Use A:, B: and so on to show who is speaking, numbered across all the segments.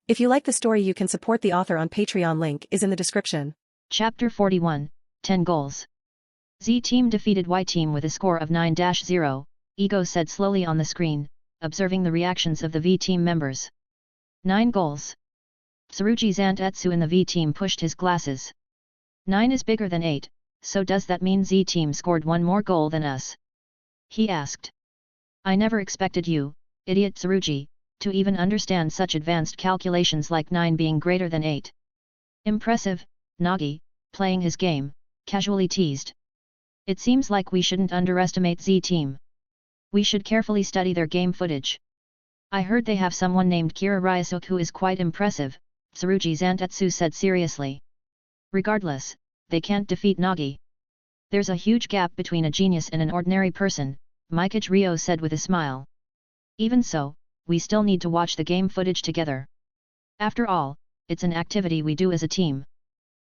A: If you like the story, you can support the author on Patreon. Link is in the description.
B: Chapter 41, 10 Goals. Z team defeated Y team with a score of 9-0, Ego said slowly on the screen, observing the reactions of the V team members. 9 goals. Tsurugi's Aunt Etsu in the V team pushed his glasses. 9 is bigger than 8, so does that mean Z team scored one more goal than us? He asked. I never expected you, idiot Tsurugi, to even understand such advanced calculations like 9 being greater than 8. Impressive, Nagi, playing his game, casually teased. It seems like we shouldn't underestimate Z team. We should carefully study their game footage. I heard they have someone named Kira Ryosuke who is quite impressive, Tsurugi's Aunt Etsu said seriously. Regardless, they can't defeat Nagi. There's a huge gap between a genius and an ordinary person, Mikage Ryo said with a smile. Even so, we still need to watch the game footage together. After all, it's an activity we do as a team.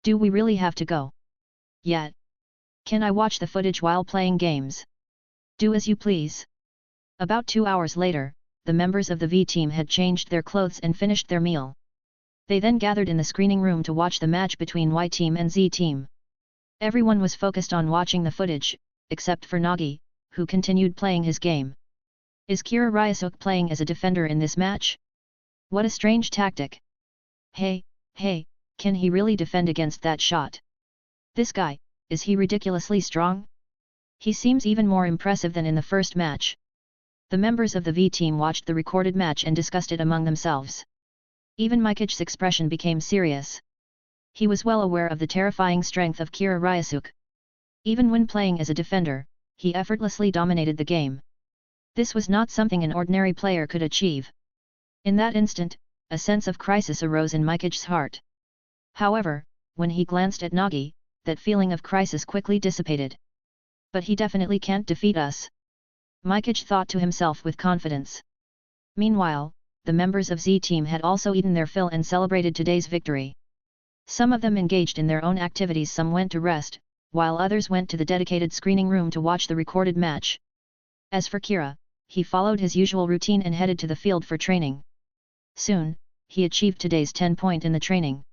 B: Do we really have to go yet? Can I watch the footage while playing games? Do as you please. About 2 hours later, the members of the V team had changed their clothes and finished their meal. They then gathered in the screening room to watch the match between Y team and Z team. Everyone was focused on watching the footage, except for Nagi, who continued playing his game. Is Kira Ryosuke playing as a defender in this match? What a strange tactic. Hey, can he really defend against that shot? This guy, is he ridiculously strong? He seems even more impressive than in the first match. The members of the V team watched the recorded match and discussed it among themselves. Even Mikage's expression became serious. He was well aware of the terrifying strength of Kira Ryosuke. Even when playing as a defender, he effortlessly dominated the game. This was not something an ordinary player could achieve. In that instant, a sense of crisis arose in Mikage's heart. However, when he glanced at Nagi, that feeling of crisis quickly dissipated. But he definitely can't defeat us, Mikage thought to himself with confidence. Meanwhile, the members of Z team had also eaten their fill and celebrated today's victory. Some of them engaged in their own activities, some went to rest, while others went to the dedicated screening room to watch the recorded match. As for Kira, he followed his usual routine and headed to the field for training. Soon, he achieved today's 10 point in the training.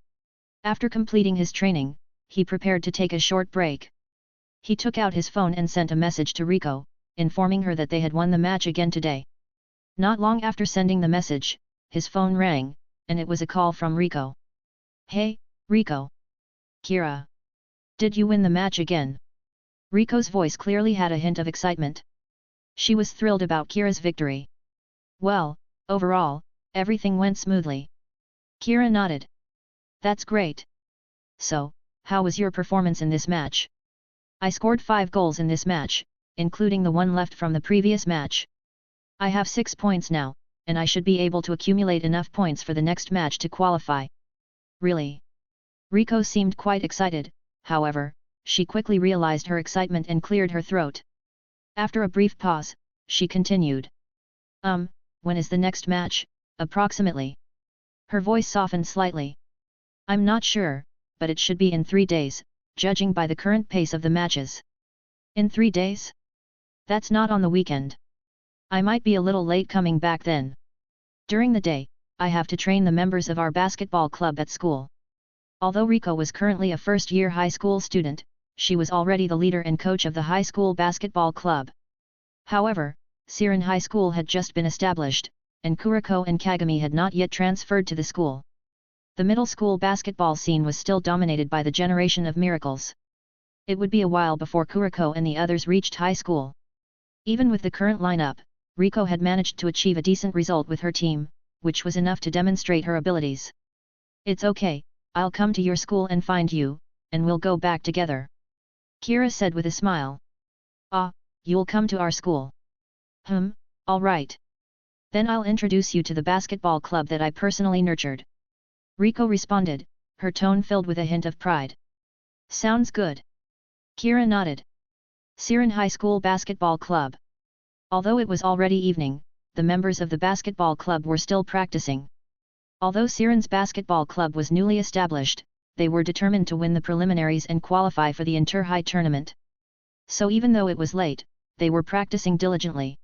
B: After completing his training, he prepared to take a short break. He took out his phone and sent a message to Riko, informing her that they had won the match again today. Not long after sending the message, his phone rang, and it was a call from Riko. Hey, Riko. Kira. Did you win the match again? Riko's voice clearly had a hint of excitement. She was thrilled about Kira's victory. Well, overall, everything went smoothly. Kira nodded. That's great. So, how was your performance in this match? I scored 5 goals in this match, including the one left from the previous match. I have 6 points now, and I should be able to accumulate enough points for the next match to qualify. Really? Riko seemed quite excited, however, she quickly realized her excitement and cleared her throat. After a brief pause, she continued. When is the next match, approximately? Her voice softened slightly. I'm not sure, but it should be in 3 days, judging by the current pace of the matches. In 3 days? That's not on the weekend. I might be a little late coming back then. During the day, I have to train the members of our basketball club at school. Although Riko was currently a first-year high school student, she was already the leader and coach of the high school basketball club. However, Siren High School had just been established, and Kuriko and Kagami had not yet transferred to the school. The middle school basketball scene was still dominated by the generation of miracles. It would be a while before Kuriko and the others reached high school. Even with the current lineup, Riko had managed to achieve a decent result with her team, which was enough to demonstrate her abilities. It's okay, I'll come to your school and find you, and we'll go back together. Kira said with a smile. Ah, you'll come to our school. All right. Then I'll introduce you to the basketball club that I personally nurtured. Riko responded, her tone filled with a hint of pride. Sounds good. Kira nodded. Siren High School Basketball Club. Although it was already evening, the members of the basketball club were still practicing. Although Siren's basketball club was newly established, they were determined to win the preliminaries and qualify for the inter-high tournament. So even though it was late, they were practicing diligently.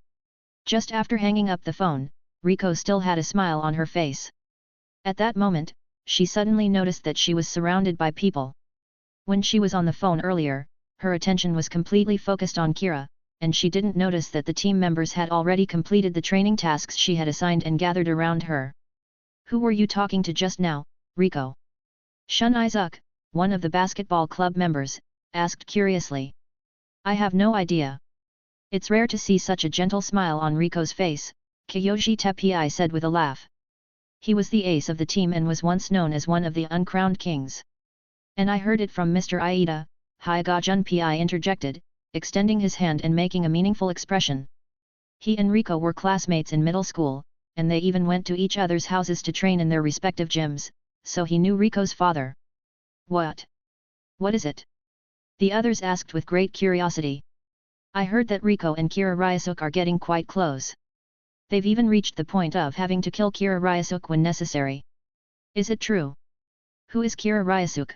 B: Just after hanging up the phone, Riko still had a smile on her face. At that moment, she suddenly noticed that she was surrounded by people. When she was on the phone earlier, her attention was completely focused on Kira, and she didn't notice that the team members had already completed the training tasks she had assigned and gathered around her. "Who were you talking to just now, Riko?" Shun Izuku, one of the basketball club members, asked curiously. "I have no idea." It's rare to see such a gentle smile on Riko's face, Kyoji Teppei said with a laugh. He was the ace of the team and was once known as one of the uncrowned kings. "And I heard it from Mr. Iida," Hyuga Junpei interjected, extending his hand and making a meaningful expression. He and Riko were classmates in middle school, and they even went to each other's houses to train in their respective gyms, so he knew Riko's father. "What? What is it?" the others asked with great curiosity. "I heard that Riko and Kira Ryosuke are getting quite close. They've even reached the point of having to kill Kira Ryosuke when necessary. Is it true?" "Who is Kira Ryosuke?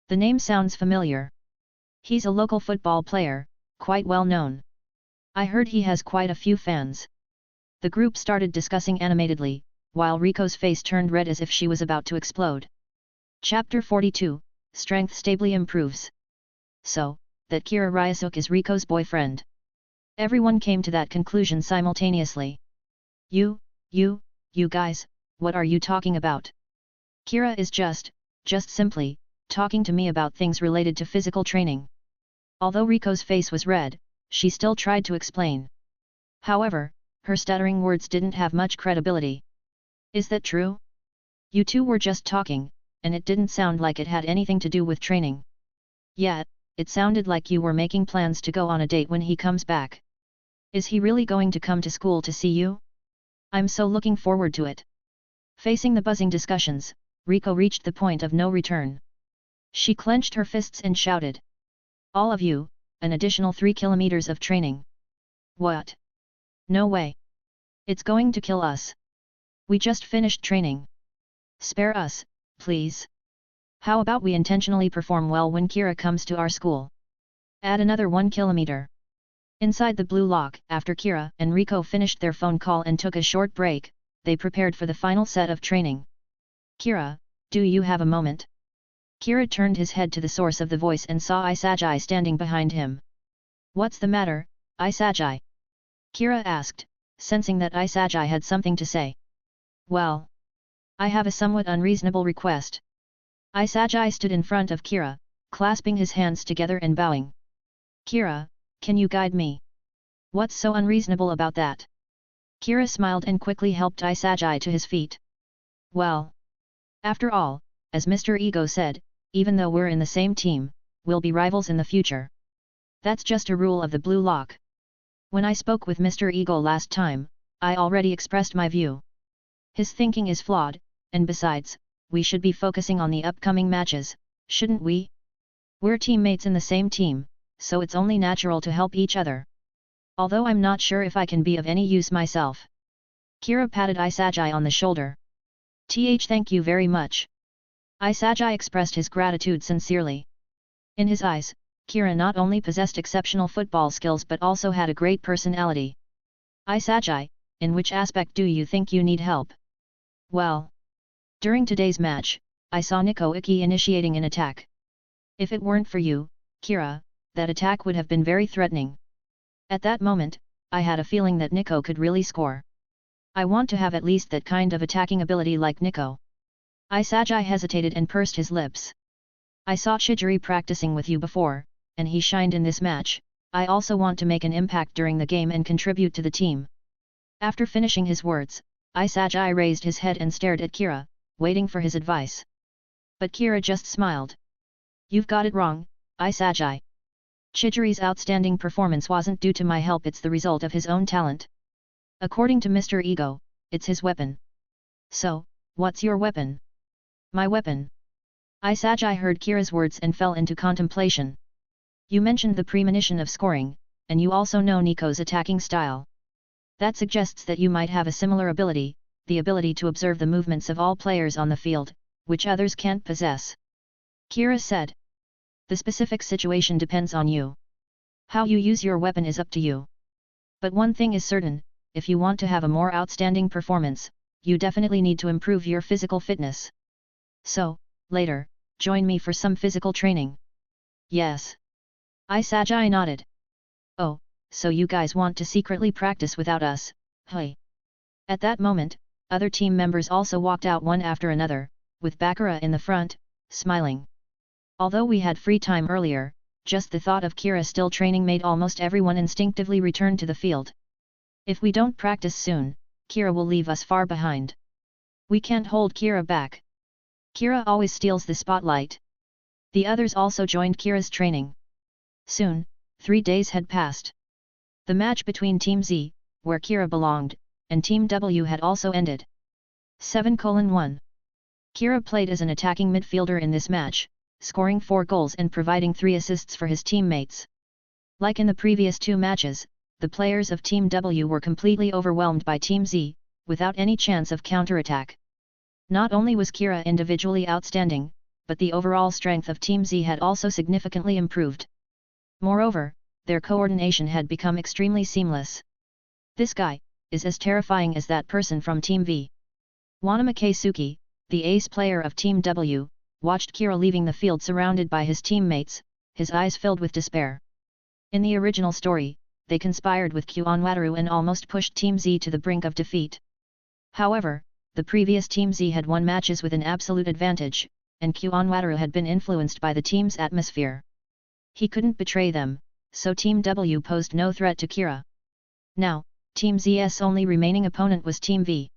B: The name sounds familiar." "He's a local football player, quite well known. I heard he has quite a few fans." The group started discussing animatedly, while Riko's face turned red as if she was about to explode. Chapter 42, Strength stably improves. So, that Kira Ryosuke is Riko's boyfriend. Everyone came to that conclusion simultaneously. You guys, what are you talking about?" "Kira is just simply, talking to me about things related to physical training." Although Riko's face was red, she still tried to explain. However, her stuttering words didn't have much credibility. "Is that true? You two were just talking, and it didn't sound like it had anything to do with training. Yet, it sounded like you were making plans to go on a date when he comes back. Is he really going to come to school to see you? I'm so looking forward to it." Facing the buzzing discussions, Riko reached the point of no return. She clenched her fists and shouted. "All of you, an additional 3 kilometers of training. What? No way. It's going to kill us. We just finished training. Spare us, please. How about we intentionally perform well when Kira comes to our school? Add another 1 kilometer. Inside the blue lock, after Kira and Riko finished their phone call and took a short break, they prepared for the final set of training. "Kira, do you have a moment?" Kira turned his head to the source of the voice and saw Isagi standing behind him. "What's the matter, Isagi?" Kira asked, sensing that Isagi had something to say. "Well, I have a somewhat unreasonable request." Isagi stood in front of Kira, clasping his hands together and bowing. "Kira, can you guide me? What's so unreasonable about that?" Kira smiled and quickly helped Isagi to his feet. "Well, after all, as Mr. Ego said, even though we're in the same team, we'll be rivals in the future. That's just a rule of the Blue Lock. When I spoke with Mr. Ego last time, I already expressed my view. His thinking is flawed, and besides, we should be focusing on the upcoming matches, shouldn't we? We're teammates in the same team, so it's only natural to help each other. Although I'm not sure if I can be of any use myself." Kira patted Isagi on the shoulder. Thank you very much." Isagi expressed his gratitude sincerely. In his eyes, Kira not only possessed exceptional football skills but also had a great personality. "Isagi, in which aspect do you think you need help?" "Well, during today's match, I saw Nico Iki initiating an attack. If it weren't for you, Kira, that attack would have been very threatening. At that moment, I had a feeling that Nico could really score. I want to have at least that kind of attacking ability like Nico." Isagi hesitated and pursed his lips. "I saw Chijiri practicing with you before, and he shined in this match. I also want to make an impact during the game and contribute to the team." After finishing his words, Isagi raised his head and stared at Kira, waiting for his advice. But Kira just smiled. "You've got it wrong, Isagi. Chijiri's outstanding performance wasn't due to my help, it's the result of his own talent. According to Mr. Ego, it's his weapon. So, what's your weapon?" "My weapon?" Isagi heard Kira's words and fell into contemplation. "You mentioned the premonition of scoring, and you also know Nico's attacking style. That suggests that you might have a similar ability, the ability to observe the movements of all players on the field, which others can't possess." Kira said. "The specific situation depends on you. How you use your weapon is up to you. But one thing is certain, if you want to have a more outstanding performance, you definitely need to improve your physical fitness. So, later, join me for some physical training. Yes. Isagi nodded. Oh, so you guys want to secretly practice without us, hey? At that moment, other team members also walked out one after another, with Sakura in the front, smiling. Although we had free time earlier, just the thought of Kira still training made almost everyone instinctively return to the field. If we don't practice soon, Kira will leave us far behind. We can't hold Kira back. Kira always steals the spotlight. The others also joined Kira's training. Soon, 3 days had passed. The match between Team Z, where Kira belonged, and Team W had also ended. 7:1. Kira played as an attacking midfielder in this match, scoring 4 goals and providing 3 assists for his teammates. Like in the previous 2 matches, the players of Team W were completely overwhelmed by Team Z, without any chance of counterattack. Not only was Kira individually outstanding, but the overall strength of Team Z had also significantly improved. Moreover, their coordination had become extremely seamless. This guy is as terrifying as that person from Team V. Wanama Keisuke, the ace player of Team W, watched Kira leaving the field surrounded by his teammates, his eyes filled with despair. In the original story, they conspired with Kuonwataru and almost pushed Team Z to the brink of defeat. However, the previous Team Z had won matches with an absolute advantage, and Kuonwataru had been influenced by the team's atmosphere. He couldn't betray them, so Team W posed no threat to Kira. Now, Team Z's only remaining opponent was Team V.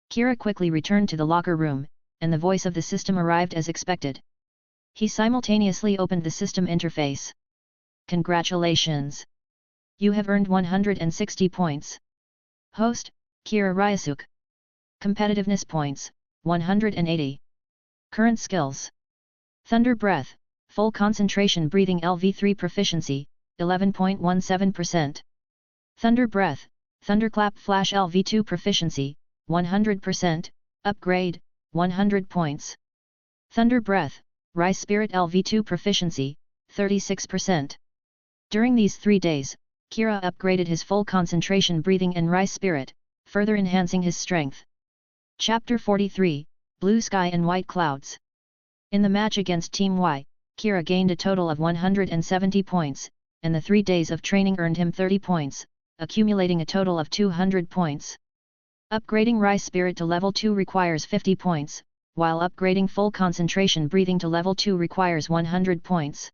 B: Kira quickly returned to the locker room, and the voice of the system arrived as expected. He simultaneously opened the system interface. Congratulations! You have earned 160 points. Host, Kira Ryosuke. Competitiveness points, 180. Current skills. Thunder Breath, Full Concentration Breathing LV3 Proficiency, 11.17%. Thunder Breath, Thunderclap Flash LV2 Proficiency, 100%, Upgrade, 100 points. Thunder Breath, Rice Spirit LV2 Proficiency, 36%. During these 3 days, Kira upgraded his Full Concentration Breathing and Rice Spirit, further enhancing his strength. Chapter 43, Blue Sky and White Clouds. In the match against Team Y, Kira gained a total of 170 points, and the 3 days of training earned him 30 points, accumulating a total of 200 points. Upgrading Rice Spirit to level 2 requires 50 points, while upgrading Full Concentration Breathing to level 2 requires 100 points.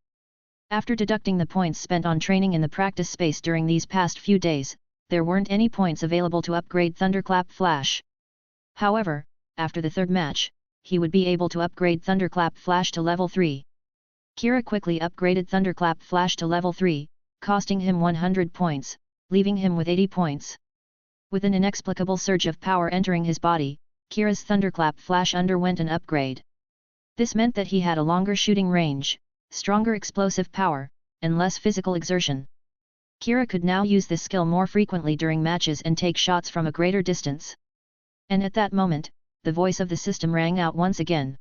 B: After deducting the points spent on training in the practice space during these past few days, there weren't any points available to upgrade Thunderclap Flash. However, after the 3rd match, he would be able to upgrade Thunderclap Flash to level 3. Kira quickly upgraded Thunderclap Flash to level 3, costing him 100 points, leaving him with 80 points. With an inexplicable surge of power entering his body, Kira's Thunderclap Flash underwent an upgrade. This meant that he had a longer shooting range, stronger explosive power, and less physical exertion. Kira could now use this skill more frequently during matches and take shots from a greater distance. And at that moment, the voice of the system rang out once again.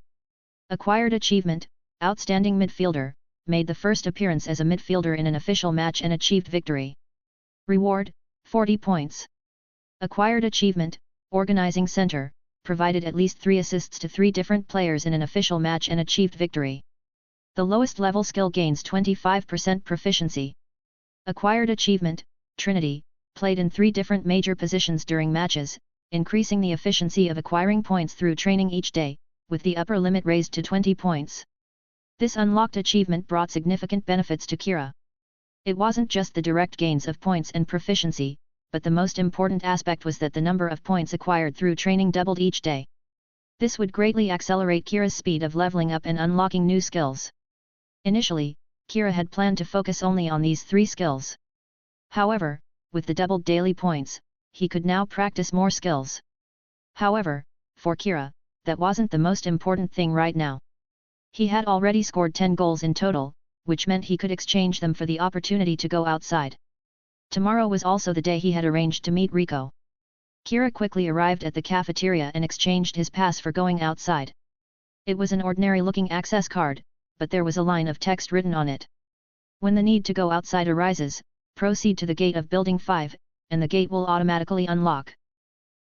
B: Acquired achievement, Outstanding Midfielder, made the first appearance as a midfielder in an official match and achieved victory. Reward, 40 points. Acquired achievement, Organizing Center, provided at least 3 assists to 3 different players in an official match and achieved victory. The lowest level skill gains 25% proficiency. Acquired achievement, Trinity, played in 3 different major positions during matches, increasing the efficiency of acquiring points through training each day, with the upper limit raised to 20 points. This unlocked achievement brought significant benefits to Kira. It wasn't just the direct gains of points and proficiency, but the most important aspect was that the number of points acquired through training doubled each day. This would greatly accelerate Kira's speed of leveling up and unlocking new skills. Initially, Kira had planned to focus only on these 3 skills. However, with the doubled daily points, he could now practice more skills. However, for Kira, that wasn't the most important thing right now. He had already scored 10 goals in total, which meant he could exchange them for the opportunity to go outside. Tomorrow was also the day he had arranged to meet Riko. Kira quickly arrived at the cafeteria and exchanged his pass for going outside. It was an ordinary-looking access card, but there was a line of text written on it. When the need to go outside arises, proceed to the gate of Building 5, and the gate will automatically unlock.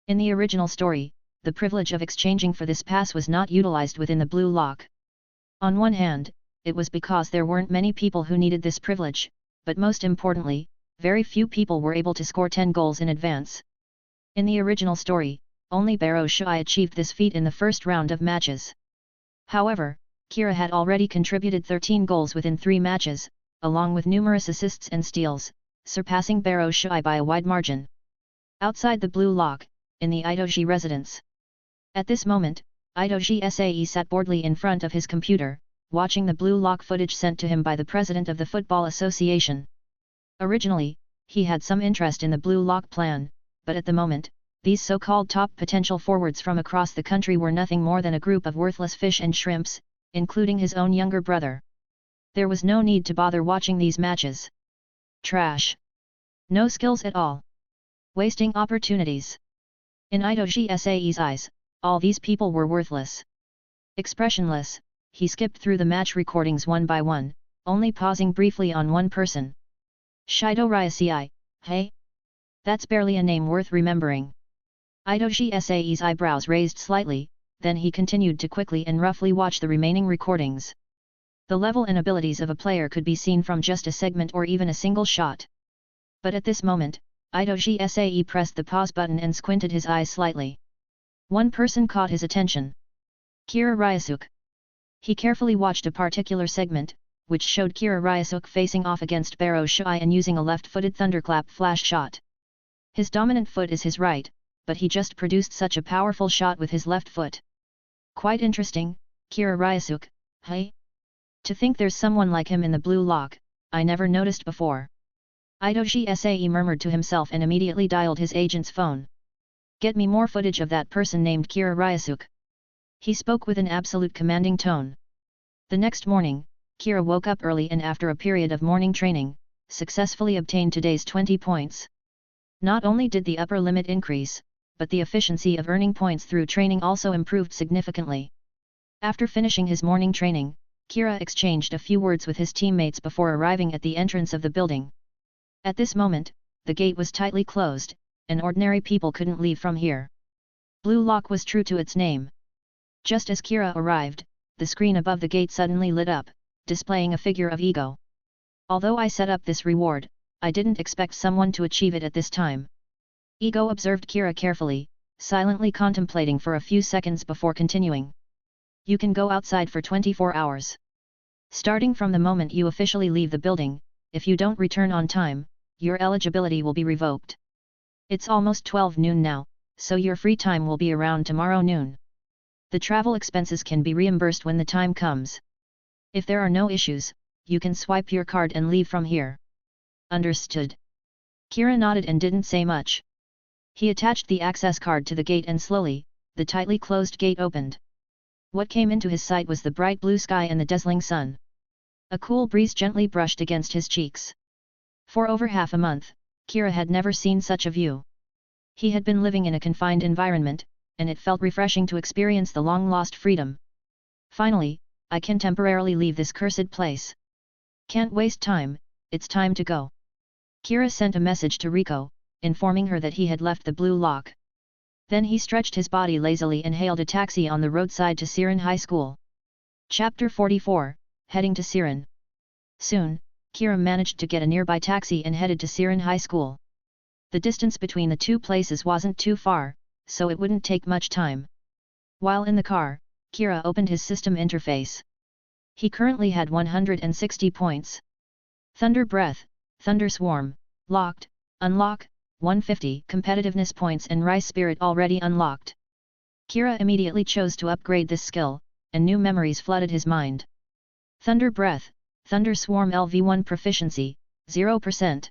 B: In the original story, the privilege of exchanging for this pass was not utilized within the blue lock. On one hand, it was because there weren't many people who needed this privilege, but most importantly, very few people were able to score 10 goals in advance. In the original story, only Ryosuke achieved this feat in the first round of matches. However, Kira had already contributed 13 goals within 3 matches, along with numerous assists and steals, surpassing Ryosuke by a wide margin. Outside the blue lock, in the Itoji residence. At this moment, Itoji Sae sat boredly in front of his computer, watching the blue lock footage sent to him by the president of the Football Association. Originally, he had some interest in the blue lock plan, but at the moment, these so-called top potential forwards from across the country were nothing more than a group of worthless fish and shrimps, including his own younger brother. There was no need to bother watching these matches. Trash. No skills at all. Wasting opportunities. In Itoji Sae's eyes, all these people were worthless. Expressionless, he skipped through the match recordings one by one, only pausing briefly on one person. Shido Ryosuke, hey? That's barely a name worth remembering. Itoji Sae's eyebrows raised slightly, then he continued to quickly and roughly watch the remaining recordings. The level and abilities of a player could be seen from just a segment or even a single shot. But at this moment, Itoji Sae pressed the pause button and squinted his eyes slightly. One person caught his attention. Kira Ryosuke. He carefully watched a particular segment, which showed Kira Ryosuke facing off against Ryosuke and using a left-footed thunderclap flash shot. His dominant foot is his right, but he just produced such a powerful shot with his left foot. Quite interesting, Kira Ryosuke, hey? To think there's someone like him in the blue lock, I never noticed before. Itoji Sae murmured to himself and immediately dialed his agent's phone. Get me more footage of that person named Kira Ryosuke. He spoke with an absolute commanding tone. The next morning, Kira woke up early and after a period of morning training, successfully obtained today's 20 points. Not only did the upper limit increase, but the efficiency of earning points through training also improved significantly. After finishing his morning training, Kira exchanged a few words with his teammates before arriving at the entrance of the building. At this moment, the gate was tightly closed, and ordinary people couldn't leave from here. Blue Lock was true to its name. Just as Kira arrived, the screen above the gate suddenly lit up, displaying a figure of Ego. Although I set up this reward, I didn't expect someone to achieve it at this time. Ego observed Kira carefully, silently contemplating for a few seconds before continuing. You can go outside for 24 hours. Starting from the moment you officially leave the building, if you don't return on time, your eligibility will be revoked. It's almost 12 noon now, so your free time will be around tomorrow noon. The travel expenses can be reimbursed when the time comes. If there are no issues, you can swipe your card and leave from here. Understood. Kira nodded and didn't say much. He attached the access card to the gate and slowly, the tightly closed gate opened. What came into his sight was the bright blue sky and the dazzling sun. A cool breeze gently brushed against his cheeks. For over half a month, Kira had never seen such a view. He had been living in a confined environment, and it felt refreshing to experience the long-lost freedom. Finally, I can temporarily leave this cursed place. Can't waste time, it's time to go. Kira sent a message to Riko, informing her that he had left the blue lock. Then he stretched his body lazily and hailed a taxi on the roadside to Siren High School. Chapter 44, Heading to Siren. Soon, Kira managed to get a nearby taxi and headed to Siren High School. The distance between the two places wasn't too far, so it wouldn't take much time. While in the car, Kira opened his system interface. He currently had 160 points. Thunder Breath, Thunder Swarm, locked, unlock, 150 competitiveness points and Rice Spirit already unlocked. Kira immediately chose to upgrade this skill, and new memories flooded his mind. Thunder Breath, Thunder Swarm LV1 proficiency, 0%.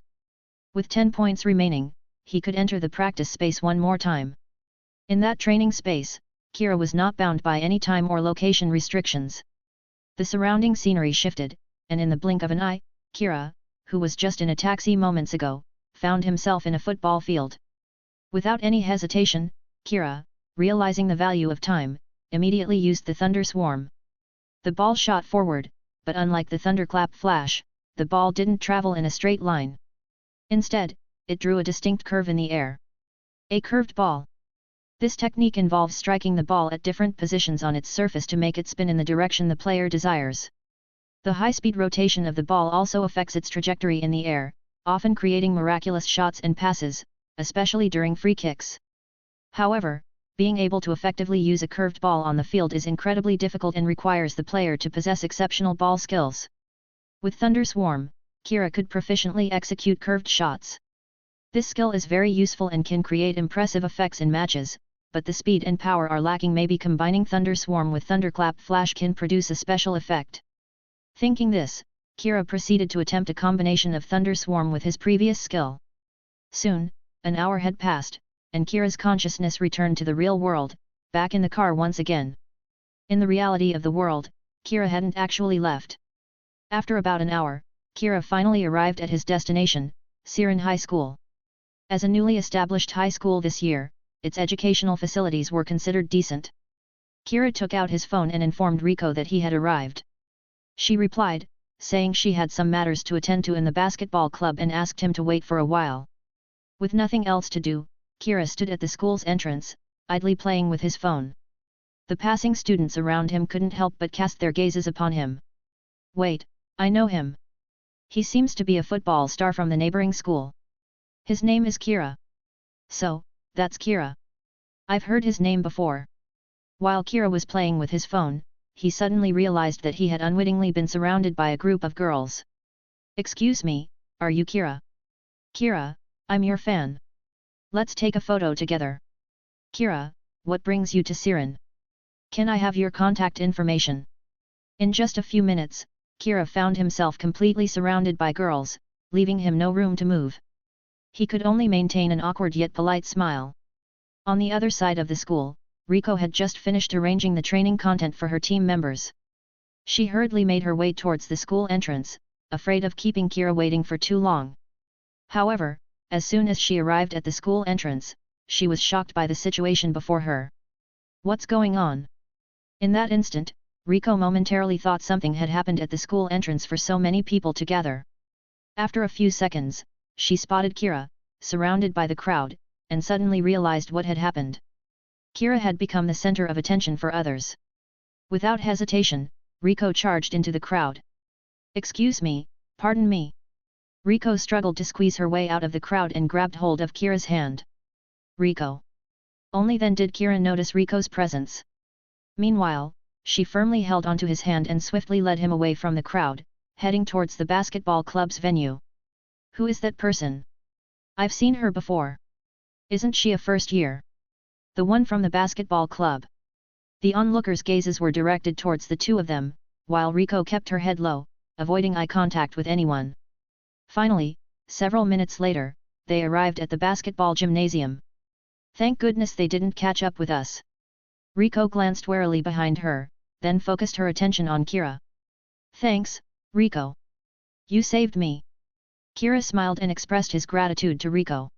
B: With 10 points remaining, he could enter the practice space one more time. In that training space, Kira was not bound by any time or location restrictions. The surrounding scenery shifted, and in the blink of an eye, Kira, who was just in a taxi moments ago, found himself in a football field. Without any hesitation, Kira, realizing the value of time, immediately used the Thunder Swarm. The ball shot forward, but unlike the thunderclap flash, the ball didn't travel in a straight line. Instead, it drew a distinct curve in the air. A curved ball. This technique involves striking the ball at different positions on its surface to make it spin in the direction the player desires. The high-speed rotation of the ball also affects its trajectory in the air, often creating miraculous shots and passes, especially during free kicks. However, being able to effectively use a curved ball on the field is incredibly difficult and requires the player to possess exceptional ball skills. With Thunder Swarm, Kira could proficiently execute curved shots. This skill is very useful and can create impressive effects in matches, but the speed and power are lacking. Maybe combining Thunder Swarm with Thunderclap Flash can produce a special effect. Thinking this, Kira proceeded to attempt a combination of Thunder Swarm with his previous skill. Soon, an hour had passed, and Kira's consciousness returned to the real world, back in the car once again. In the reality of the world, Kira hadn't actually left. After about an hour, Kira finally arrived at his destination, Siren High School. As a newly established high school this year, its educational facilities were considered decent. Kira took out his phone and informed Riko that he had arrived. She replied, saying she had some matters to attend to in the basketball club and asked him to wait for a while. With nothing else to do, Kira stood at the school's entrance, idly playing with his phone. The passing students around him couldn't help but cast their gazes upon him. Wait, I know him. He seems to be a football star from the neighboring school. His name is Kira. So, that's Kira. I've heard his name before. While Kira was playing with his phone, he suddenly realized that he had unwittingly been surrounded by a group of girls. Excuse me, are you Kira? Kira, I'm your fan. Let's take a photo together. Kira, what brings you to Siren? Can I have your contact information? In just a few minutes, Kira found himself completely surrounded by girls, leaving him no room to move. He could only maintain an awkward yet polite smile. On the other side of the school, Riko had just finished arranging the training content for her team members. She hurriedly made her way towards the school entrance, afraid of keeping Kira waiting for too long. However, as soon as she arrived at the school entrance, she was shocked by the situation before her. What's going on? In that instant, Riko momentarily thought something had happened at the school entrance for so many people to gather. After a few seconds, she spotted Kira, surrounded by the crowd, and suddenly realized what had happened. Kira had become the center of attention for others. Without hesitation, Riko charged into the crowd. Excuse me, pardon me. Riko struggled to squeeze her way out of the crowd and grabbed hold of Kira's hand. Riko. Only then did Kira notice Riko's presence. Meanwhile, she firmly held onto his hand and swiftly led him away from the crowd, heading towards the basketball club's venue. Who is that person? I've seen her before. Isn't she a first year? The one from the basketball club. The onlookers' gazes were directed towards the two of them, while Riko kept her head low, avoiding eye contact with anyone. Finally, several minutes later, they arrived at the basketball gymnasium. Thank goodness they didn't catch up with us. Riko glanced warily behind her, then focused her attention on Kira. Thanks, Riko. You saved me. Kira smiled and expressed his gratitude to Riko.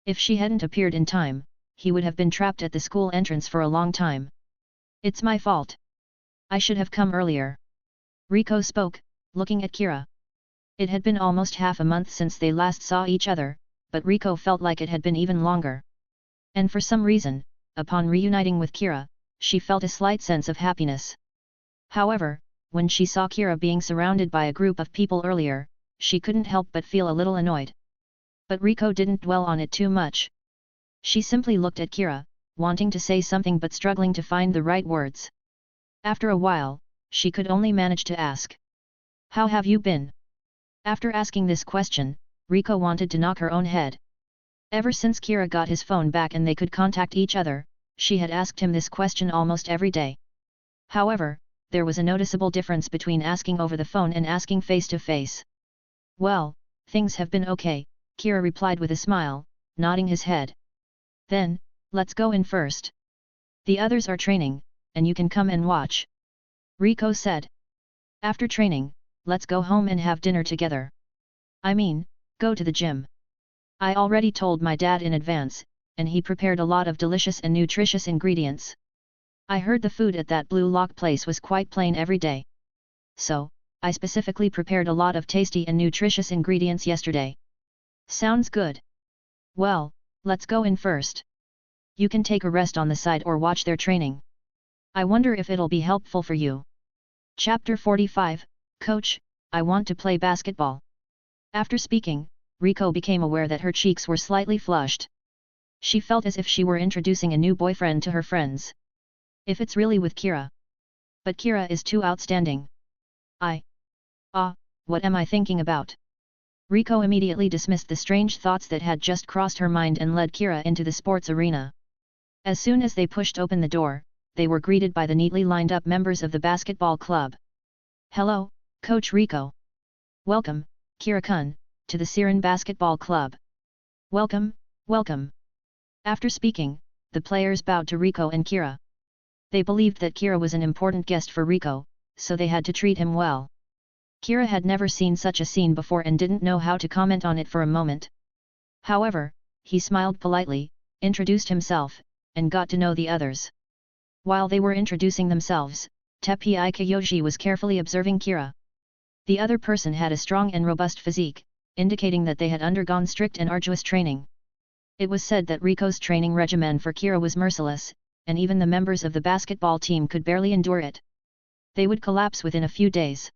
B: If she hadn't appeared in time, he would have been trapped at the school entrance for a long time. It's my fault. I should have come earlier. Riko spoke, looking at Kira. It had been almost half a month since they last saw each other, but Riko felt like it had been even longer. And for some reason, upon reuniting with Kira, she felt a slight sense of happiness. However, when she saw Kira being surrounded by a group of people earlier, she couldn't help but feel a little annoyed. But Riko didn't dwell on it too much. She simply looked at Kira, wanting to say something but struggling to find the right words. After a while, she could only manage to ask. How have you been? After asking this question, Riko wanted to knock her own head. Ever since Kira got his phone back and they could contact each other, she had asked him this question almost every day. However, there was a noticeable difference between asking over the phone and asking face to face. Well, things have been okay, Kira replied with a smile, nodding his head. Then, let's go in first. The others are training, and you can come and watch. Riko said. After training, let's go home and have dinner together. I mean, go to the gym. I already told my dad in advance, and he prepared a lot of delicious and nutritious ingredients. I heard the food at that Blue Lock place was quite plain every day. So, I specifically prepared a lot of tasty and nutritious ingredients yesterday. Sounds good. Well, let's go in first. You can take a rest on the side or watch their training. I wonder if it'll be helpful for you. Chapter 45, Coach, I want to play basketball. After speaking, Riko became aware that her cheeks were slightly flushed. She felt as if she were introducing a new boyfriend to her friends. If it's really with Kira. But Kira is too outstanding. What am I thinking about? Riko immediately dismissed the strange thoughts that had just crossed her mind and led Kira into the sports arena. As soon as they pushed open the door, they were greeted by the neatly lined up members of the basketball club. Hello, Coach Riko. Welcome, Kira-kun, to the Siren Basketball Club. Welcome, welcome. After speaking, the players bowed to Riko and Kira. They believed that Kira was an important guest for Riko, so they had to treat him well. Kira had never seen such a scene before and didn't know how to comment on it for a moment. However, he smiled politely, introduced himself, and got to know the others. While they were introducing themselves, Teppei Kyoji was carefully observing Kira. The other person had a strong and robust physique, indicating that they had undergone strict and arduous training. It was said that Riko's training regimen for Kira was merciless, and even the members of the basketball team could barely endure it. They would collapse within a few days.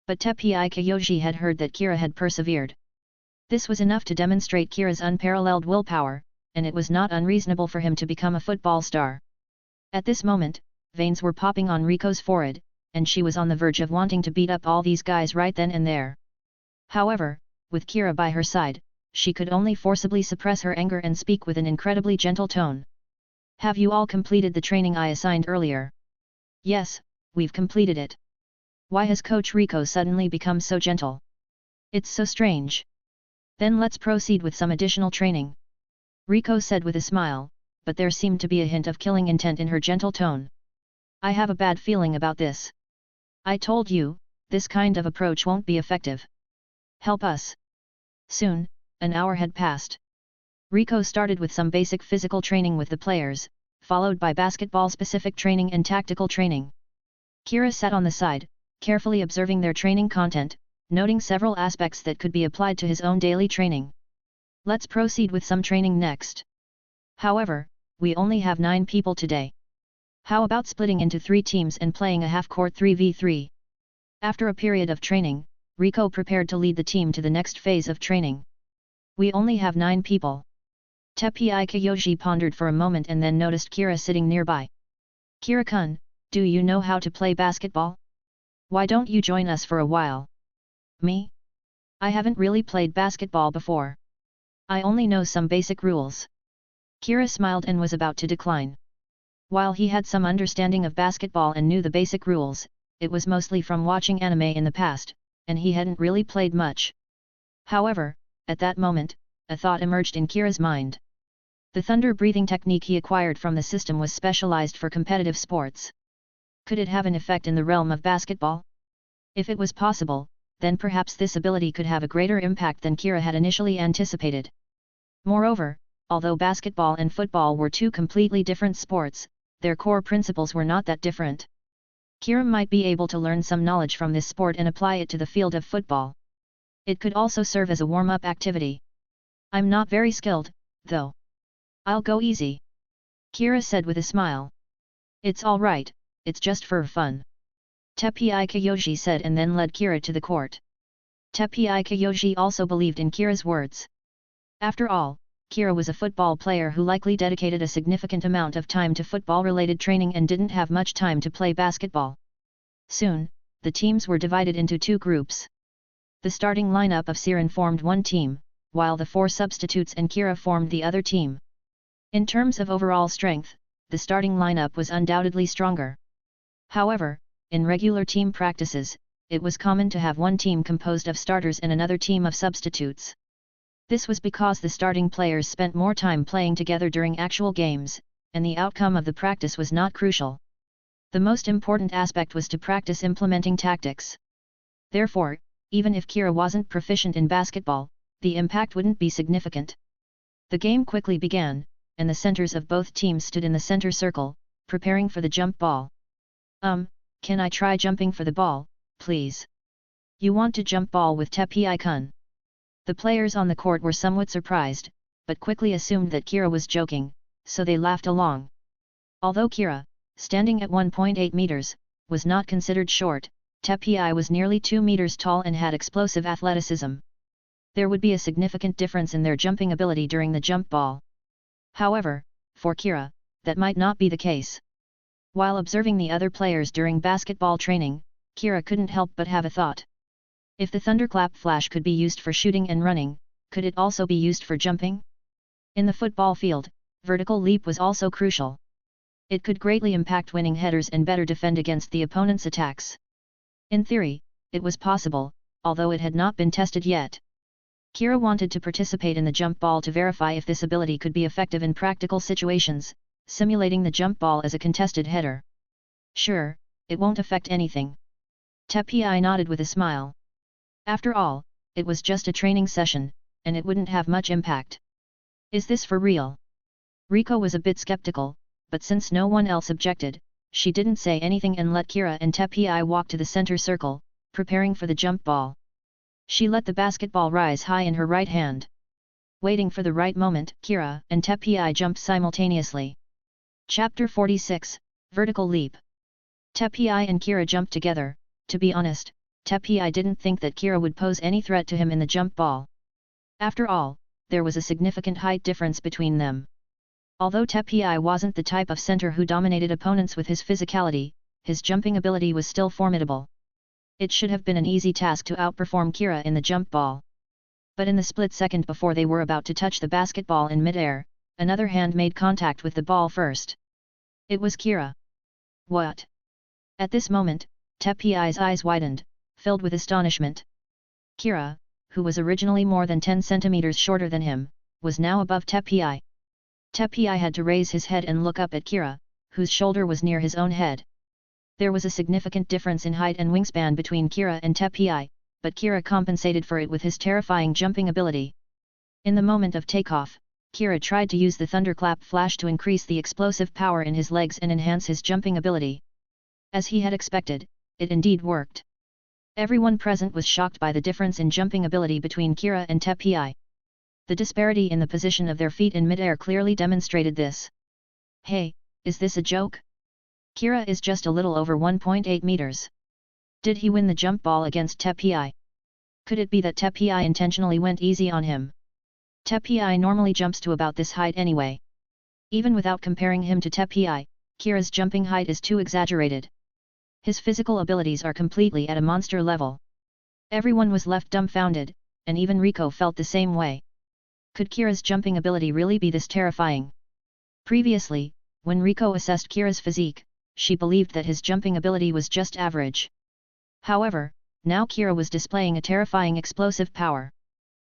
B: But Teppei Kyoji had heard that Kira had persevered. This was enough to demonstrate Kira's unparalleled willpower, and it was not unreasonable for him to become a football star. At this moment, veins were popping on Riko's forehead, and she was on the verge of wanting to beat up all these guys right then and there. However, with Kira by her side, she could only forcibly suppress her anger and speak with an incredibly gentle tone. Have you all completed the training I assigned earlier? Yes, we've completed it. Why has Coach Riko suddenly become so gentle? It's so strange. Then let's proceed with some additional training. Riko said with a smile, but there seemed to be a hint of killing intent in her gentle tone. I have a bad feeling about this. I told you, this kind of approach won't be effective. Help us. Soon, an hour had passed. Riko started with some basic physical training with the players, followed by basketball-specific training and tactical training. Kira sat on the side, carefully observing their training content, noting several aspects that could be applied to his own daily training. Let's proceed with some training next. However, we only have 9 people today. How about splitting into 3 teams and playing a half-court 3v3? After a period of training, Riko prepared to lead the team to the next phase of training. We only have 9 people. Teppei Kyoji pondered for a moment and then noticed Kira sitting nearby. Kira-kun, do you know how to play basketball? Why don't you join us for a while? Me? I haven't really played basketball before. I only know some basic rules. Kira smiled and was about to decline. While he had some understanding of basketball and knew the basic rules, it was mostly from watching anime in the past, and he hadn't really played much. However, at that moment, a thought emerged in Kira's mind. The thunder breathing technique he acquired from the system was specialized for competitive sports. Could it have an effect in the realm of basketball? If it was possible, then perhaps this ability could have a greater impact than Kira had initially anticipated. Moreover, although basketball and football were 2 completely different sports, their core principles were not that different. Kira might be able to learn some knowledge from this sport and apply it to the field of football. It could also serve as a warm-up activity. I'm not very skilled, though. I'll go easy. Kira said with a smile. It's all right, it's just for fun. Teppei Kyoji said and then led Kira to the court. Teppei Kyoji also believed in Kira's words. After all, Kira was a football player who likely dedicated a significant amount of time to football-related training and didn't have much time to play basketball. Soon, the teams were divided into 2 groups. The starting lineup of Siren formed one team, while the 4 substitutes and Kira formed the other team. In terms of overall strength, the starting lineup was undoubtedly stronger. However, in regular team practices, it was common to have one team composed of starters and another team of substitutes. This was because the starting players spent more time playing together during actual games, and the outcome of the practice was not crucial. The most important aspect was to practice implementing tactics. Therefore, even if Kira wasn't proficient in basketball, the impact wouldn't be significant. The game quickly began, and the centers of both teams stood in the center circle, preparing for the jump ball. Can I try jumping for the ball, please? You want to jump ball with Teppei-kun? The players on the court were somewhat surprised, but quickly assumed that Kira was joking, so they laughed along. Although Kira, standing at 1.8 meters, was not considered short, Teppei was nearly 2 meters tall and had explosive athleticism. There would be a significant difference in their jumping ability during the jump ball. However, for Kira, that might not be the case. While observing the other players during basketball training, Kira couldn't help but have a thought. If the thunderclap flash could be used for shooting and running, could it also be used for jumping? In the football field, vertical leap was also crucial. It could greatly impact winning headers and better defend against the opponent's attacks. In theory, it was possible, although it had not been tested yet. Kira wanted to participate in the jump ball to verify if this ability could be effective in practical situations, simulating the jump ball as a contested header. Sure, it won't affect anything. Teppei nodded with a smile. After all, it was just a training session, and it wouldn't have much impact. Is this for real? Riko was a bit skeptical, but since no one else objected, she didn't say anything and let Kira and Teppei walk to the center circle, preparing for the jump ball. She let the basketball rise high in her right hand. Waiting for the right moment, Kira and Teppei jumped simultaneously. Chapter 46, Vertical Leap. Teppei and Kira jumped together. To be honest, Teppei didn't think that Kira would pose any threat to him in the jump ball. After all, there was a significant height difference between them. Although Teppei wasn't the type of center who dominated opponents with his physicality, his jumping ability was still formidable. It should have been an easy task to outperform Kira in the jump ball. But in the split second before they were about to touch the basketball in midair, another hand made contact with the ball first. It was Kira. What? At this moment, Teppei's eyes widened, filled with astonishment. Kira, who was originally more than 10 centimeters shorter than him, was now above Teppei. Teppei had to raise his head and look up at Kira, whose shoulder was near his own head. There was a significant difference in height and wingspan between Kira and Teppei, but Kira compensated for it with his terrifying jumping ability. In the moment of takeoff, Kira tried to use the thunderclap flash to increase the explosive power in his legs and enhance his jumping ability. As he had expected, it indeed worked. Everyone present was shocked by the difference in jumping ability between Kira and Teppei. The disparity in the position of their feet in midair clearly demonstrated this. Hey, is this a joke? Kira is just a little over 1.8 meters. Did he win the jump ball against Teppei? Could it be that Teppei intentionally went easy on him? Teppei normally jumps to about this height anyway. Even without comparing him to Teppei, Kira's jumping height is too exaggerated. His physical abilities are completely at a monster level. Everyone was left dumbfounded, and even Riko felt the same way. Could Kira's jumping ability really be this terrifying? Previously, when Riko assessed Kira's physique, she believed that his jumping ability was just average. However, now Kira was displaying a terrifying explosive power.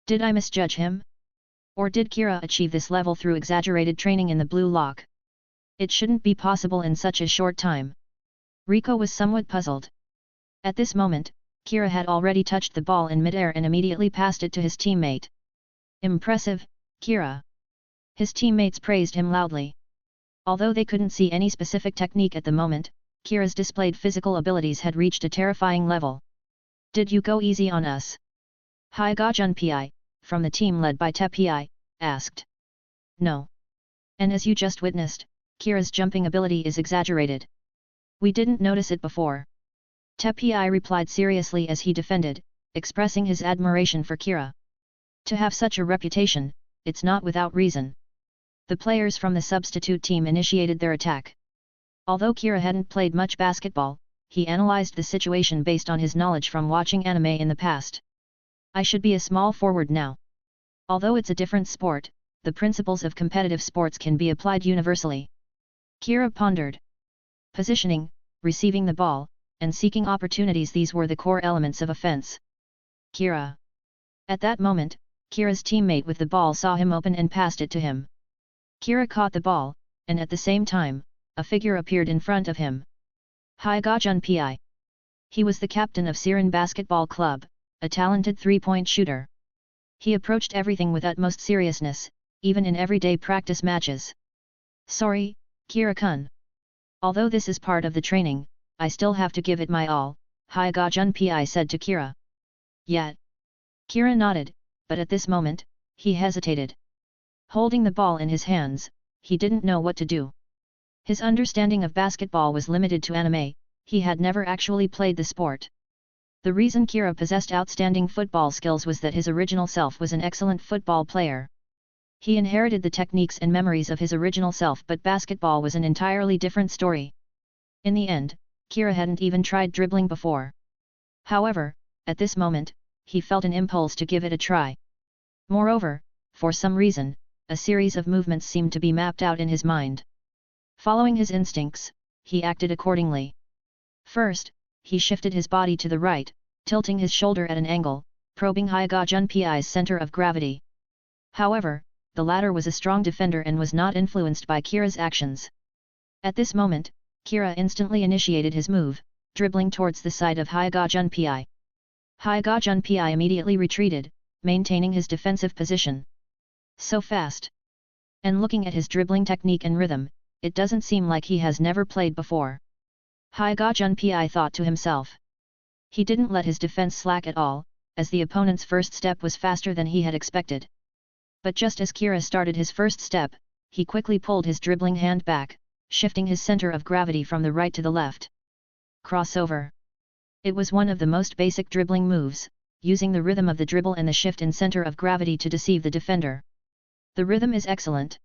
B: Did I misjudge him? Or did Kira achieve this level through exaggerated training in the Blue Lock? It shouldn't be possible in such a short time. Riko was somewhat puzzled. At this moment, Kira had already touched the ball in midair and immediately passed it to his teammate. Impressive, Kira! His teammates praised him loudly. Although they couldn't see any specific technique at the moment, Kira's displayed physical abilities had reached a terrifying level. Did you go easy on us? Junpei, from the team led by Teppei, asked. No. And as you just witnessed, Kira's jumping ability is exaggerated. We didn't notice it before. Teppei replied seriously as he defended, expressing his admiration for Kira. To have such a reputation, it's not without reason. The players from the substitute team initiated their attack. Although Kira hadn't played much basketball, he analyzed the situation based on his knowledge from watching anime in the past. I should be a small forward now. Although it's a different sport, the principles of competitive sports can be applied universally. Kira pondered. Positioning, receiving the ball, and seeking opportunities, these were the core elements of offense. Kira. At that moment, Kira's teammate with the ball saw him open and passed it to him. Kira caught the ball, and at the same time, a figure appeared in front of him. Junpei. He was the captain of Siren Basketball Club, a talented three-point shooter. He approached everything with utmost seriousness, even in everyday practice matches. Sorry, Kira-kun. Although this is part of the training, I still have to give it my all, Junpei said to Kira. Yet. Kira nodded, but at this moment, he hesitated. Holding the ball in his hands, he didn't know what to do. His understanding of basketball was limited to anime, he had never actually played the sport. The reason Kira possessed outstanding football skills was that his original self was an excellent football player. He inherited the techniques and memories of his original self, but basketball was an entirely different story. In the end, Kira hadn't even tried dribbling before. However, at this moment, he felt an impulse to give it a try. Moreover, for some reason, a series of movements seemed to be mapped out in his mind. Following his instincts, he acted accordingly. First, he shifted his body to the right, tilting his shoulder at an angle, probing Hyuga Junpei's center of gravity. However, the latter was a strong defender and was not influenced by Kira's actions. At this moment, Kira instantly initiated his move, dribbling towards the side of Hyuga Junpei. Hyuga Junpei immediately retreated, maintaining his defensive position. So fast! And looking at his dribbling technique and rhythm, it doesn't seem like he has never played before. Hyuga Junpei thought to himself. He didn't let his defense slack at all, as the opponent's first step was faster than he had expected. But just as Kira started his first step, he quickly pulled his dribbling hand back, shifting his center of gravity from the right to the left. Crossover. It was one of the most basic dribbling moves, using the rhythm of the dribble and the shift in center of gravity to deceive the defender. The rhythm is excellent.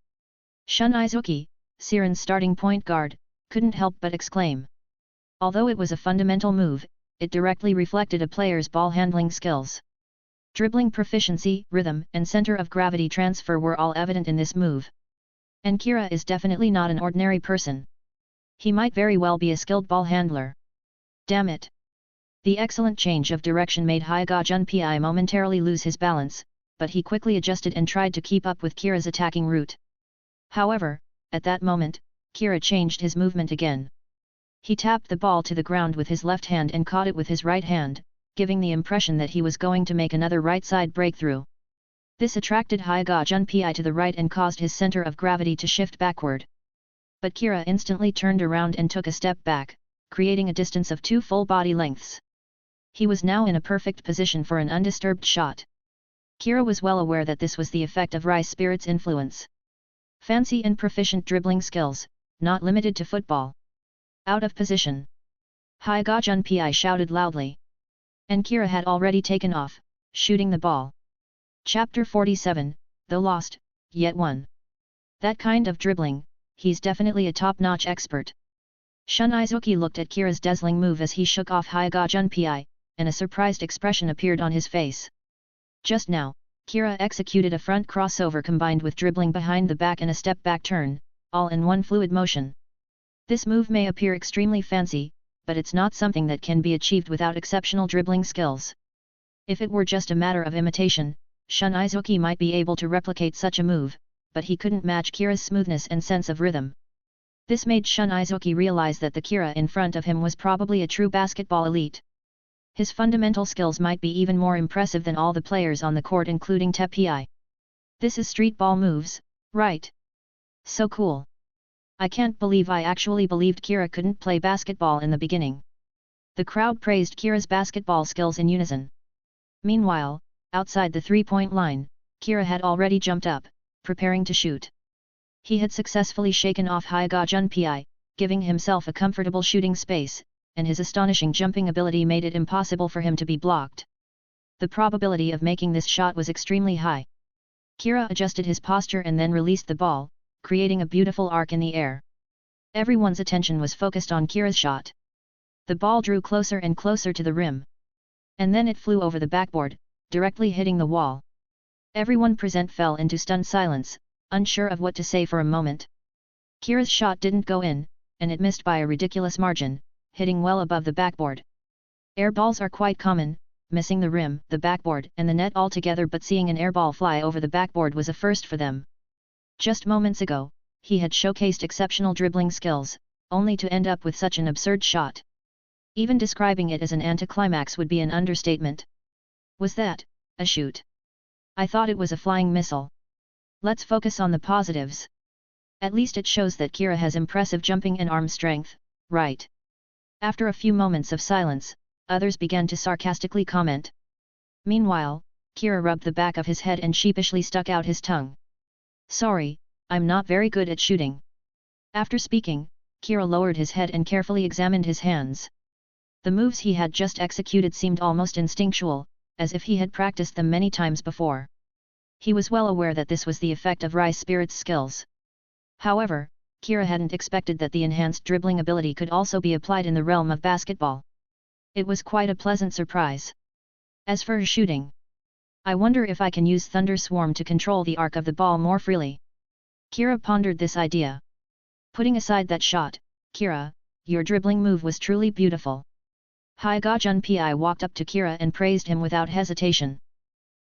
B: Shun Izuki, Siren's starting point guard, couldn't help but exclaim. Although it was a fundamental move, it directly reflected a player's ball handling skills. Dribbling proficiency, rhythm, and center of gravity transfer were all evident in this move. And Kira is definitely not an ordinary person. He might very well be a skilled ball handler. Damn it! The excellent change of direction made Hyuga Junpei momentarily lose his balance, but he quickly adjusted and tried to keep up with Kira's attacking route. However, at that moment, Kira changed his movement again. He tapped the ball to the ground with his left hand and caught it with his right hand, giving the impression that he was going to make another right-side breakthrough. This attracted Hyuga Junpei to the right and caused his center of gravity to shift backward. But Kira instantly turned around and took a step back, creating a distance of 2 full body lengths. He was now in a perfect position for an undisturbed shot. Kira was well aware that this was the effect of rice spirit's influence. Fancy and proficient dribbling skills, not limited to football. Out of position. Hyuga Junpei shouted loudly. And Kira had already taken off, shooting the ball. Chapter 47, though lost, yet won. That kind of dribbling, he's definitely a top-notch expert. Shun Izuki looked at Kira's dazzling move as he shook off Hyuga Junpei, and a surprised expression appeared on his face. Just now, Kira executed a front crossover combined with dribbling behind the back and a step-back turn, all in one fluid motion. This move may appear extremely fancy, but it's not something that can be achieved without exceptional dribbling skills. If it were just a matter of imitation, Shun Izuki might be able to replicate such a move, but he couldn't match Kira's smoothness and sense of rhythm. This made Shun Izuki realize that the Kira in front of him was probably a true basketball elite. His fundamental skills might be even more impressive than all the players on the court including Teppei. This is street ball moves, right? So cool. I can't believe I actually believed Kira couldn't play basketball in the beginning. The crowd praised Kira's basketball skills in unison. Meanwhile, outside the three-point line, Kira had already jumped up, preparing to shoot. He had successfully shaken off Hyuga Junpei, giving himself a comfortable shooting space, and his astonishing jumping ability made it impossible for him to be blocked. The probability of making this shot was extremely high. Kira adjusted his posture and then released the ball, creating a beautiful arc in the air. Everyone's attention was focused on Kira's shot. The ball drew closer and closer to the rim. And then it flew over the backboard, directly hitting the wall. Everyone present fell into stunned silence, unsure of what to say for a moment. Kira's shot didn't go in, and it missed by a ridiculous margin, hitting well above the backboard. Air balls are quite common, missing the rim, the backboard and the net altogether, but seeing an airball fly over the backboard was a first for them. Just moments ago, he had showcased exceptional dribbling skills, only to end up with such an absurd shot. Even describing it as an anticlimax would be an understatement. Was that a shoot? I thought it was a flying missile. Let's focus on the positives. At least it shows that Kira has impressive jumping and arm strength, right? After a few moments of silence, others began to sarcastically comment. Meanwhile, Kira rubbed the back of his head and sheepishly stuck out his tongue. Sorry, I'm not very good at shooting. After speaking, Kira lowered his head and carefully examined his hands. The moves he had just executed seemed almost instinctual, as if he had practiced them many times before. He was well aware that this was the effect of Rice Spirit's skills. However, Kira hadn't expected that the enhanced dribbling ability could also be applied in the realm of basketball. It was quite a pleasant surprise. As for shooting, I wonder if I can use Thunder Swarm to control the arc of the ball more freely. Kira pondered this idea. Putting aside that shot, Kira, your dribbling move was truly beautiful. Hyuga Junpei walked up to Kira and praised him without hesitation.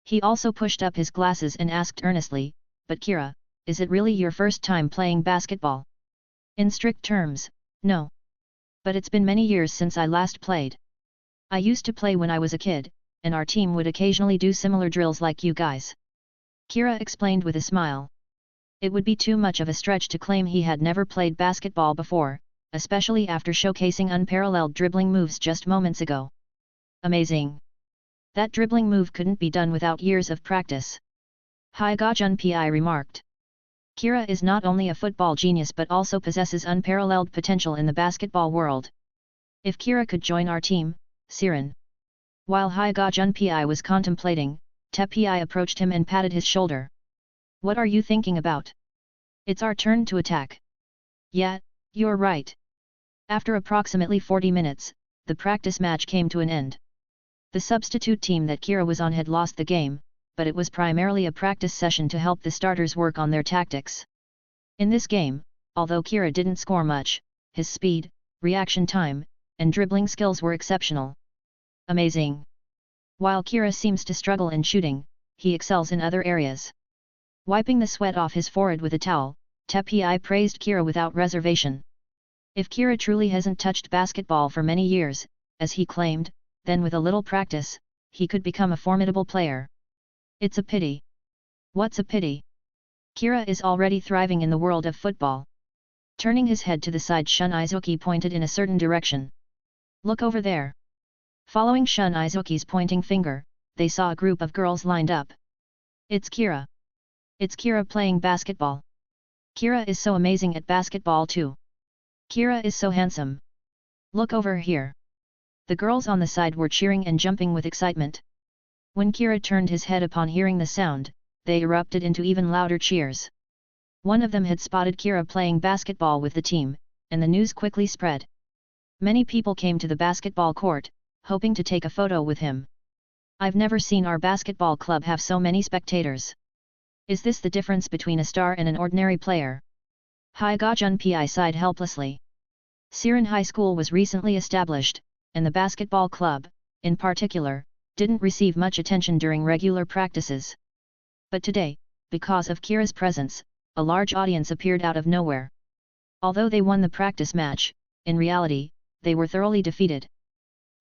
B: He also pushed up his glasses and asked earnestly, but Kira, is it really your first time playing basketball? In strict terms, no. But it's been many years since I last played. I used to play when I was a kid, and our team would occasionally do similar drills like you guys. Kira explained with a smile. It would be too much of a stretch to claim he had never played basketball before, especially after showcasing unparalleled dribbling moves just moments ago. Amazing! That dribbling move couldn't be done without years of practice. Hyuga Junpei remarked. Kira is not only a football genius but also possesses unparalleled potential in the basketball world. If Kira could join our team, Siren. While Hyuga Junpei was contemplating, Teppei approached him and patted his shoulder. What are you thinking about? It's our turn to attack. Yeah, you're right. After approximately 40 minutes, the practice match came to an end. The substitute team that Kira was on had lost the game, but it was primarily a practice session to help the starters work on their tactics. In this game, although Kira didn't score much, his speed, reaction time, and dribbling skills were exceptional. Amazing! While Kira seems to struggle in shooting, he excels in other areas. Wiping the sweat off his forehead with a towel, Teppei praised Kira without reservation. If Kira truly hasn't touched basketball for many years, as he claimed, then with a little practice, he could become a formidable player. It's a pity. What's a pity? Kira is already thriving in the world of football. Turning his head to the side, Shun Izuki pointed in a certain direction. Look over there. Following Shun Izuki's pointing finger, they saw a group of girls lined up. It's Kira. It's Kira playing basketball. Kira is so amazing at basketball too. Kira is so handsome. Look over here. The girls on the side were cheering and jumping with excitement. When Kira turned his head upon hearing the sound, they erupted into even louder cheers. One of them had spotted Kira playing basketball with the team, and the news quickly spread. Many people came to the basketball court, hoping to take a photo with him. I've never seen our basketball club have so many spectators. Is this the difference between a star and an ordinary player? Hyuga Junpei sighed helplessly. Siren High School was recently established, and the basketball club, in particular, didn't receive much attention during regular practices. But today, because of Kira's presence, a large audience appeared out of nowhere. Although they won the practice match, in reality, they were thoroughly defeated.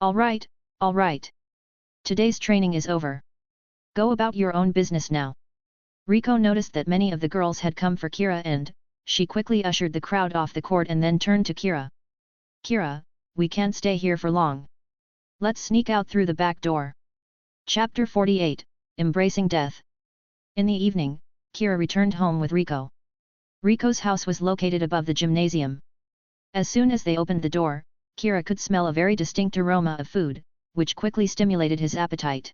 B: All right. Today's training is over. Go about your own business now. Riko noticed that many of the girls had come for Kira and, she quickly ushered the crowd off the court and then turned to Kira. Kira, we can't stay here for long. Let's sneak out through the back door. Chapter 48, Embracing Death. In the evening, Kira returned home with Riko. Riko's house was located above the gymnasium. As soon as they opened the door, Kira could smell a very distinct aroma of food, which quickly stimulated his appetite.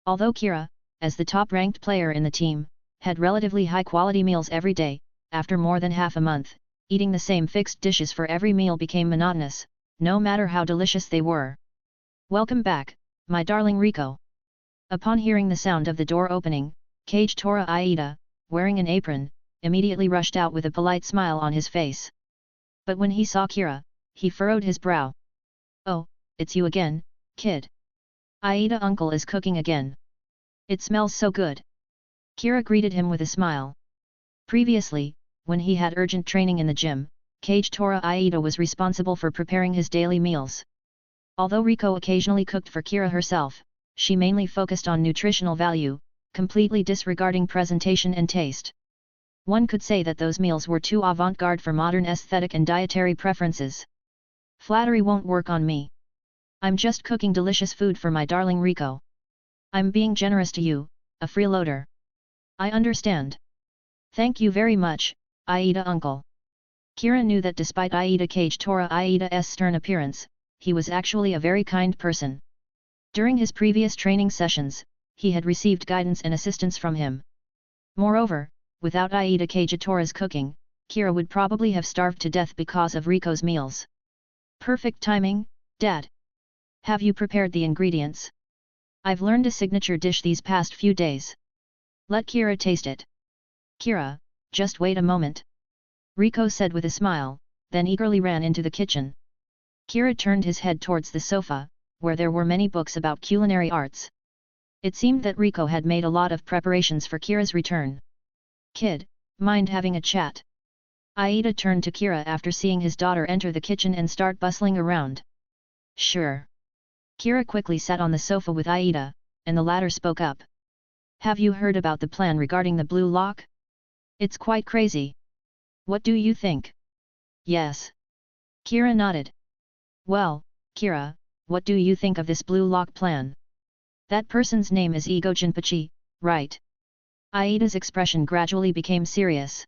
B: Although Kira, as the top-ranked player in the team, had relatively high-quality meals every day, after more than half a month, eating the same fixed dishes for every meal became monotonous, no matter how delicious they were. Welcome back, my darling Riko. Upon hearing the sound of the door opening, Kage Tora Aida, wearing an apron, immediately rushed out with a polite smile on his face. But when he saw Kira, he furrowed his brow. Oh, it's you again, kid. Aida uncle is cooking again. It smells so good. Kira greeted him with a smile. Previously, when he had urgent training in the gym, Kage Tora Aida was responsible for preparing his daily meals. Although Riko occasionally cooked for Kira herself, she mainly focused on nutritional value, completely disregarding presentation and taste. One could say that those meals were too avant-garde for modern aesthetic and dietary preferences. Flattery won't work on me. I'm just cooking delicious food for my darling Riko. I'm being generous to you, a freeloader. I understand. Thank you very much, Aida uncle. Kira knew that despite Aida Tora Aida's stern appearance, he was actually a very kind person. During his previous training sessions, he had received guidance and assistance from him. Moreover, without Aida Tora's cooking, Kira would probably have starved to death because of Riko's meals. Perfect timing, Dad. Have you prepared the ingredients? I've learned a signature dish these past few days. Let Kira taste it. Kira, just wait a moment. Riko said with a smile, then eagerly ran into the kitchen. Kira turned his head towards the sofa, where there were many books about culinary arts. It seemed that Riko had made a lot of preparations for Kira's return. Kid, mind having a chat? Aida turned to Kira after seeing his daughter enter the kitchen and start bustling around. Sure. Kira quickly sat on the sofa with Aida, and the latter spoke up. Have you heard about the plan regarding the blue lock? It's quite crazy. What do you think? Yes. Kira nodded. Well, Kira, what do you think of this blue lock plan? That person's name is Ego Jinpachi, right? Aida's expression gradually became serious.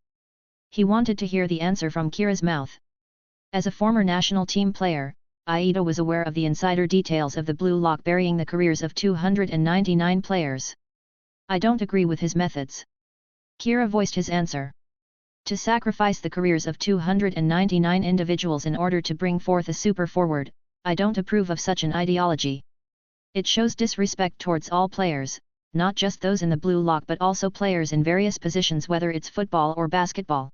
B: He wanted to hear the answer from Kira's mouth. As a former national team player, Aida was aware of the insider details of the blue lock burying the careers of 299 players. I don't agree with his methods. Kira voiced his answer. To sacrifice the careers of 299 individuals in order to bring forth a super forward, I don't approve of such an ideology. It shows disrespect towards all players, not just those in the blue lock but also players in various positions whether it's football or basketball.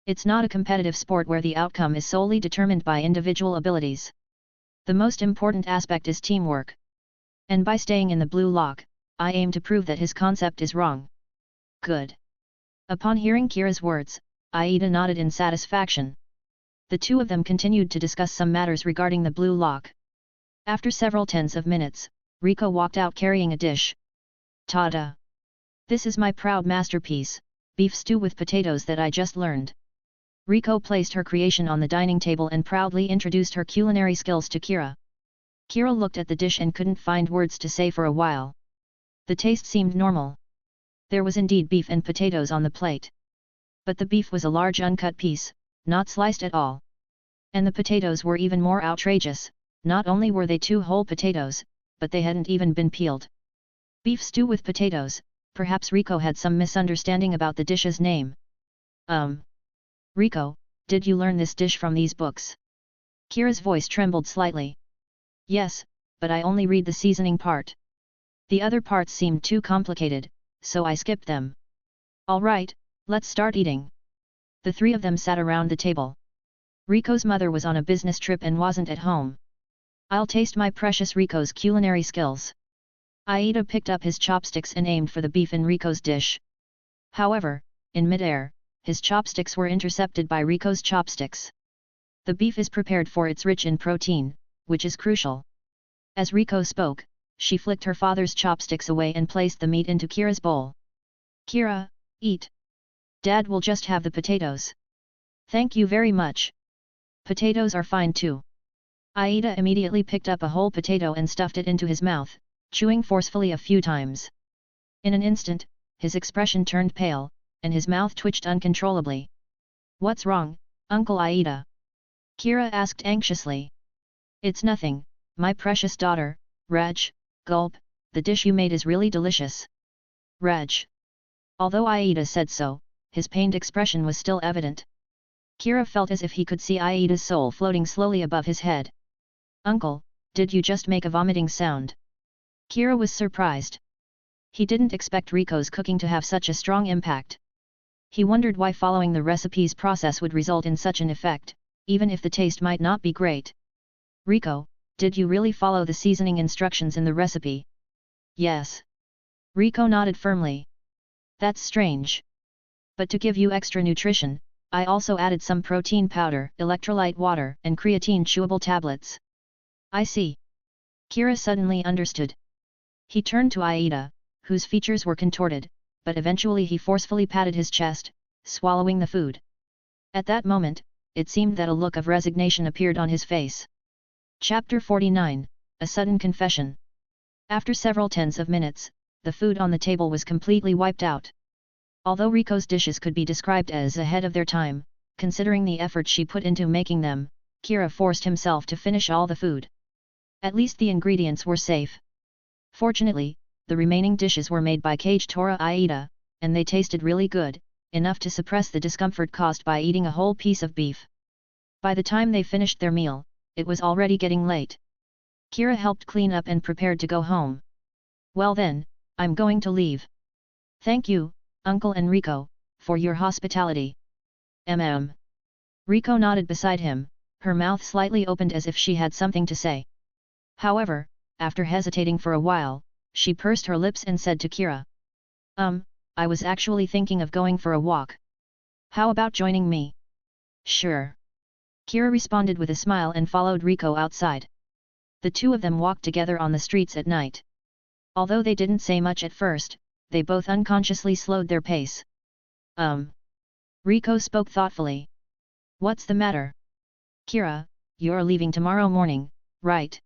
B: It's not a competitive sport where the outcome is solely determined by individual abilities. The most important aspect is teamwork. And by staying in the blue lock, I aim to prove that his concept is wrong. Good. Upon hearing Kira's words, Aida nodded in satisfaction. The two of them continued to discuss some matters regarding the blue lock. After several tens of minutes, Riko walked out carrying a dish. Ta-da! This is my proud masterpiece, beef stew with potatoes that I just learned. Riko placed her creation on the dining table and proudly introduced her culinary skills to Kira. Kira looked at the dish and couldn't find words to say for a while. The taste seemed normal. There was indeed beef and potatoes on the plate. But the beef was a large uncut piece, not sliced at all. And the potatoes were even more outrageous, not only were they 2 whole potatoes, but they hadn't even been peeled. Beef stew with potatoes, perhaps Riko had some misunderstanding about the dish's name. Riko, did you learn this dish from these books? Kira's voice trembled slightly. Yes, but I only read the seasoning part. The other parts seemed too complicated, so I skipped them. Alright, let's start eating. The three of them sat around the table. Riko's mother was on a business trip and wasn't at home. I'll taste my precious Riko's culinary skills. Aida picked up his chopsticks and aimed for the beef in Riko's dish. However, in midair, his chopsticks were intercepted by Riko's chopsticks. The beef is prepared for its rich in protein, which is crucial. As Riko spoke, she flicked her father's chopsticks away and placed the meat into Kira's bowl. Kira, eat. Dad will just have the potatoes. Thank you very much. Potatoes are fine too. Aida immediately picked up a whole potato and stuffed it into his mouth, chewing forcefully a few times. In an instant, his expression turned pale, and his mouth twitched uncontrollably. What's wrong, Uncle Aida? Kira asked anxiously. It's nothing, my precious daughter, Reg, gulp, the dish you made is really delicious. Reg. Although Aida said so, his pained expression was still evident. Kira felt as if he could see Aida's soul floating slowly above his head. Uncle, did you just make a vomiting sound? Kira was surprised. He didn't expect Riko's cooking to have such a strong impact. He wondered why following the recipe's process would result in such an effect, even if the taste might not be great. Riko, did you really follow the seasoning instructions in the recipe? Yes. Riko nodded firmly. That's strange. But to give you extra nutrition, I also added some protein powder, electrolyte water, and creatine chewable tablets. I see. Kira suddenly understood. He turned to Aida, whose features were contorted, but eventually he forcefully patted his chest, swallowing the food. At that moment, it seemed that a look of resignation appeared on his face. Chapter 49, A Sudden Confession. After several tens of minutes, the food on the table was completely wiped out. Although Riko's dishes could be described as ahead of their time, considering the effort she put into making them, Kira forced himself to finish all the food. At least the ingredients were safe. Fortunately, the remaining dishes were made by Kage Tora Aida, and they tasted really good, enough to suppress the discomfort caused by eating a whole piece of beef. By the time they finished their meal, it was already getting late. Kira helped clean up and prepared to go home. Well then, I'm going to leave. Thank you, Uncle Enrico, for your hospitality. Rico nodded beside him, her mouth slightly opened as if she had something to say. However, after hesitating for a while, she pursed her lips and said to Kira. I was actually thinking of going for a walk. How about joining me? Sure. Kira responded with a smile and followed Rico outside. The two of them walked together on the streets at night. Although they didn't say much at first, they both unconsciously slowed their pace. Rico spoke thoughtfully. What's the matter? Kira, you're leaving tomorrow morning, right?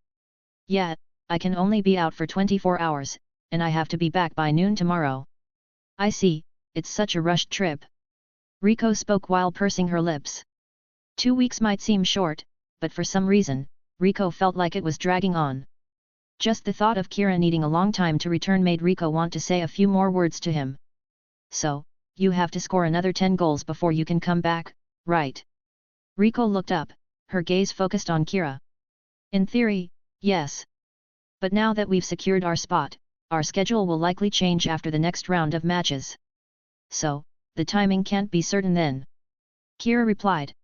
B: Yeah, I can only be out for 24 hours, and I have to be back by noon tomorrow. I see, it's such a rushed trip. Rico spoke while pursing her lips. 2 weeks might seem short, but for some reason, Rico felt like it was dragging on. Just the thought of Kira needing a long time to return made Rico want to say a few more words to him. So, you have to score another 10 goals before you can come back, right? Rico looked up, her gaze focused on Kira. In theory, yes. But now that we've secured our spot, our schedule will likely change after the next round of matches. So, the timing can't be certain then. Kira replied.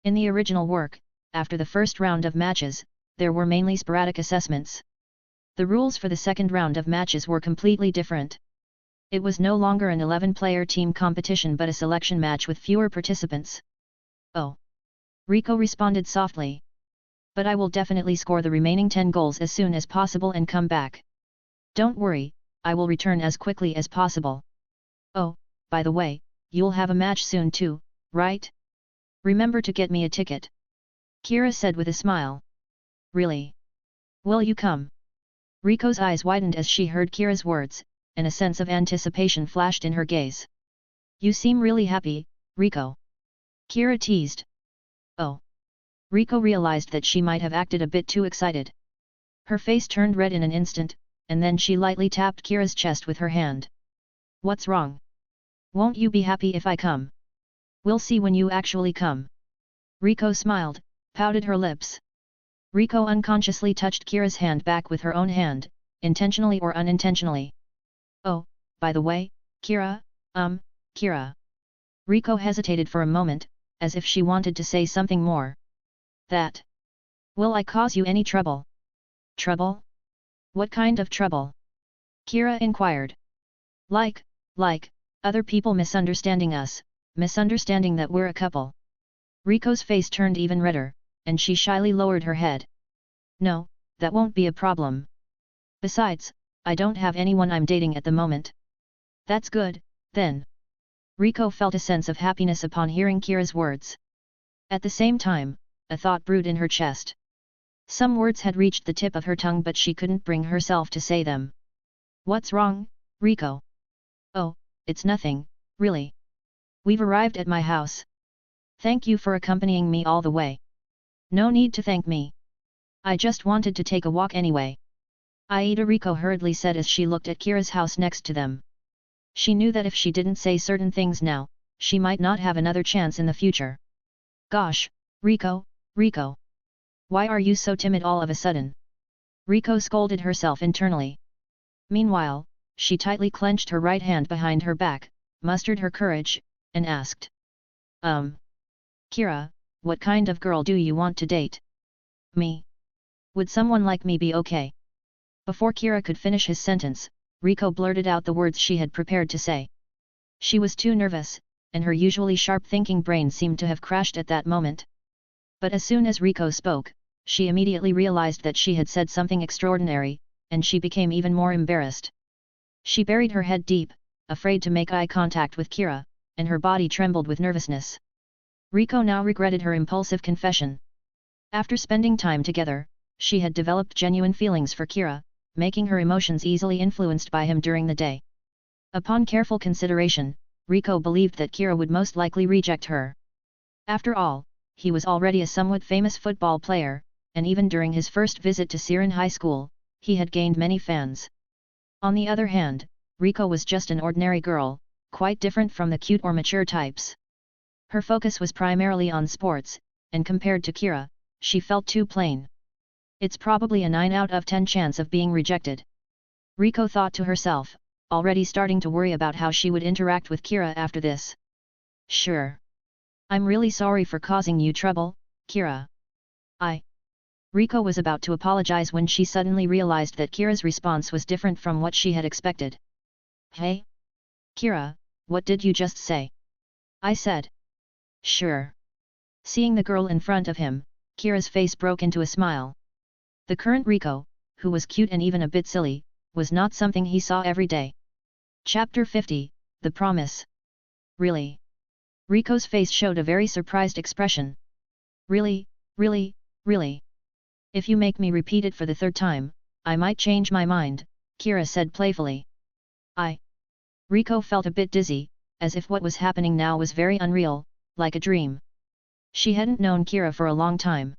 B: In the original work, after the first round of matches, there were mainly sporadic assessments. The rules for the second round of matches were completely different. It was no longer an 11-player team competition but a selection match with fewer participants. Oh. Rico responded softly. But I will definitely score the remaining 10 goals as soon as possible and come back. Don't worry, I will return as quickly as possible. Oh, by the way, you'll have a match soon too, right? Remember to get me a ticket. Kira said with a smile. Really? Will you come? Rico's eyes widened as she heard Kira's words, and a sense of anticipation flashed in her gaze. You seem really happy, Rico. Kira teased. Oh. Rico realized that she might have acted a bit too excited. Her face turned red in an instant, and then she lightly tapped Kira's chest with her hand. What's wrong? Won't you be happy if I come? We'll see when you actually come. Rico smiled, pouted her lips. Rico unconsciously touched Kira's hand back with her own hand, intentionally or unintentionally. Oh, by the way, Kira. Rico hesitated for a moment, as if she wanted to say something more. That. Will I cause you any trouble? Trouble? What kind of trouble? Kira inquired. Like, other people misunderstanding us, misunderstanding that we're a couple. Rico's face turned even redder, and she shyly lowered her head. No, that won't be a problem. Besides, I don't have anyone I'm dating at the moment. That's good, then. Rico felt a sense of happiness upon hearing Kira's words. At the same time, a thought brewed in her chest. Some words had reached the tip of her tongue but she couldn't bring herself to say them. What's wrong, Rico? Oh, it's nothing, really. We've arrived at my house. Thank you for accompanying me all the way. No need to thank me. I just wanted to take a walk anyway. Aida, Rico hurriedly said as she looked at Kira's house next to them. She knew that if she didn't say certain things now, she might not have another chance in the future. Gosh, Rico. Why are you so timid all of a sudden? Rico scolded herself internally. Meanwhile, she tightly clenched her right hand behind her back, mustered her courage, and asked. Kira, what kind of girl do you want to date? Me? Would someone like me be okay? Before Kira could finish his sentence, Rico blurted out the words she had prepared to say. She was too nervous, and her usually sharp-thinking brain seemed to have crashed at that moment. But as soon as Rico spoke, she immediately realized that she had said something extraordinary, and she became even more embarrassed. She buried her head deep, afraid to make eye contact with Kira, and her body trembled with nervousness. Rico now regretted her impulsive confession. After spending time together, she had developed genuine feelings for Kira, making her emotions easily influenced by him during the day. Upon careful consideration, Riko believed that Kira would most likely reject her. After all, he was already a somewhat famous football player, and even during his first visit to Siren High School, he had gained many fans. On the other hand, Riko was just an ordinary girl, quite different from the cute or mature types. Her focus was primarily on sports, and compared to Kira, she felt too plain. It's probably a 9 out of 10 chance of being rejected. Riko thought to herself, already starting to worry about how she would interact with Kira after this. Sure. I'm really sorry for causing you trouble, Kira. Riko was about to apologize when she suddenly realized that Kira's response was different from what she had expected. Hey? Kira, what did you just say? I said. Sure. Seeing the girl in front of him, Kira's face broke into a smile. The current Riko, who was cute and even a bit silly, was not something he saw every day. Chapter 50, The Promise. Really? Riko's face showed a very surprised expression. Really, really, really? If you make me repeat it for the third time, I might change my mind, Kira said playfully. Riko felt a bit dizzy, as if what was happening now was very unreal, like a dream. She hadn't known Kira for a long time.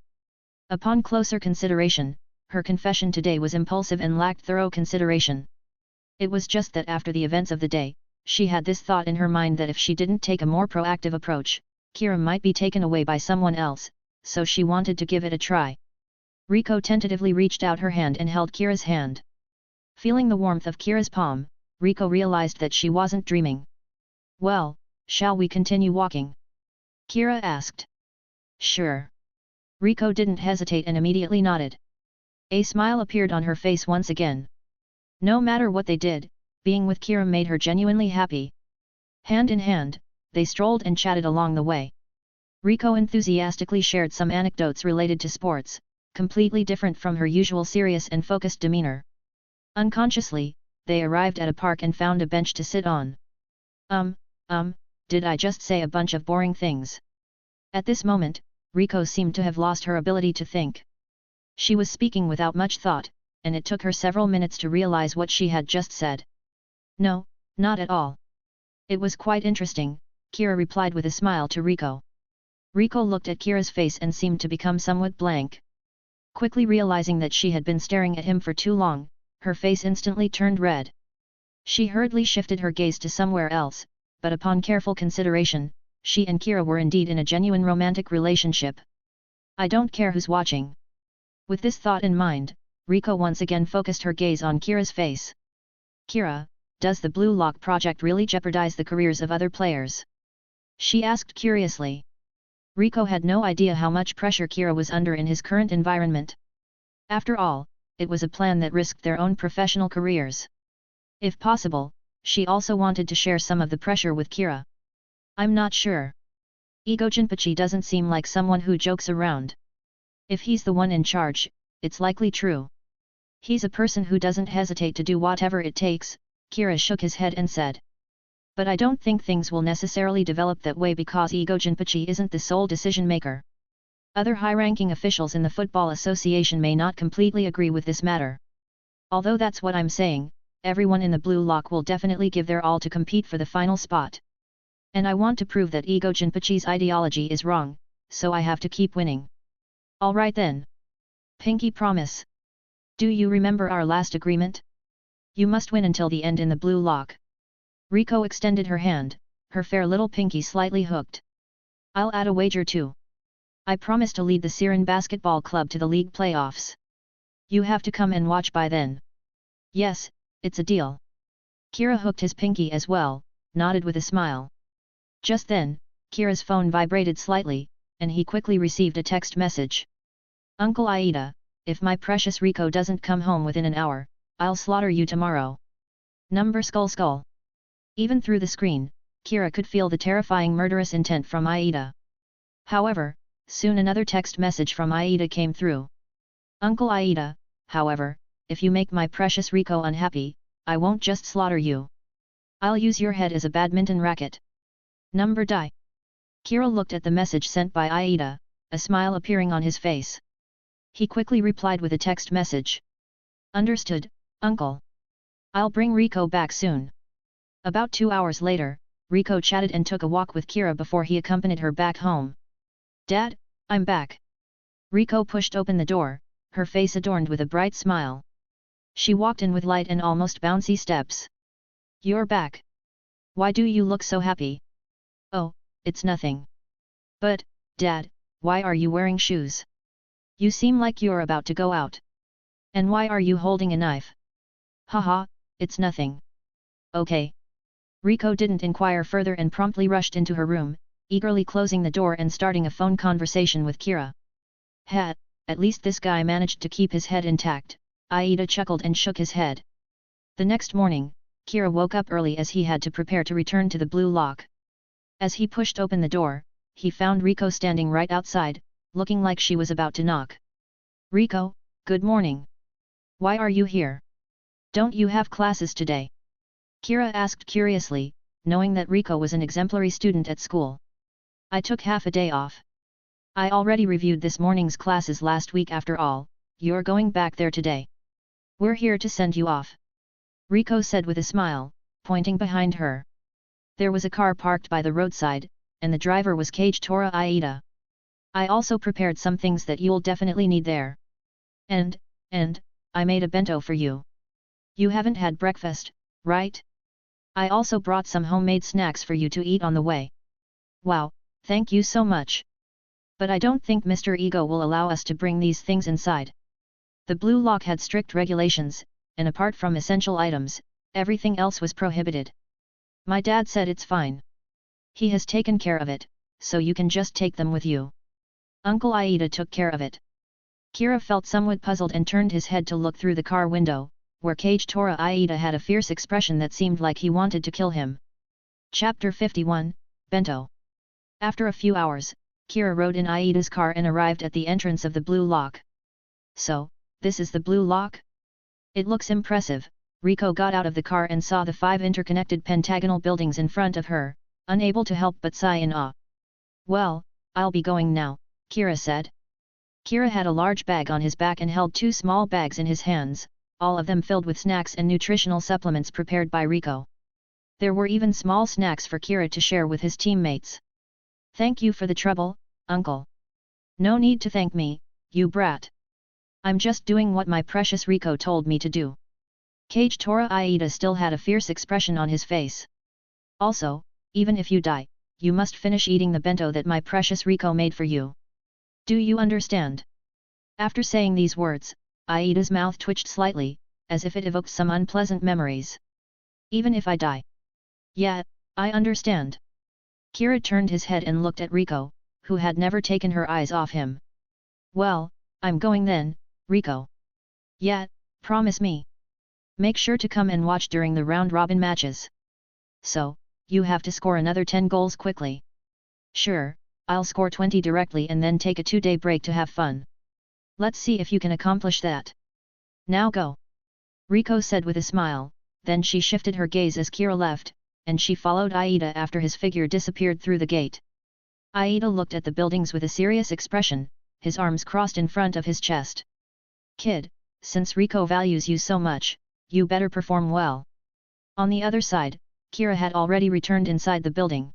B: Upon closer consideration, her confession today was impulsive and lacked thorough consideration. It was just that after the events of the day, she had this thought in her mind that if she didn't take a more proactive approach, Kira might be taken away by someone else, so she wanted to give it a try. Riko tentatively reached out her hand and held Kira's hand. Feeling the warmth of Kira's palm, Riko realized that she wasn't dreaming. Well, shall we continue walking? Kira asked. Sure. Riko didn't hesitate and immediately nodded. A smile appeared on her face once again. No matter what they did, being with Kira made her genuinely happy. Hand in hand, they strolled and chatted along the way. Riko enthusiastically shared some anecdotes related to sports, completely different from her usual serious and focused demeanor. Unconsciously, they arrived at a park and found a bench to sit on. Did I just say a bunch of boring things? At this moment, Riko seemed to have lost her ability to think. She was speaking without much thought, and it took her several minutes to realize what she had just said. No, not at all. It was quite interesting, Kira replied with a smile to Riko. Riko looked at Kira's face and seemed to become somewhat blank. Quickly realizing that she had been staring at him for too long, her face instantly turned red. She hurriedly shifted her gaze to somewhere else, but upon careful consideration, she and Kira were indeed in a genuine romantic relationship. I don't care who's watching. With this thought in mind, Riko once again focused her gaze on Kira's face. Kira, does the Blue Lock project really jeopardize the careers of other players? She asked curiously. Riko had no idea how much pressure Kira was under in his current environment. After all, it was a plan that risked their own professional careers. If possible, she also wanted to share some of the pressure with Kira. I'm not sure. Ego Jinpachi doesn't seem like someone who jokes around. If he's the one in charge, it's likely true. He's a person who doesn't hesitate to do whatever it takes, Kira shook his head and said. But I don't think things will necessarily develop that way because Ego Jinpachi isn't the sole decision-maker. Other high-ranking officials in the Football Association may not completely agree with this matter. Although that's what I'm saying, everyone in the Blue Lock will definitely give their all to compete for the final spot. And I want to prove that Ego Jinpachi's ideology is wrong, so I have to keep winning. Alright then. Pinky promise. Do you remember our last agreement? You must win until the end in the Blue Lock. Riko extended her hand, her fair little pinky slightly hooked. I'll add a wager too. I promise to lead the Siren Basketball Club to the league playoffs. You have to come and watch by then. Yes, it's a deal. Kira hooked his pinky as well, nodded with a smile. Just then, Kira's phone vibrated slightly, and he quickly received a text message. Uncle Aida, if my precious Riko doesn't come home within an hour, I'll slaughter you tomorrow. Number skull. Even through the screen, Kira could feel the terrifying murderous intent from Aida. However, soon another text message from Aida came through. Uncle Aida, however, if you make my precious Riko unhappy, I won't just slaughter you. I'll use your head as a badminton racket. Number die. Kira looked at the message sent by Aida, a smile appearing on his face. He quickly replied with a text message. Understood, uncle. I'll bring Riko back soon. About 2 hours later, Riko chatted and took a walk with Kira before he accompanied her back home. "Dad, I'm back." Riko pushed open the door, her face adorned with a bright smile. She walked in with light and almost bouncy steps. "You're back. Why do you look so happy?" "Oh, it's nothing." "But, Dad, why are you wearing shoes? You seem like you're about to go out. And why are you holding a knife?" "Haha, it's nothing." "Okay." Riko didn't inquire further and promptly rushed into her room, eagerly closing the door and starting a phone conversation with Kira. At least this guy managed to keep his head intact," Aida chuckled and shook his head. The next morning, Kira woke up early as he had to prepare to return to the Blue Lock. As he pushed open the door, he found Riko standing right outside, looking like she was about to knock. "Riko, good morning. Why are you here? Don't you have classes today?" Kira asked curiously, knowing that Riko was an exemplary student at school. "I took half a day off. I already reviewed this morning's classes last week after all, you're going back there today. We're here to send you off," Riko said with a smile, pointing behind her. There was a car parked by the roadside, and the driver was Kage Tora Aida. "I also prepared some things that you'll definitely need there. And, I made a bento for you. You haven't had breakfast, right? I also brought some homemade snacks for you to eat on the way." "Wow, thank you so much. But I don't think Mr. Ego will allow us to bring these things inside." The Blue Lock had strict regulations, and apart from essential items, everything else was prohibited. "My dad said it's fine. He has taken care of it, so you can just take them with you. Uncle Aida took care of it." Kira felt somewhat puzzled and turned his head to look through the car window, where Kage Tora Aida had a fierce expression that seemed like he wanted to kill him. Chapter 51, Bento. After a few hours, Kira rode in Aida's car and arrived at the entrance of the Blue Lock. "So, this is the Blue Lock? It looks impressive." Riko got out of the car and saw the 5 interconnected pentagonal buildings in front of her, unable to help but sigh in awe. "Well, I'll be going now," Kira said. Kira had a large bag on his back and held 2 small bags in his hands, all of them filled with snacks and nutritional supplements prepared by Riko. There were even small snacks for Kira to share with his teammates. "Thank you for the trouble, uncle." "No need to thank me, you brat. I'm just doing what my precious Riko told me to do." Kage Tora Aida still had a fierce expression on his face. "Also, even if you die, you must finish eating the bento that my precious Riko made for you. Do you understand?" After saying these words, Aida's mouth twitched slightly, as if it evoked some unpleasant memories. "Even if I die?" "Yeah, I understand." Kira turned his head and looked at Riko, who had never taken her eyes off him. "Well, I'm going then, Riko." "Yeah, promise me. Make sure to come and watch during the round-robin matches. So, you have to score another 10 goals quickly." "Sure, I'll score 20 directly and then take a 2-day break to have fun. Let's see if you can accomplish that. Now go." Riko said with a smile, then she shifted her gaze as Kira left, and she followed Aida after his figure disappeared through the gate. Aida looked at the buildings with a serious expression, his arms crossed in front of his chest. "Kid, since Riko values you so much, you better perform well." On the other side, Kira had already returned inside the building.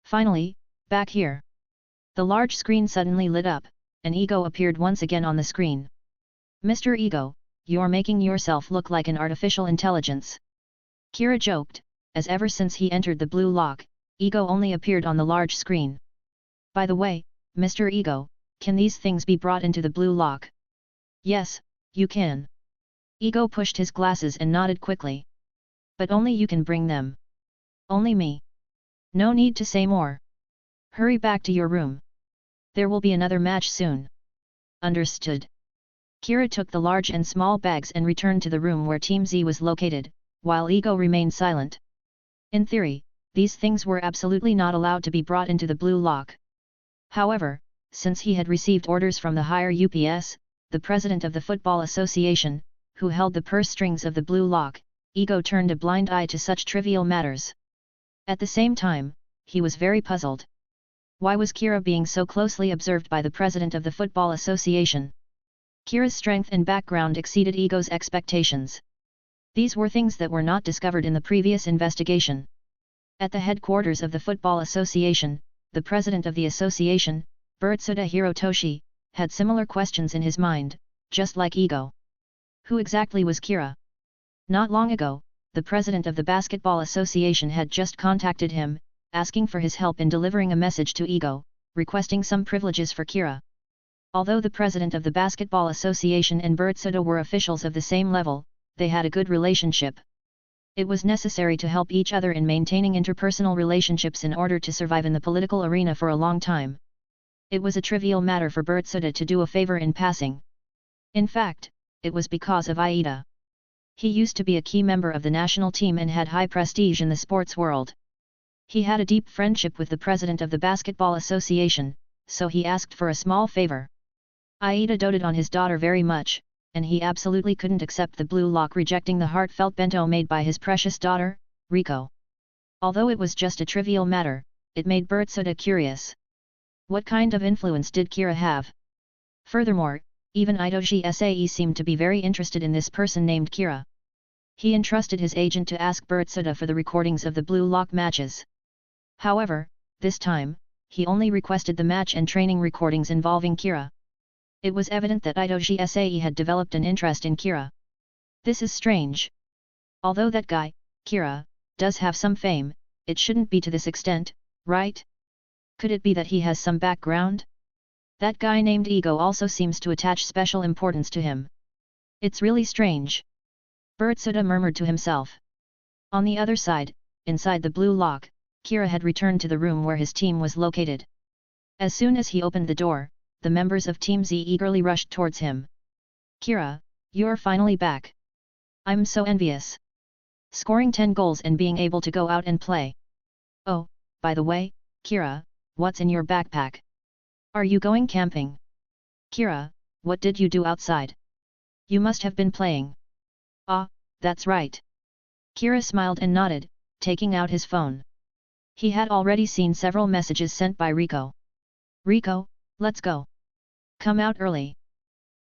B: "Finally, back here." The large screen suddenly lit up, and Ego appeared once again on the screen. "Mr. Ego, you're making yourself look like an artificial intelligence." Kira joked, as ever since he entered the Blue Lock, Ego only appeared on the large screen. "By the way, Mr. Ego, can these things be brought into the Blue Lock?" "Yes, you can." Ego pushed his glasses and nodded quickly. "But only you can bring them." "Only me. No need to say more. Hurry back to your room. There will be another match soon." "Understood." Kira took the large and small bags and returned to the room where Team Z was located, while Ego remained silent. In theory, these things were absolutely not allowed to be brought into the Blue Lock. However, since he had received orders from the higher UPS, the president of the Football Association, who held the purse strings of the Blue Lock, Ego turned a blind eye to such trivial matters. At the same time, he was very puzzled. Why was Kira being so closely observed by the president of the Football Association? Kira's strength and background exceeded Ego's expectations. These were things that were not discovered in the previous investigation. At the headquarters of the Football Association, the president of the association, Burtsuda Hirotoshi, had similar questions in his mind, just like Ego. Who exactly was Kira? Not long ago, the president of the Basketball Association had just contacted him, asking for his help in delivering a message to Ego, requesting some privileges for Kira. Although the president of the Basketball Association and Burtsuda were officials of the same level, they had a good relationship. It was necessary to help each other in maintaining interpersonal relationships in order to survive in the political arena for a long time. It was a trivial matter for Burtsuda to do a favor in passing. In fact, it was because of Aida. He used to be a key member of the national team and had high prestige in the sports world. He had a deep friendship with the president of the Basketball Association, so he asked for a small favor. Aida doted on his daughter very much, and he absolutely couldn't accept the Blue Lock rejecting the heartfelt bento made by his precious daughter, Riko. Although it was just a trivial matter, it made Burtsuda curious. What kind of influence did Kira have? Furthermore, even Itoshi Sae seemed to be very interested in this person named Kira. He entrusted his agent to ask Burtsuda for the recordings of the Blue Lock matches. However, this time, he only requested the match and training recordings involving Kira. It was evident that Itoshi Sae had developed an interest in Kira. This is strange. Although that guy, Kira, does have some fame, it shouldn't be to this extent, right? Could it be that he has some background? That guy named Ego also seems to attach special importance to him. It's really strange. Burtsuda murmured to himself. On the other side, inside the Blue Lock, Kira had returned to the room where his team was located. As soon as he opened the door, the members of Team Z eagerly rushed towards him. Kira, you're finally back. I'm so envious. Scoring 10 goals and being able to go out and play. Oh, by the way, Kira, what's in your backpack? Are you going camping? Kira, what did you do outside? You must have been playing. Ah, that's right. Kira smiled and nodded, taking out his phone. He had already seen several messages sent by Riko. Riko, let's go. Come out early.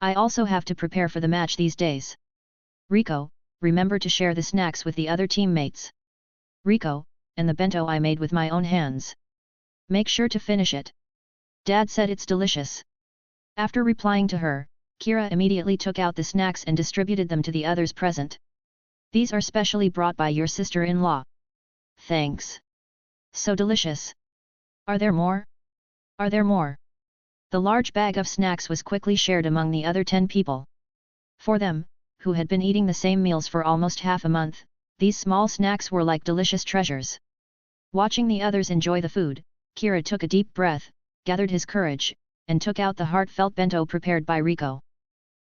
B: I also have to prepare for the match these days. Riko, remember to share the snacks with the other teammates. Riko, and the bento I made with my own hands. Make sure to finish it. Dad said it's delicious. After replying to her, Kira immediately took out the snacks and distributed them to the others present. These are specially brought by your sister-in-law. Thanks. So delicious. Are there more? Are there more? The large bag of snacks was quickly shared among the other 10 people. For them, who had been eating the same meals for almost half a month, these small snacks were like delicious treasures. Watching the others enjoy the food, Kira took a deep breath, gathered his courage, and took out the heartfelt bento prepared by Riko.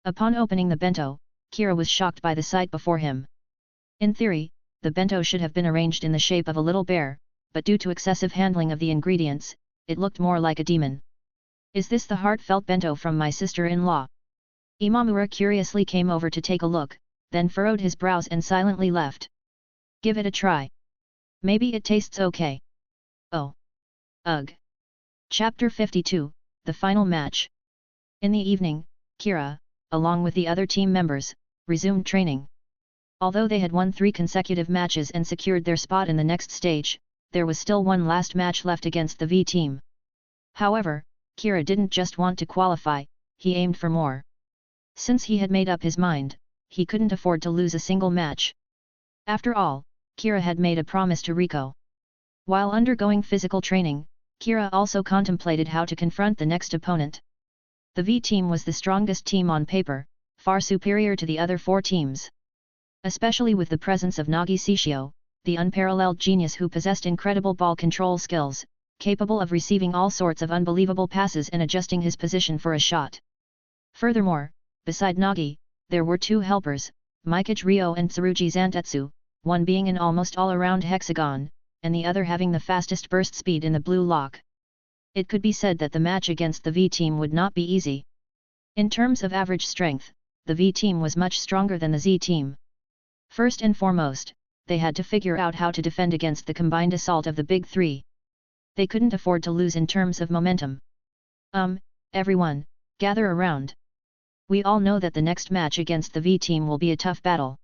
B: Upon opening the bento, Kira was shocked by the sight before him. In theory, the bento should have been arranged in the shape of a little bear, but due to excessive handling of the ingredients, it looked more like a demon. Is this the heartfelt bento from my sister-in-law? Imamura curiously came over to take a look, then furrowed his brows and silently left. Give it a try. Maybe it tastes okay. Oh. Ugh. Chapter 52, The Final Match. In the evening, Kira, along with the other team members, resumed training. Although they had won 3 consecutive matches and secured their spot in the next stage, there was still one last match left against the V team. However, Kira didn't just want to qualify, he aimed for more. Since he had made up his mind, he couldn't afford to lose a single match. After all, Kira had made a promise to Riko. While undergoing physical training, Kira also contemplated how to confront the next opponent. The V team was the strongest team on paper, far superior to the other 4 teams. Especially with the presence of Nagi Sishio, the unparalleled genius who possessed incredible ball control skills, capable of receiving all sorts of unbelievable passes and adjusting his position for a shot. Furthermore, beside Nagi, there were 2 helpers, Mikage Ryo and Tsurugi Zantetsu, one being an almost all-around hexagon, and the other having the fastest burst speed in the Blue Lock. It could be said that the match against the V team would not be easy. In terms of average strength, the V team was much stronger than the Z team. First and foremost, they had to figure out how to defend against the combined assault of the Big 3. They couldn't afford to lose in terms of momentum. Everyone, gather around. We all know that the next match against the V team will be a tough battle.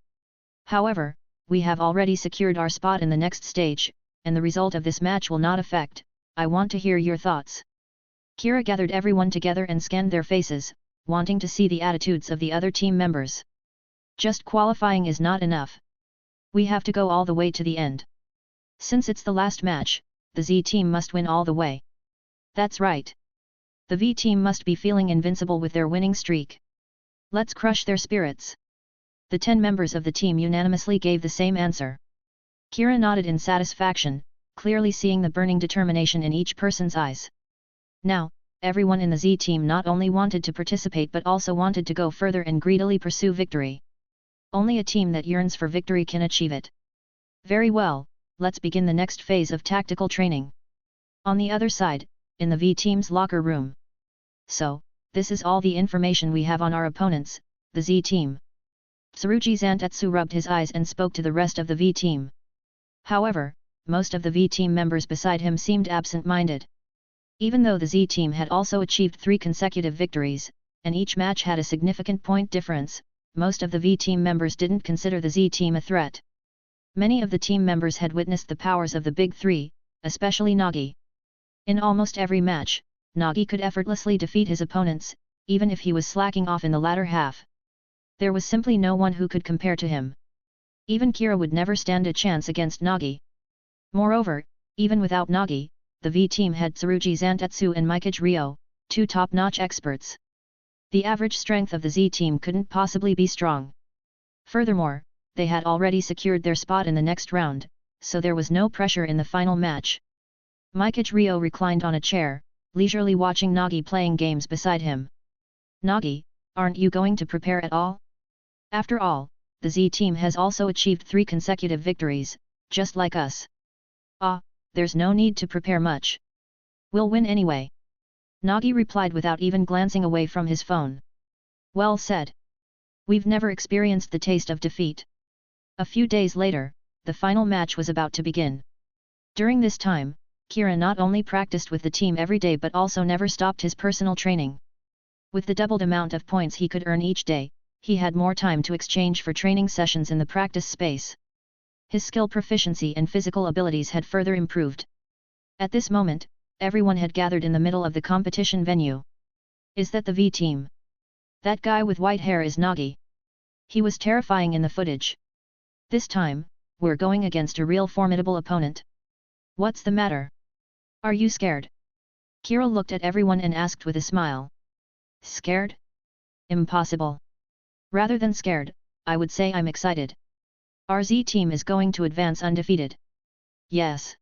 B: However, we have already secured our spot in the next stage, and the result of this match will not affect. I want to hear your thoughts. Kira gathered everyone together and scanned their faces, wanting to see the attitudes of the other team members. Just qualifying is not enough. We have to go all the way to the end. Since it's the last match, the Z team must win all the way. That's right. The V team must be feeling invincible with their winning streak. Let's crush their spirits. The 10 members of the team unanimously gave the same answer. Kira nodded in satisfaction, clearly seeing the burning determination in each person's eyes. Now, everyone in the Z team not only wanted to participate but also wanted to go further and greedily pursue victory. Only a team that yearns for victory can achieve it. Very well, let's begin the next phase of tactical training. On the other side, in the V team's locker room. So, this is all the information we have on our opponents, the Z team. Tsurugi Zantetsu rubbed his eyes and spoke to the rest of the V team. However, most of the V team members beside him seemed absent-minded. Even though the Z team had also achieved 3 consecutive victories, and each match had a significant point difference, most of the V team members didn't consider the Z team a threat. Many of the team members had witnessed the powers of the Big Three, especially Nagi. In almost every match, Nagi could effortlessly defeat his opponents, even if he was slacking off in the latter half. There was simply no one who could compare to him. Even Kira would never stand a chance against Nagi. Moreover, even without Nagi, the V team had Tsurugi Zantetsu and Mikage Ryo, 2 top-notch experts. The average strength of the Z team couldn't possibly be strong. Furthermore, they had already secured their spot in the next round, so there was no pressure in the final match. Mikage Ryo reclined on a chair, leisurely watching Nagi playing games beside him. Nagi, aren't you going to prepare at all? After all, the Z team has also achieved 3 consecutive victories, just like us. There's no need to prepare much. We'll win anyway. Nagi replied without even glancing away from his phone. Well said. We've never experienced the taste of defeat. A few days later, the final match was about to begin. During this time, Kira not only practiced with the team every day but also never stopped his personal training. With the doubled amount of points he could earn each day, he had more time to exchange for training sessions in the practice space. His skill proficiency and physical abilities had further improved. At this moment, everyone had gathered in the middle of the competition venue. Is that the V team? That guy with white hair is Nagi. He was terrifying in the footage. This time, we're going against a real formidable opponent. What's the matter? Are you scared? Kira looked at everyone and asked with a smile. Scared? Impossible. Rather than scared, I would say I'm excited. Our Z team is going to advance undefeated. Yes.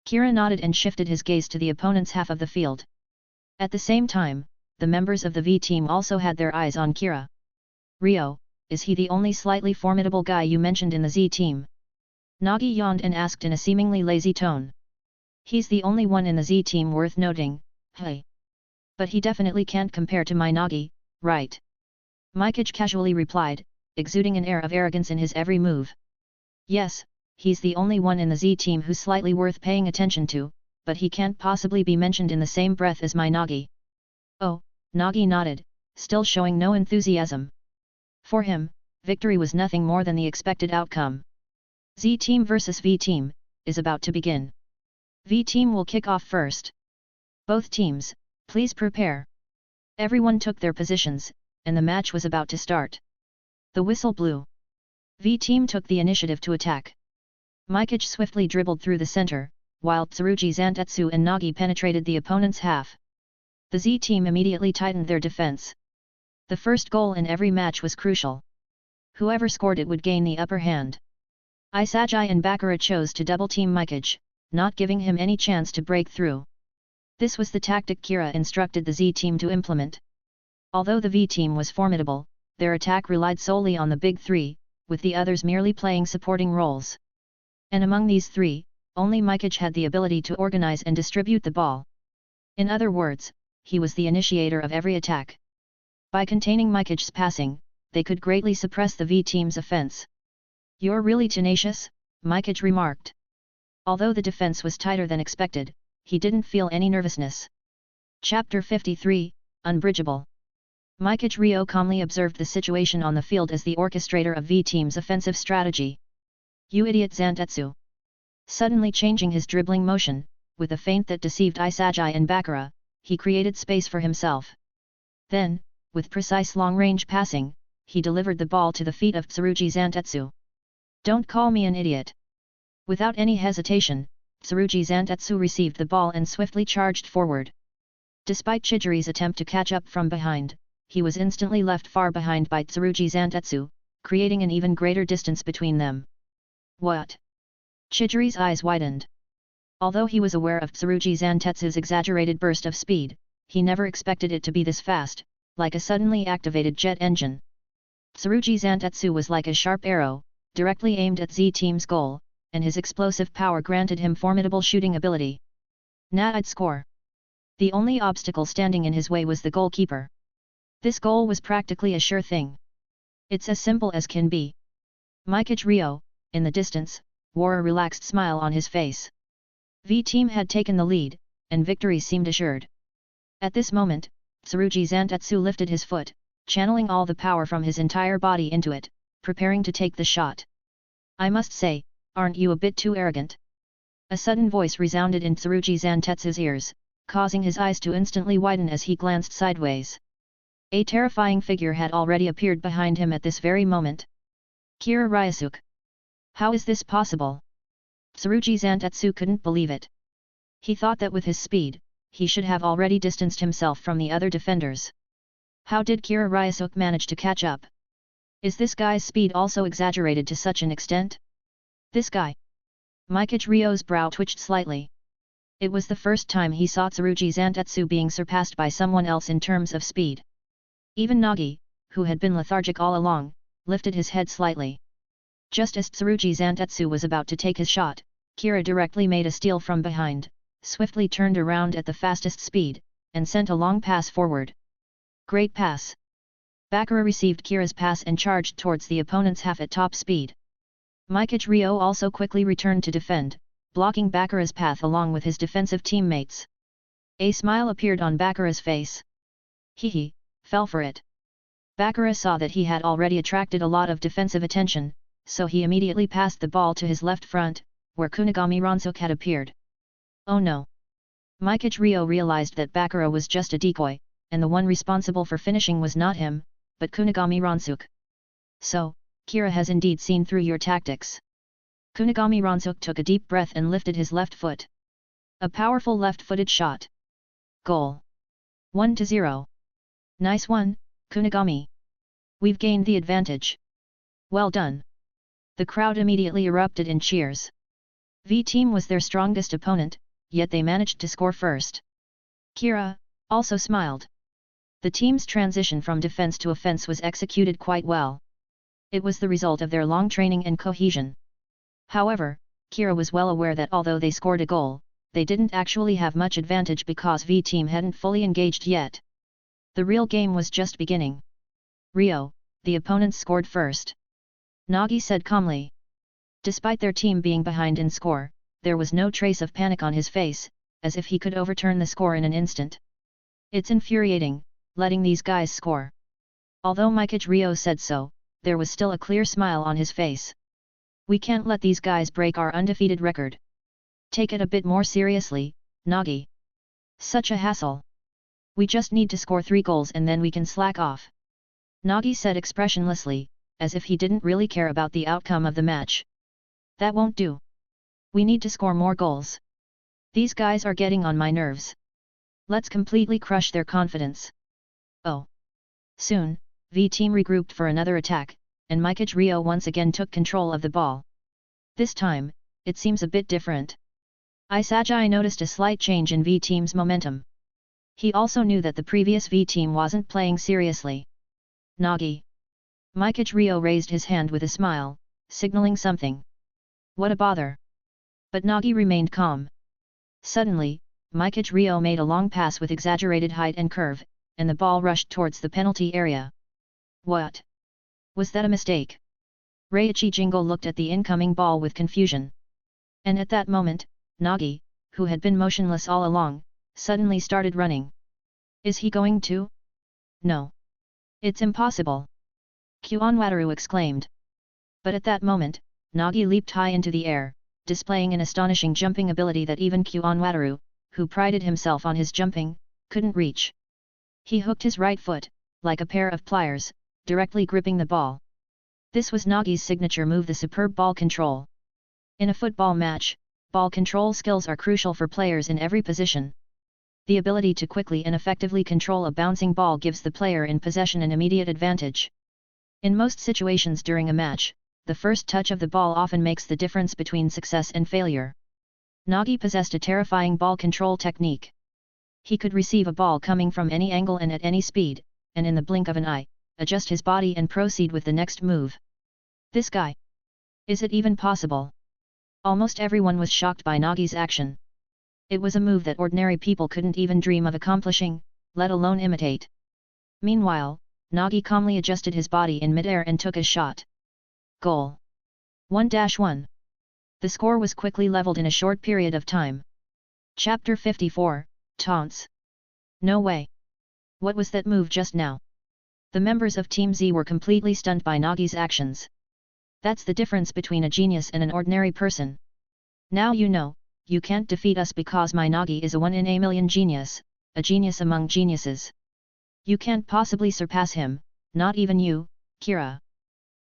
B: Kira nodded and shifted his gaze to the opponent's half of the field. At the same time, the members of the V team also had their eyes on Kira. Ryo, is he the only slightly formidable guy you mentioned in the Z team? Nagi yawned and asked in a seemingly lazy tone. He's the only one in the Z team worth noting, hey. But he definitely can't compare to my Nagi, right? Mikage casually replied, exuding an air of arrogance in his every move. Yes, he's the only one in the Z team who's slightly worth paying attention to, but he can't possibly be mentioned in the same breath as my Nagi. Oh, Nagi nodded, still showing no enthusiasm. For him, victory was nothing more than the expected outcome. Z team versus V team is about to begin. V team will kick off first. Both teams, please prepare. Everyone took their positions, and the match was about to start. The whistle blew. V team took the initiative to attack. Mikage swiftly dribbled through the center, while Tsurugi Zantetsu and Nagi penetrated the opponent's half. The Z team immediately tightened their defense. The first goal in every match was crucial. Whoever scored it would gain the upper hand. Isagi and Bakura chose to double-team Mikage, not giving him any chance to break through. This was the tactic Kira instructed the Z team to implement. Although the V team was formidable, their attack relied solely on the Big Three, with the others merely playing supporting roles. And among these 3, only Mikage had the ability to organize and distribute the ball. In other words, he was the initiator of every attack. By containing Mikage's passing, they could greatly suppress the V team's offense. You're really tenacious, Mikage remarked. Although the defense was tighter than expected, he didn't feel any nervousness. Chapter 53, Unbridgeable. Mikage Ryo calmly observed the situation on the field as the orchestrator of V team's offensive strategy. You idiot Zantetsu! Suddenly changing his dribbling motion, with a feint that deceived Isagi and Bakura, he created space for himself. Then, with precise long-range passing, he delivered the ball to the feet of Tsurugi Zantetsu. Don't call me an idiot. Without any hesitation, Tsurugi Zantetsu received the ball and swiftly charged forward. Despite Chidori's attempt to catch up from behind, he was instantly left far behind by Tsurugi Zantetsu, creating an even greater distance between them. What? Chidori's eyes widened. Although he was aware of Tsurugi Zantetsu's exaggerated burst of speed, he never expected it to be this fast, like a suddenly activated jet engine. Tsurugi Zantetsu was like a sharp arrow, directly aimed at Z-Team's goal, and his explosive power granted him formidable shooting ability. I'd score. The only obstacle standing in his way was the goalkeeper. This goal was practically a sure thing. It's as simple as can be. Mikage Ryo, in the distance, wore a relaxed smile on his face. V-Team had taken the lead, and victory seemed assured. At this moment, Tsurugi Zantetsu lifted his foot, channeling all the power from his entire body into it, preparing to take the shot. I must say, aren't you a bit too arrogant? A sudden voice resounded in Tsurugi Zantetsu's ears, causing his eyes to instantly widen as he glanced sideways. A terrifying figure had already appeared behind him at this very moment. Kira Ryosuke. How is this possible? Tsurugi Zantetsu couldn't believe it. He thought that with his speed, he should have already distanced himself from the other defenders. How did Kira Ryosuke manage to catch up? Is this guy's speed also exaggerated to such an extent? This guy? Mikage Ryo's brow twitched slightly. It was the first time he saw Tsurugi Zantetsu being surpassed by someone else in terms of speed. Even Nagi, who had been lethargic all along, lifted his head slightly. Just as Tsurugi Zantetsu was about to take his shot, Kira directly made a steal from behind, swiftly turned around at the fastest speed, and sent a long pass forward. Great pass! Bakura received Kira's pass and charged towards the opponent's half at top speed. Mikage Ryo also quickly returned to defend, blocking Bakura's path along with his defensive teammates. A smile appeared on Bakura's face. He fell for it. Bakura saw that he had already attracted a lot of defensive attention, so he immediately passed the ball to his left front, where Kunigami Ryosuke had appeared. Oh no! Mikage Ryo realized that Bakura was just a decoy, and the one responsible for finishing was not him, but Kunigami Ryosuke. So, Kira has indeed seen through your tactics. Kunigami Ryosuke took a deep breath and lifted his left foot. A powerful left-footed shot. Goal. 1-0. Nice one, Kunigami. We've gained the advantage. Well done. The crowd immediately erupted in cheers. V-Team was their strongest opponent, yet they managed to score first. Kira also smiled. The team's transition from defense to offense was executed quite well. It was the result of their long training and cohesion. However, Kira was well aware that although they scored a goal, they didn't actually have much advantage because V-Team hadn't fully engaged yet. The real game was just beginning. Ryo, the opponents scored first. Nagi said calmly. Despite their team being behind in score, there was no trace of panic on his face, as if he could overturn the score in an instant. It's infuriating, letting these guys score. Although Mikage Ryo said so, there was still a clear smile on his face. We can't let these guys break our undefeated record. Take it a bit more seriously, Nagi. Such a hassle. We just need to score 3 goals and then we can slack off. Nagi said expressionlessly, as if he didn't really care about the outcome of the match. That won't do. We need to score more goals. These guys are getting on my nerves. Let's completely crush their confidence. Oh. Soon, V-Team regrouped for another attack, and Mikage Ryo once again took control of the ball. This time, it seems a bit different. Isagi noticed a slight change in V-Team's momentum. He also knew that the previous V-Team wasn't playing seriously. Nagi. Mikage Ryo raised his hand with a smile, signaling something. What a bother. But Nagi remained calm. Suddenly, Mikage Ryo made a long pass with exaggerated height and curve, and the ball rushed towards the penalty area. What? Was that a mistake? Reiichi Jingo looked at the incoming ball with confusion. And at that moment, Nagi, who had been motionless all along, suddenly started running. Is he going to? No. It's impossible. Kuon Wataru exclaimed. But at that moment, Nagi leaped high into the air, displaying an astonishing jumping ability that even Kyon Wataru, who prided himself on his jumping, couldn't reach. He hooked his right foot, like a pair of pliers, directly gripping the ball. This was Nagi's signature move, the superb ball control. In a football match, ball control skills are crucial for players in every position. The ability to quickly and effectively control a bouncing ball gives the player in possession an immediate advantage. In most situations during a match, the first touch of the ball often makes the difference between success and failure. Nagi possessed a terrifying ball control technique. He could receive a ball coming from any angle and at any speed, and in the blink of an eye, adjust his body and proceed with the next move. This guy. Is it even possible? Almost everyone was shocked by Nagi's action. It was a move that ordinary people couldn't even dream of accomplishing, let alone imitate. Meanwhile, Nagi calmly adjusted his body in midair and took a shot. Goal. 1-1. The score was quickly leveled in a short period of time. Chapter 54, Taunts. No way. What was that move just now? The members of Team Z were completely stunned by Nagi's actions. That's the difference between a genius and an ordinary person. Now you know, you can't defeat us because my Nagi is a 1 in a million genius, a genius among geniuses. You can't possibly surpass him, not even you, Kira.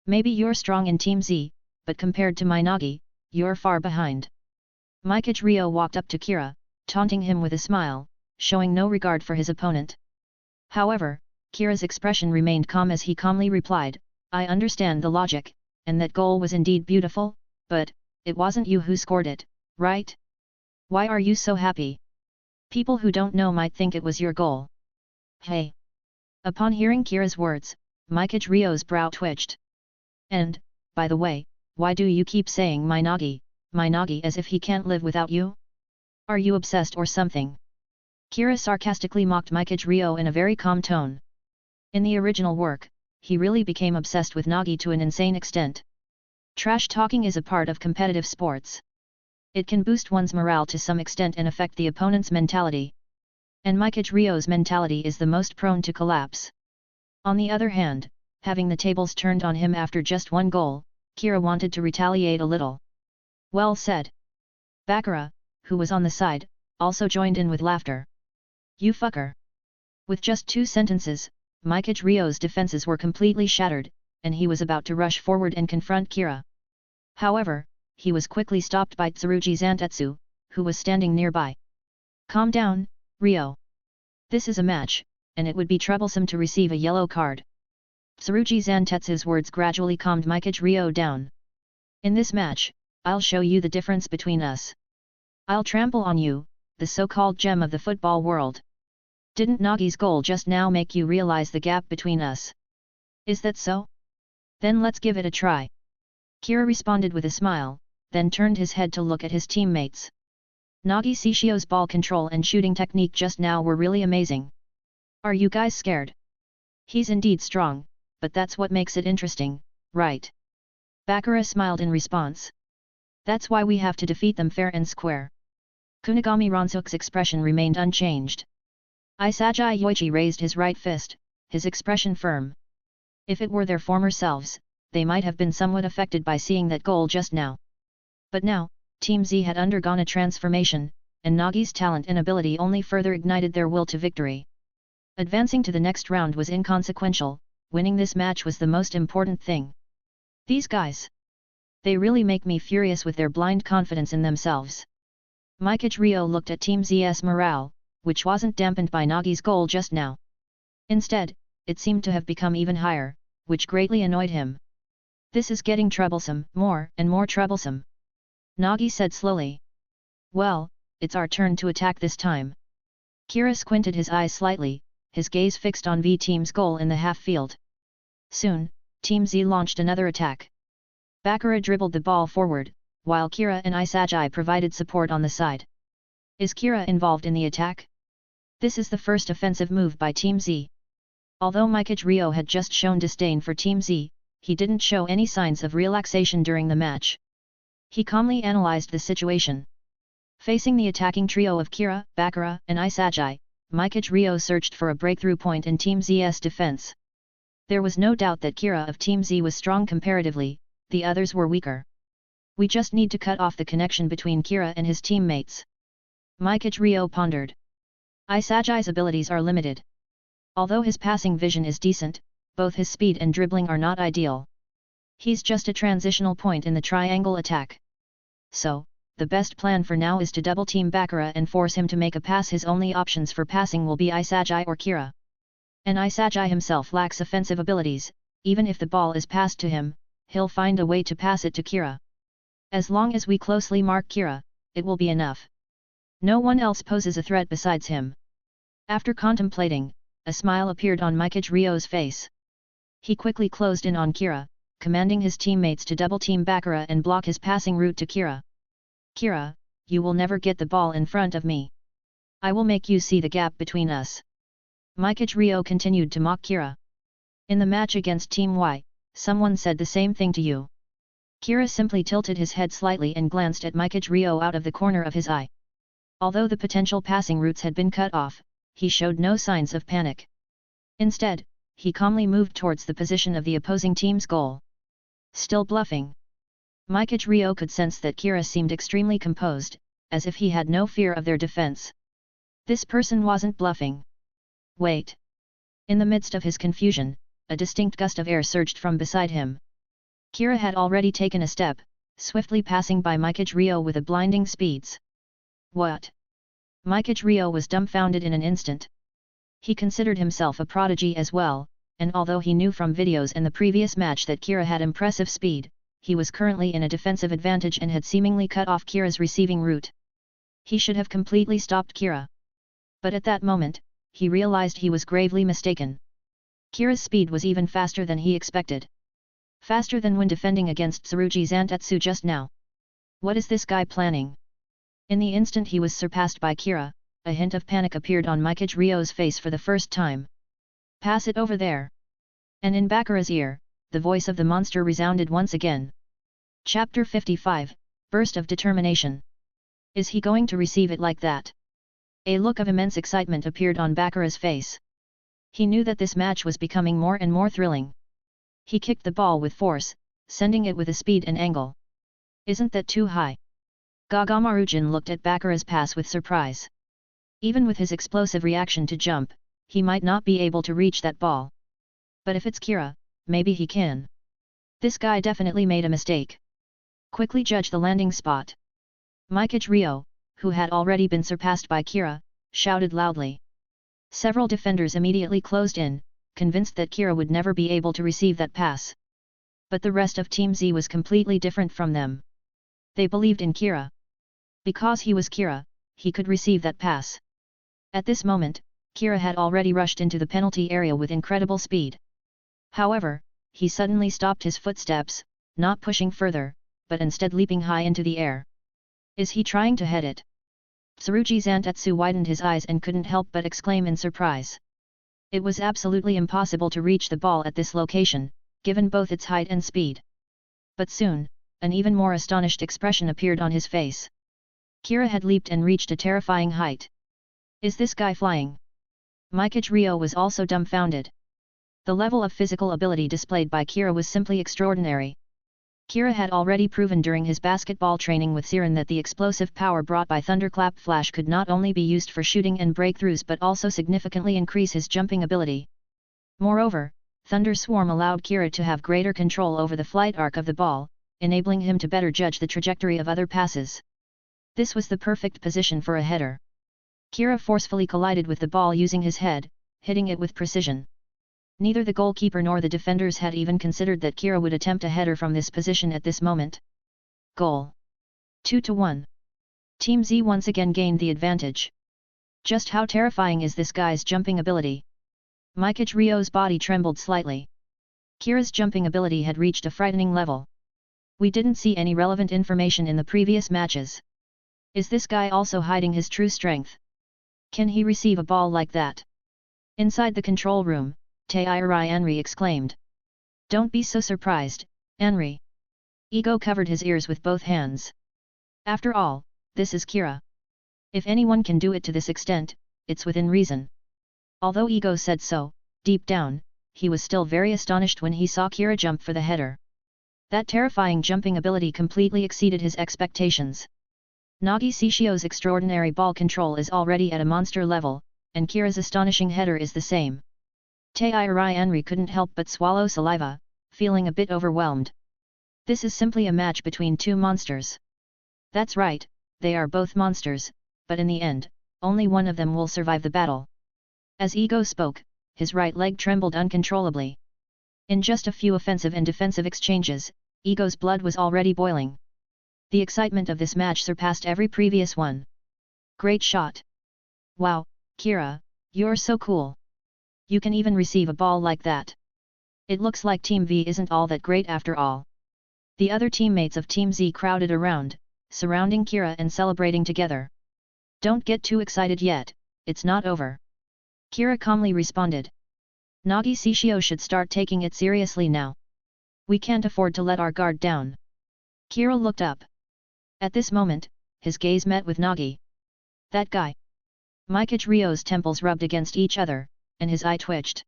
B: Maybe you're strong in Team Z, but compared to my Nagi, you're far behind. Mikage Ryo walked up to Kira, taunting him with a smile, showing no regard for his opponent. However, Kira's expression remained calm as he calmly replied, I understand the logic, and that goal was indeed beautiful, but, it wasn't you who scored it, right? Why are you so happy? People who don't know might think it was your goal. Hey! Upon hearing Kira's words, Mikage Ryo's brow twitched. And, by the way, why do you keep saying my Nagi, as if he can't live without you? Are you obsessed or something? Kira sarcastically mocked Mikage Ryo in a very calm tone. In the original work, he really became obsessed with Nagi to an insane extent. Trash talking is a part of competitive sports. It can boost one's morale to some extent and affect the opponent's mentality. And Mikage Ryo's mentality is the most prone to collapse. On the other hand, having the tables turned on him after just one goal, Kira wanted to retaliate a little. Well said. Bakura, who was on the side, also joined in with laughter. You fucker. With just 2 sentences, Mikage Ryo's defenses were completely shattered, and he was about to rush forward and confront Kira. However, he was quickly stopped by Tsurugi Zantetsu, who was standing nearby. Calm down, Ryo. This is a match, and it would be troublesome to receive a yellow card. Tsurugi Zantetsu's words gradually calmed Mikage Ryo down. In this match, I'll show you the difference between us. I'll trample on you, the so-called gem of the football world. Didn't Nagi's goal just now make you realize the gap between us? Is that so? Then let's give it a try. Kira responded with a smile, then turned his head to look at his teammates. Nagi Sishio's ball control and shooting technique just now were really amazing. Are you guys scared? He's indeed strong, but that's what makes it interesting, right? Bakura smiled in response. That's why we have to defeat them fair and square. Kunigami Ransuke's expression remained unchanged. Isagi Yoichi raised his right fist, his expression firm. If it were their former selves, they might have been somewhat affected by seeing that goal just now. But now, Team Z had undergone a transformation, and Nagi's talent and ability only further ignited their will to victory. Advancing to the next round was inconsequential, winning this match was the most important thing. These guys. They really make me furious with their blind confidence in themselves. Mikage Ryo looked at Team Z's morale, which wasn't dampened by Nagi's goal just now. Instead, it seemed to have become even higher, which greatly annoyed him. This is getting troublesome, more and more troublesome. Nagi said slowly. Well, it's our turn to attack this time. Kira squinted his eyes slightly, his gaze fixed on V-Team's goal in the half-field. Soon, Team Z launched another attack. Bakura dribbled the ball forward, while Kira and Isagi provided support on the side. Is Kira involved in the attack? This is the first offensive move by Team Z. Although Mikage Ryo had just shown disdain for Team Z, he didn't show any signs of relaxation during the match. He calmly analyzed the situation. Facing the attacking trio of Kira, Bakura, and Isagi, Mikage Ryo searched for a breakthrough point in Team Z's defense. There was no doubt that Kira of Team Z was strong comparatively, the others were weaker. We just need to cut off the connection between Kira and his teammates. Mikage Ryo pondered. Isagi's abilities are limited. Although his passing vision is decent, both his speed and dribbling are not ideal. He's just a transitional point in the triangle attack. So, the best plan for now is to double-team Bakura and force him to make a pass. His only options for passing will be Isagi or Kira. And Isagi himself lacks offensive abilities. Even if the ball is passed to him, he'll find a way to pass it to Kira. As long as we closely mark Kira, it will be enough. No one else poses a threat besides him. After contemplating, a smile appeared on Mikage Ryo's face. He quickly closed in on Kira, commanding his teammates to double-team Bakura and block his passing route to Kira. Kira, you will never get the ball in front of me. I will make you see the gap between us. Mikage Ryo continued to mock Kira. In the match against Team Y, someone said the same thing to you. Kira simply tilted his head slightly and glanced at Mikage Ryo out of the corner of his eye. Although the potential passing routes had been cut off, he showed no signs of panic. Instead, he calmly moved towards the position of the opposing team's goal. Still bluffing. Mikage Ryo could sense that Kira seemed extremely composed, as if he had no fear of their defense. This person wasn't bluffing. Wait. In the midst of his confusion, a distinct gust of air surged from beside him. Kira had already taken a step, swiftly passing by Mikage Ryo with a blinding speeds. What? Mikage Ryo was dumbfounded in an instant. He considered himself a prodigy as well, and although he knew from videos and the previous match that Kira had impressive speed, he was currently in a defensive advantage and had seemingly cut off Kira's receiving route. He should have completely stopped Kira. But at that moment, he realized he was gravely mistaken. Kira's speed was even faster than he expected. Faster than when defending against Tsurugi Zantetsu just now. What is this guy planning? In the instant he was surpassed by Kira, a hint of panic appeared on Mikage Ryo's face for the first time. Pass it over there. And in Bakura's ear, the voice of the monster resounded once again. Chapter 55, Burst of Determination. Is he going to receive it like that? A look of immense excitement appeared on Bakura's face. He knew that this match was becoming more and more thrilling. He kicked the ball with force, sending it with a speed and angle. Isn't that too high? Gagamarujin looked at Bakura's pass with surprise. Even with his explosive reaction to jump, he might not be able to reach that ball. But if it's Kira, maybe he can. This guy definitely made a mistake. Quickly judge the landing spot. Mikage Ryo, who had already been surpassed by Kira, shouted loudly. Several defenders immediately closed in, convinced that Kira would never be able to receive that pass. But the rest of Team Z was completely different from them. They believed in Kira. Because he was Kira, he could receive that pass. At this moment, Kira had already rushed into the penalty area with incredible speed. However, he suddenly stopped his footsteps, not pushing further, but instead leaping high into the air. Is he trying to head it? Tsurugi Zantetsu widened his eyes and couldn't help but exclaim in surprise. It was absolutely impossible to reach the ball at this location, given both its height and speed. But soon, an even more astonished expression appeared on his face. Kira had leaped and reached a terrifying height. Is this guy flying? Mikage Ryo was also dumbfounded. The level of physical ability displayed by Kira was simply extraordinary. Kira had already proven during his basketball training with Siren that the explosive power brought by Thunderclap Flash could not only be used for shooting and breakthroughs but also significantly increase his jumping ability. Moreover, Thunder Swarm allowed Kira to have greater control over the flight arc of the ball, enabling him to better judge the trajectory of other passes. This was the perfect position for a header. Kira forcefully collided with the ball using his head, hitting it with precision. Neither the goalkeeper nor the defenders had even considered that Kira would attempt a header from this position at this moment. Goal. 2-1. Team Z once again gained the advantage. Just how terrifying is this guy's jumping ability? Mikage Ryo's body trembled slightly. Kira's jumping ability had reached a frightening level. We didn't see any relevant information in the previous matches. Is this guy also hiding his true strength? Can he receive a ball like that? Inside the control room, Tairi Anri exclaimed. Don't be so surprised, Anri. Ego covered his ears with both hands. After all, this is Kira. If anyone can do it to this extent, it's within reason. Although Ego said so, deep down, he was still very astonished when he saw Kira jump for the header. That terrifying jumping ability completely exceeded his expectations. Nagi Sishio's extraordinary ball control is already at a monster level, and Kira's astonishing header is the same. Tairi Enri couldn't help but swallow saliva, feeling a bit overwhelmed. This is simply a match between two monsters. That's right, they are both monsters, but in the end, only one of them will survive the battle. As Ego spoke, his right leg trembled uncontrollably. In just a few offensive and defensive exchanges, Ego's blood was already boiling. The excitement of this match surpassed every previous one. Great shot! Wow, Kira, you're so cool. You can even receive a ball like that. It looks like Team V isn't all that great after all. The other teammates of Team Z crowded around, surrounding Kira and celebrating together. Don't get too excited yet, it's not over. Kira calmly responded. Nagi Sishio should start taking it seriously now. We can't afford to let our guard down. Kira looked up. At this moment, his gaze met with Nagi. That guy. Mikage Ryo's temples rubbed against each other, and his eye twitched.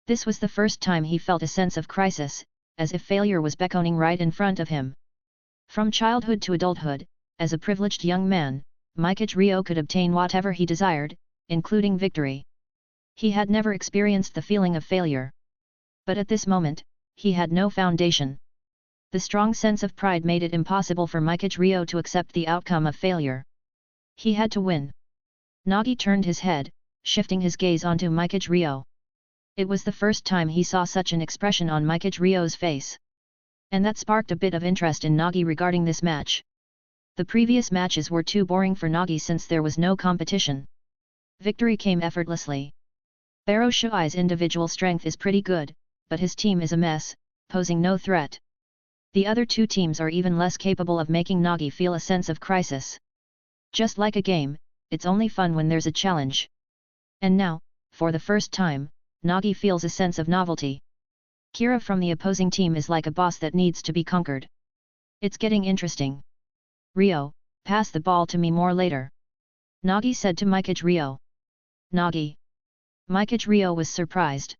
B: This was the first time he felt a sense of crisis, as if failure was beckoning right in front of him. From childhood to adulthood, as a privileged young man, Mikage Ryo could obtain whatever he desired, including victory. He had never experienced the feeling of failure. But at this moment, he had no foundation. The strong sense of pride made it impossible for Mikage Ryo to accept the outcome of failure. He had to win. Nagi turned his head, shifting his gaze onto Mikage Ryo. It was the first time he saw such an expression on Mikage Ryo's face. And that sparked a bit of interest in Nagi regarding this match. The previous matches were too boring for Nagi since there was no competition. Victory came effortlessly. Baro Shuai's individual strength is pretty good, but his team is a mess, posing no threat. The other two teams are even less capable of making Nagi feel a sense of crisis. Just like a game, it's only fun when there's a challenge. And now, for the first time, Nagi feels a sense of novelty. Kira from the opposing team is like a boss that needs to be conquered. It's getting interesting. Ryo, pass the ball to me more later. Nagi said to Mikage Ryo. Nagi. Mikage Ryo was surprised.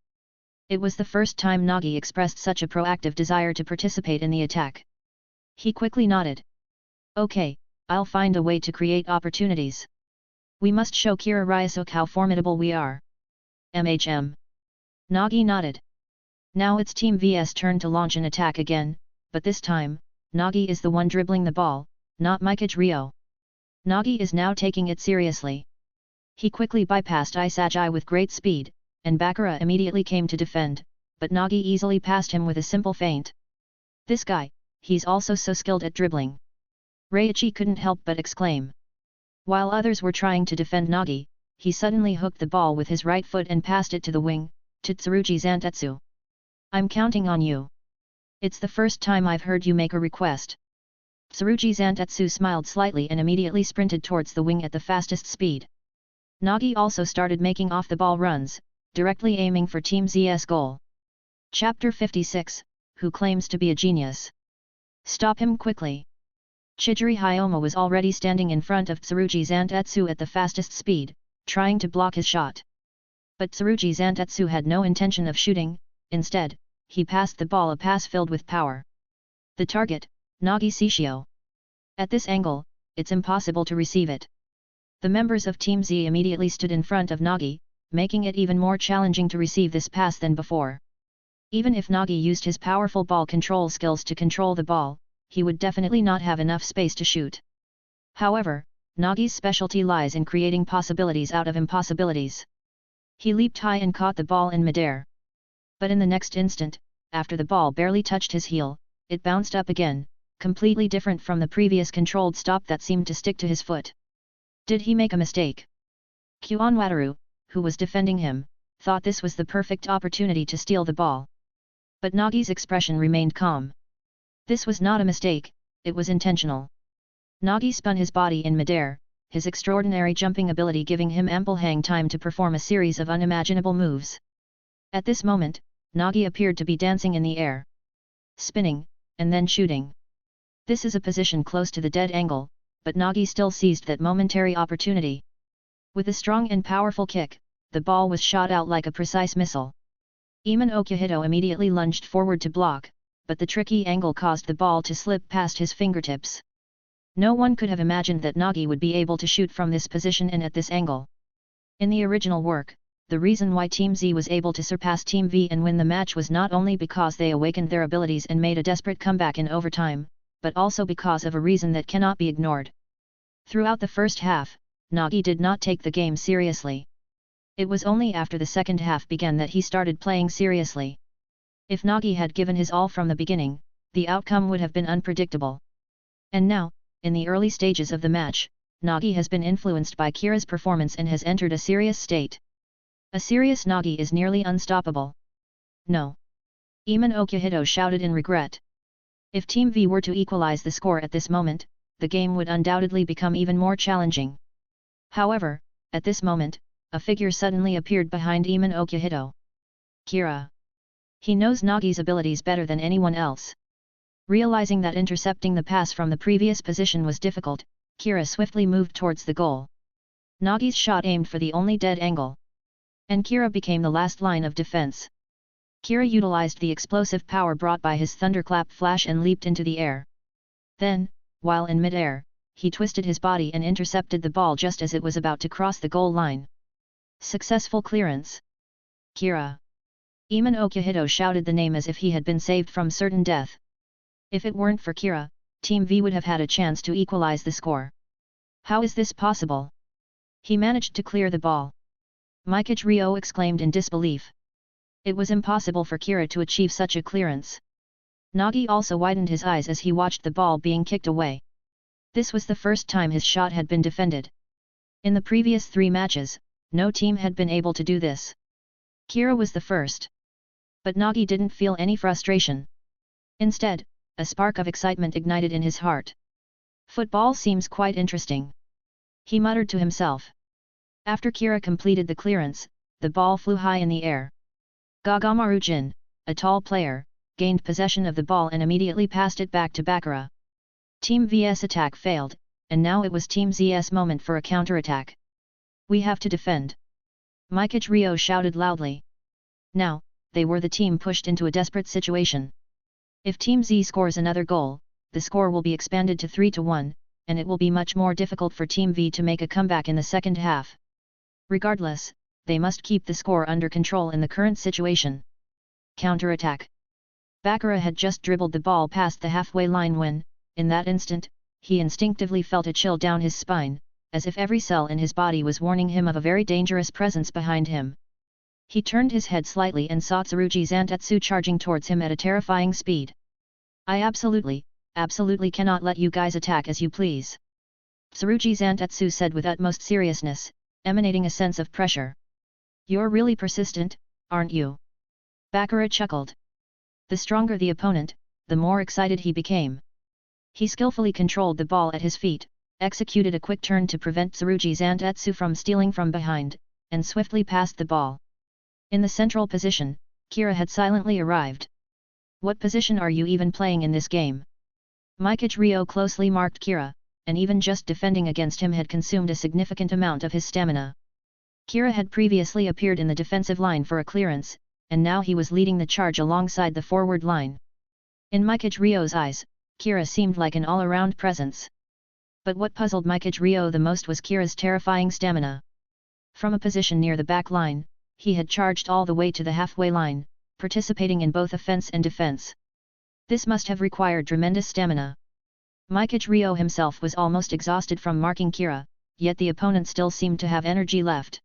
B: It was the first time Nagi expressed such a proactive desire to participate in the attack. He quickly nodded. Okay, I'll find a way to create opportunities. We must show Kira Ryosuke how formidable we are. Nagi nodded. Now it's Team V's turn to launch an attack again, but this time, Nagi is the one dribbling the ball, not Mikage Ryo. Nagi is now taking it seriously. He quickly bypassed Isagi with great speed, and Bakura immediately came to defend, but Nagi easily passed him with a simple feint. This guy, he's also so skilled at dribbling. Reiichi couldn't help but exclaim. While others were trying to defend Nagi, he suddenly hooked the ball with his right foot and passed it to the wing, to Tsurugi Zantetsu. I'm counting on you. It's the first time I've heard you make a request. Tsurugi Zantetsu smiled slightly and immediately sprinted towards the wing at the fastest speed. Nagi also started making off-the-ball runs, directly aiming for Team Z's goal. Chapter 56, Who Claims to be a Genius? Stop him quickly. Chijiri Hyoma was already standing in front of Tsurugi Zantetsu at the fastest speed, trying to block his shot. But Tsurugi Zantetsu had no intention of shooting, instead, he passed the ball a pass filled with power. The target, Nagi Sishio. At this angle, it's impossible to receive it. The members of Team Z immediately stood in front of Nagi, making it even more challenging to receive this pass than before. Even if Nagi used his powerful ball control skills to control the ball, he would definitely not have enough space to shoot. However, Nagi's specialty lies in creating possibilities out of impossibilities. He leaped high and caught the ball in midair. But in the next instant, after the ball barely touched his heel, it bounced up again, completely different from the previous controlled stop that seemed to stick to his foot. Did he make a mistake? Kyuan Wataru, who was defending him, thought this was the perfect opportunity to steal the ball. But Nagi's expression remained calm. This was not a mistake, it was intentional. Nagi spun his body in midair, his extraordinary jumping ability giving him ample hang time to perform a series of unimaginable moves. At this moment, Nagi appeared to be dancing in the air. Spinning, and then shooting. This is a position close to the dead angle, but Nagi still seized that momentary opportunity. With a strong and powerful kick, the ball was shot out like a precise missile. Iman Okuhito immediately lunged forward to block, but the tricky angle caused the ball to slip past his fingertips. No one could have imagined that Nagi would be able to shoot from this position and at this angle. In the original work, the reason why Team Z was able to surpass Team V and win the match was not only because they awakened their abilities and made a desperate comeback in overtime, but also because of a reason that cannot be ignored. Throughout the first half, Nagi did not take the game seriously. It was only after the second half began that he started playing seriously. If Nagi had given his all from the beginning, the outcome would have been unpredictable. And now, in the early stages of the match, Nagi has been influenced by Kira's performance and has entered a serious state. A serious Nagi is nearly unstoppable. No. Eamon Okihito shouted in regret. If Team V were to equalize the score at this moment, the game would undoubtedly become even more challenging. However, at this moment, a figure suddenly appeared behind Eamon Okihito. Kira. He knows Nagi's abilities better than anyone else. Realizing that intercepting the pass from the previous position was difficult, Kira swiftly moved towards the goal. Nagi's shot aimed for the only dead angle. And Kira became the last line of defense. Kira utilized the explosive power brought by his thunderclap flash and leaped into the air. Then, while in mid-air, he twisted his body and intercepted the ball just as it was about to cross the goal line. Successful clearance. Kira. Eamon Okihito shouted the name as if he had been saved from certain death. If it weren't for Kira, Team V would have had a chance to equalize the score. How is this possible? He managed to clear the ball. Mikage Ryo exclaimed in disbelief. It was impossible for Kira to achieve such a clearance. Nagi also widened his eyes as he watched the ball being kicked away. This was the first time his shot had been defended. In the previous 3 matches, no team had been able to do this. Kira was the first. But Nagi didn't feel any frustration. Instead, a spark of excitement ignited in his heart. Football seems quite interesting. He muttered to himself. After Kira completed the clearance, the ball flew high in the air. Gagamaru Jin, a tall player, gained possession of the ball and immediately passed it back to Bakura. Team V's attack failed, and now it was Team Z's moment for a counterattack. We have to defend. Mikage Ryo shouted loudly. Now, they were the team pushed into a desperate situation. If Team Z scores another goal, the score will be expanded to 3-1, and it will be much more difficult for Team V to make a comeback in the second half. Regardless, they must keep the score under control in the current situation. Counterattack. Bakura had just dribbled the ball past the halfway line when, in that instant, he instinctively felt a chill down his spine, as if every cell in his body was warning him of a very dangerous presence behind him. He turned his head slightly and saw Tsurugi Zantetsu charging towards him at a terrifying speed. I absolutely cannot let you guys attack as you please. Tsurugi Zantetsu said with utmost seriousness, emanating a sense of pressure. You're really persistent, aren't you? Bakura chuckled. The stronger the opponent, the more excited he became. He skillfully controlled the ball at his feet, executed a quick turn to prevent Tsurugi Zantetsu from stealing from behind, and swiftly passed the ball. In the central position, Kira had silently arrived. What position are you even playing in this game? Mikage Ryo closely marked Kira, and even just defending against him had consumed a significant amount of his stamina. Kira had previously appeared in the defensive line for a clearance, and now he was leading the charge alongside the forward line. In Mikage Ryo's eyes, Kira seemed like an all-around presence. But what puzzled Mikage Ryo the most was Kira's terrifying stamina. From a position near the back line, he had charged all the way to the halfway line, participating in both offense and defense. This must have required tremendous stamina. Mikage Ryo himself was almost exhausted from marking Kira, yet the opponent still seemed to have energy left.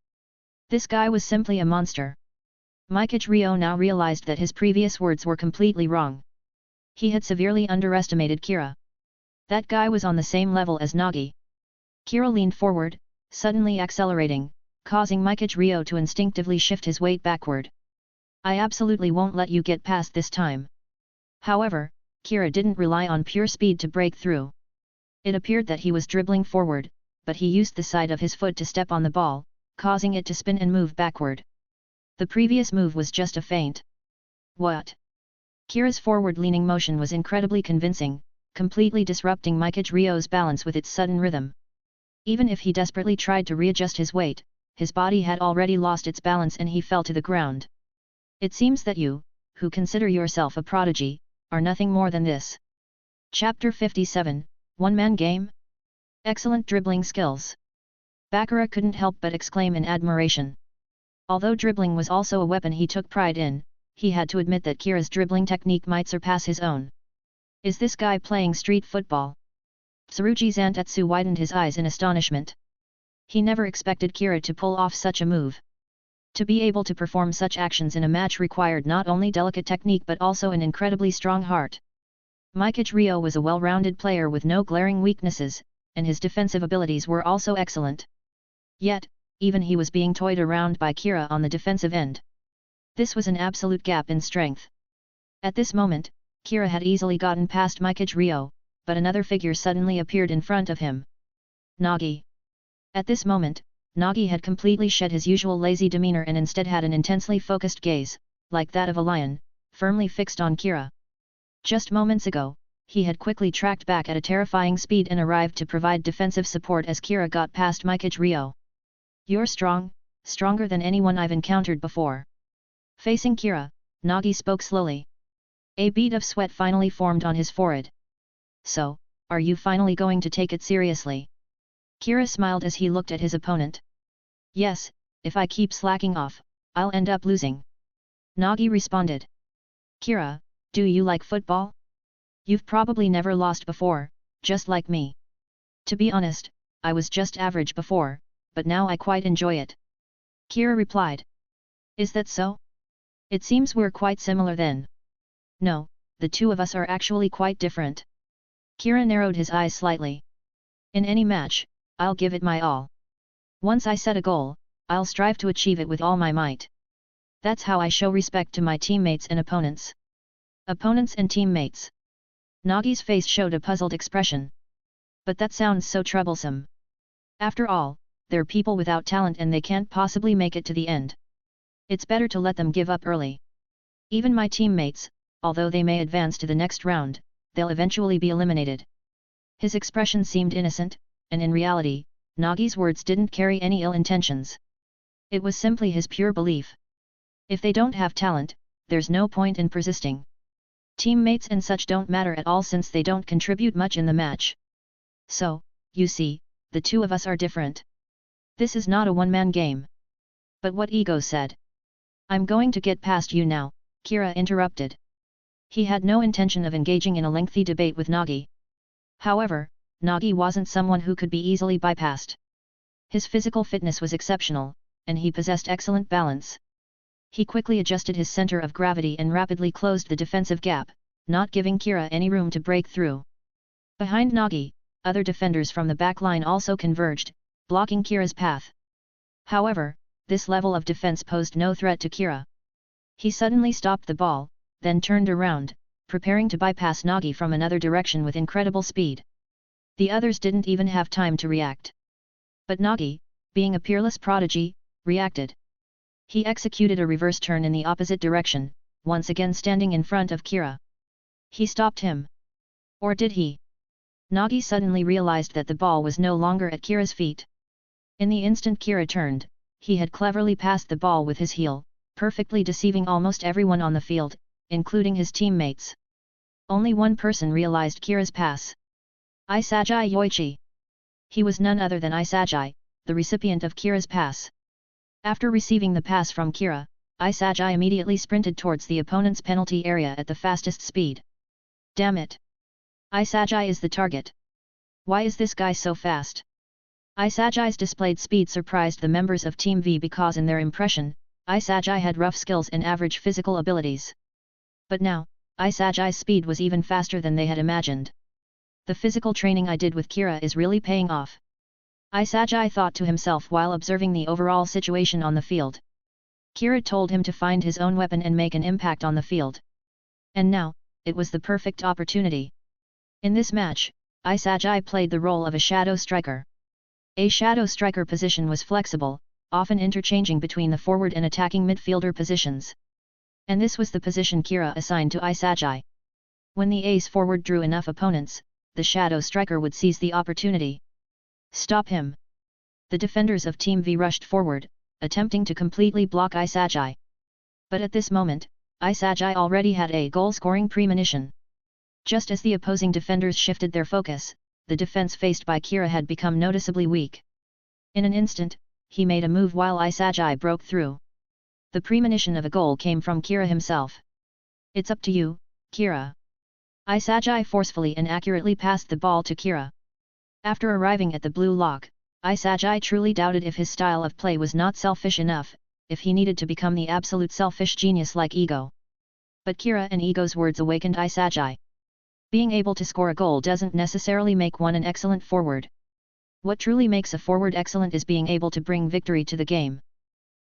B: This guy was simply a monster. Mikage Ryo now realized that his previous words were completely wrong. He had severely underestimated Kira. That guy was on the same level as Nagi. Kira leaned forward, suddenly accelerating, causing Mikage Ryo to instinctively shift his weight backward. I absolutely won't let you get past this time. However, Kira didn't rely on pure speed to break through. It appeared that he was dribbling forward, but he used the side of his foot to step on the ball, causing it to spin and move backward. The previous move was just a feint. What? Kira's forward-leaning motion was incredibly convincing, completely disrupting Mikage Ryo's balance with its sudden rhythm. Even if he desperately tried to readjust his weight, his body had already lost its balance and he fell to the ground. It seems that you, who consider yourself a prodigy, are nothing more than this. Chapter 57, One-Man Game? Excellent dribbling skills. Sakura couldn't help but exclaim in admiration. Although dribbling was also a weapon he took pride in, he had to admit that Kira's dribbling technique might surpass his own. Is this guy playing street football? Tsurugi Zantetsu widened his eyes in astonishment. He never expected Kira to pull off such a move. To be able to perform such actions in a match required not only delicate technique but also an incredibly strong heart. Mikage Ryo was a well-rounded player with no glaring weaknesses, and his defensive abilities were also excellent. Yet, even he was being toyed around by Kira on the defensive end. This was an absolute gap in strength. At this moment, Kira had easily gotten past Mikage Ryo, but another figure suddenly appeared in front of him. Nagi. At this moment, Nagi had completely shed his usual lazy demeanor and instead had an intensely focused gaze, like that of a lion, firmly fixed on Kira. Just moments ago, he had quickly tracked back at a terrifying speed and arrived to provide defensive support as Kira got past Mikage Ryo. You're strong, stronger than anyone I've encountered before. Facing Kira, Nagi spoke slowly. A bead of sweat finally formed on his forehead. So, are you finally going to take it seriously? Kira smiled as he looked at his opponent. Yes, if I keep slacking off, I'll end up losing. Nagi responded. Kira, do you like football? You've probably never lost before, just like me. To be honest, I was just average before, but now I quite enjoy it. Kira replied. Is that so? It seems we're quite similar then. No, the two of us are actually quite different. Kira narrowed his eyes slightly. In any match, I'll give it my all. Once I set a goal, I'll strive to achieve it with all my might. That's how I show respect to my teammates and opponents. Opponents and teammates. Nagi's face showed a puzzled expression. But that sounds so troublesome. After all, they're people without talent and they can't possibly make it to the end. It's better to let them give up early. Even my teammates, although they may advance to the next round, they'll eventually be eliminated. His expression seemed innocent, and in reality, Nagi's words didn't carry any ill intentions. It was simply his pure belief. If they don't have talent, there's no point in persisting. Teammates and such don't matter at all since they don't contribute much in the match. So, you see, the two of us are different. This is not a one-man game. But what ego said? I'm going to get past you now, Kira interrupted. He had no intention of engaging in a lengthy debate with Nagi. However, Nagi wasn't someone who could be easily bypassed. His physical fitness was exceptional, and he possessed excellent balance. He quickly adjusted his center of gravity and rapidly closed the defensive gap, not giving Kira any room to break through. Behind Nagi, other defenders from the back line also converged, blocking Kira's path. However, this level of defense posed no threat to Kira. He suddenly stopped the ball, then turned around, preparing to bypass Nagi from another direction with incredible speed. The others didn't even have time to react. But Nagi, being a peerless prodigy, reacted. He executed a reverse turn in the opposite direction, once again standing in front of Kira. He stopped him. Or did he? Nagi suddenly realized that the ball was no longer at Kira's feet. In the instant Kira turned, he had cleverly passed the ball with his heel, perfectly deceiving almost everyone on the field, including his teammates. Only one person realized Kira's pass. Isagi Yoichi. He was none other than Isagi, the recipient of Kira's pass. After receiving the pass from Kira, Isagi immediately sprinted towards the opponent's penalty area at the fastest speed. Damn it! Isagi is the target. Why is this guy so fast? Isagi's displayed speed surprised the members of Team V because in their impression, Isagi had rough skills and average physical abilities. But now, Isagi's speed was even faster than they had imagined. The physical training I did with Kira is really paying off. Isagi thought to himself while observing the overall situation on the field. Kira told him to find his own weapon and make an impact on the field. And now, it was the perfect opportunity. In this match, Isagi played the role of a shadow striker. A shadow striker position was flexible, often interchanging between the forward and attacking midfielder positions. And this was the position Kira assigned to Isagi. When the ace forward drew enough opponents, the shadow striker would seize the opportunity. Stop him! The defenders of Team V rushed forward, attempting to completely block Isagi. But at this moment, Isagi already had a goal-scoring premonition. Just as the opposing defenders shifted their focus, the defense faced by Kira had become noticeably weak. In an instant, he made a move while Isagi broke through. The premonition of a goal came from Kira himself. "It's up to you, Kira." Isagi forcefully and accurately passed the ball to Kira. After arriving at the blue lock, Isagi truly doubted if his style of play was not selfish enough, if he needed to become the absolute selfish genius like Ego. But Kira and Ego's words awakened Isagi. Being able to score a goal doesn't necessarily make one an excellent forward. What truly makes a forward excellent is being able to bring victory to the game.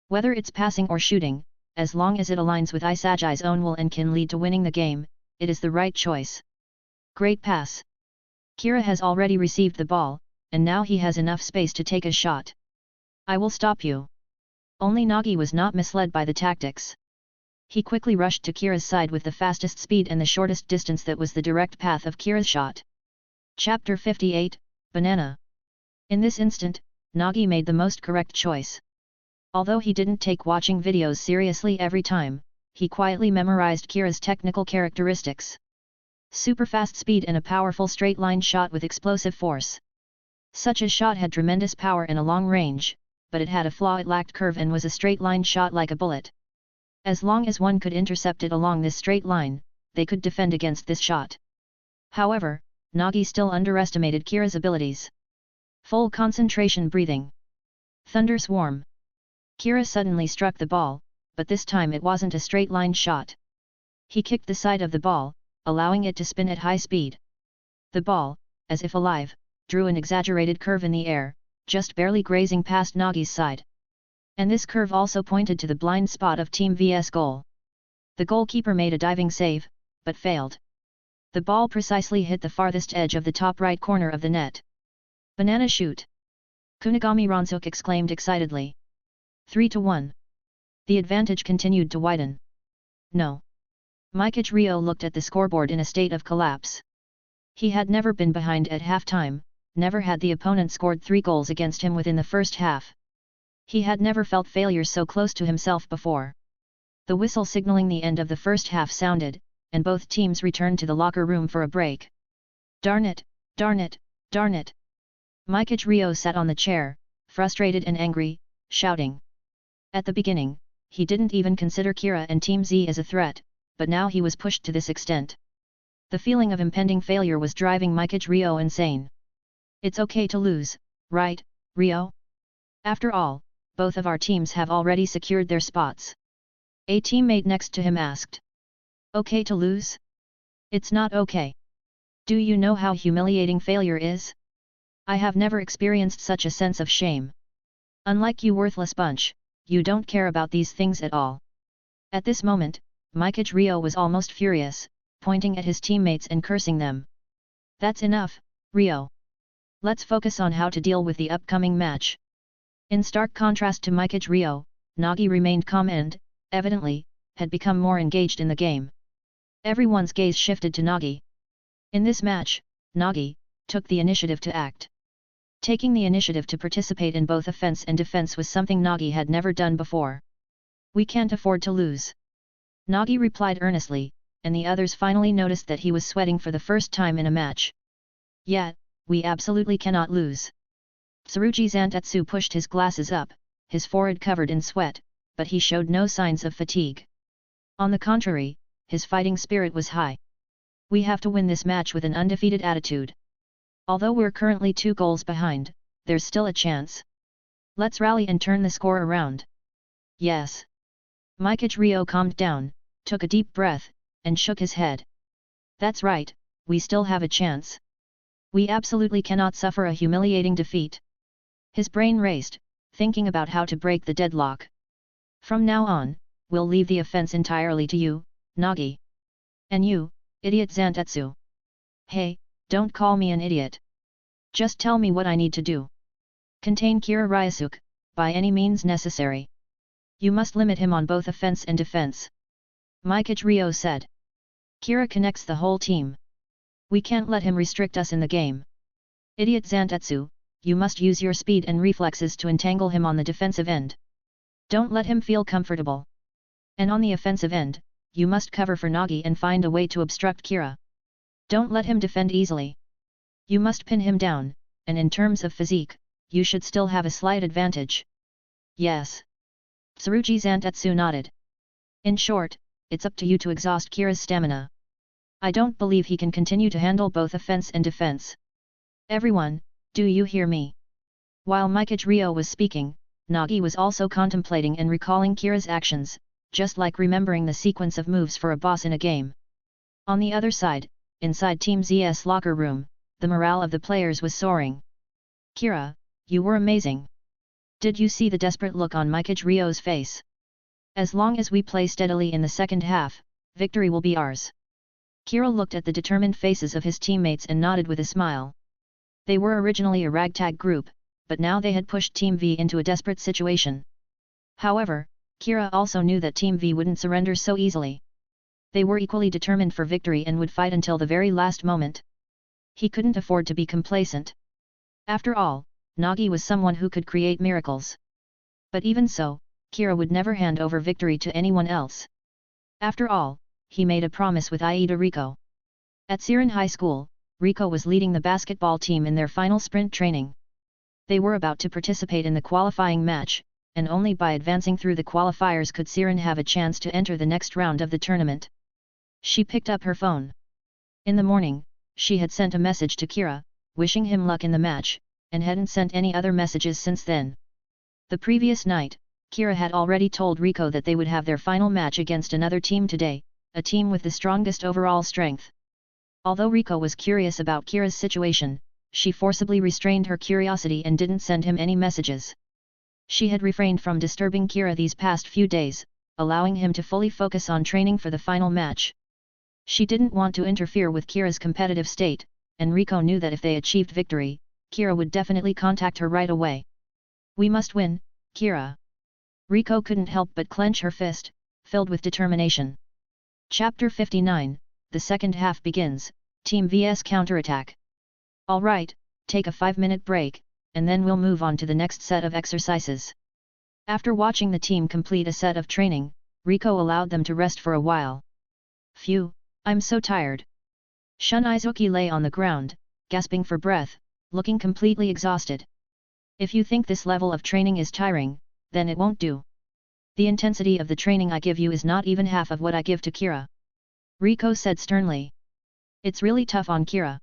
B: Whether it's passing or shooting, as long as it aligns with Isagi's own will and can lead to winning the game, it is the right choice. Great pass. Kira has already received the ball, and now he has enough space to take a shot. "I will stop you." Only Nagi was not misled by the tactics. He quickly rushed to Kira's side with the fastest speed and the shortest distance that was the direct path of Kira's shot. Chapter 58, Banana. In this instant, Nagi made the most correct choice. Although he didn't take watching videos seriously every time, he quietly memorized Kira's technical characteristics. Super fast speed and a powerful straight-line shot with explosive force. Such a shot had tremendous power and a long range, but it had a flaw: it lacked curve and was a straight-line shot like a bullet. As long as one could intercept it along this straight line, they could defend against this shot. However, Nagi still underestimated Kira's abilities. Full concentration breathing. Thunder swarm. Kira suddenly struck the ball, but this time it wasn't a straight-line shot. He kicked the side of the ball, allowing it to spin at high speed. The ball, as if alive, drew an exaggerated curve in the air, just barely grazing past Nagi's side. And this curve also pointed to the blind spot of Team vs goal. The goalkeeper made a diving save, but failed. The ball precisely hit the farthest edge of the top right corner of the net. "Banana shoot!" Kunigami Ryosuke exclaimed excitedly. 3-1. The advantage continued to widen. No. Mikage Ryo looked at the scoreboard in a state of collapse. He had never been behind at half-time, never had the opponent scored 3 goals against him within the first half. He had never felt failure so close to himself before. The whistle signaling the end of the first half sounded, and both teams returned to the locker room for a break. "Darn it, darn it, darn it!" Mikage Ryo sat on the chair, frustrated and angry, shouting. At the beginning, he didn't even consider Kira and Team Z as a threat, but now he was pushed to this extent. The feeling of impending failure was driving Mikage Ryo insane. "It's okay to lose, right, Ryo? After all, both of our teams have already secured their spots." A teammate next to him asked. "Okay to lose? It's not okay. Do you know how humiliating failure is? I have never experienced such a sense of shame. Unlike you worthless bunch, you don't care about these things at all." At this moment, Mikage Ryo was almost furious, pointing at his teammates and cursing them. "That's enough, Ryo. Let's focus on how to deal with the upcoming match." In stark contrast to Mikage Ryo, Nagi remained calm and, evidently, had become more engaged in the game. Everyone's gaze shifted to Nagi. In this match, Nagi took the initiative to act. Taking the initiative to participate in both offense and defense was something Nagi had never done before. "We can't afford to lose," Nagi replied earnestly, and the others finally noticed that he was sweating for the first time in a match. "Yeah, we absolutely cannot lose." Tsurugi Zantetsu pushed his glasses up, his forehead covered in sweat, but he showed no signs of fatigue. On the contrary, his fighting spirit was high. "We have to win this match with an undefeated attitude. Although we're currently 2 goals behind, there's still a chance. Let's rally and turn the score around." "Yes." Mikage Ryo calmed down, took a deep breath, and shook his head. "That's right, we still have a chance. We absolutely cannot suffer a humiliating defeat." His brain raced, thinking about how to break the deadlock. "From now on, we'll leave the offense entirely to you, Nagi. And you, idiot Zantetsu. Hey, don't call me an idiot. Just tell me what I need to do. Contain Kira Ryosuke, by any means necessary. You must limit him on both offense and defense." Mikage Ryo said. "Kira connects the whole team. We can't let him restrict us in the game. Idiot Zantetsu, you must use your speed and reflexes to entangle him on the defensive end. Don't let him feel comfortable. And on the offensive end, you must cover for Nagi and find a way to obstruct Kira." Don't let him defend easily. You must pin him down, and in terms of physique, you should still have a slight advantage. Yes. Tsurugi Zantetsu nodded. In short, it's up to you to exhaust Kira's stamina. I don't believe he can continue to handle both offense and defense. Everyone, do you hear me? While Mikage Ryo was speaking, Nagi was also contemplating and recalling Kira's actions, just like remembering the sequence of moves for a boss in a game. On the other side, inside Team Z's locker room, the morale of the players was soaring. Kira, you were amazing. Did you see the desperate look on Mikage Ryo's face? As long as we play steadily in the second half, victory will be ours. Kira looked at the determined faces of his teammates and nodded with a smile. They were originally a ragtag group, but now they had pushed Team V into a desperate situation. However, Kira also knew that Team V wouldn't surrender so easily. They were equally determined for victory and would fight until the very last moment. He couldn't afford to be complacent. After all, Nagi was someone who could create miracles. But even so, Kira would never hand over victory to anyone else. After all, he made a promise with Aida Riko. At Siren High School, Riko was leading the basketball team in their final sprint training. They were about to participate in the qualifying match, and only by advancing through the qualifiers could Siren have a chance to enter the next round of the tournament. She picked up her phone. In the morning, she had sent a message to Kira, wishing him luck in the match, and hadn't sent any other messages since then. The previous night, Kira had already told Riko that they would have their final match against another team today, a team with the strongest overall strength. Although Riko was curious about Kira's situation, she forcibly restrained her curiosity and didn't send him any messages. She had refrained from disturbing Kira these past few days, allowing him to fully focus on training for the final match. She didn't want to interfere with Kira's competitive state, and Riko knew that if they achieved victory, Kira would definitely contact her right away. We must win, Kira. Riko couldn't help but clench her fist, filled with determination. Chapter 59, the second half begins, Team vs counterattack. Alright, take a 5-minute break, and then we'll move on to the next set of exercises. After watching the team complete a set of training, Riko allowed them to rest for a while. Phew, I'm so tired. Shun Izuki lay on the ground, gasping for breath, looking completely exhausted. If you think this level of training is tiring, then it won't do. The intensity of the training I give you is not even half of what I give to Kira. Riko said sternly. It's really tough on Kira.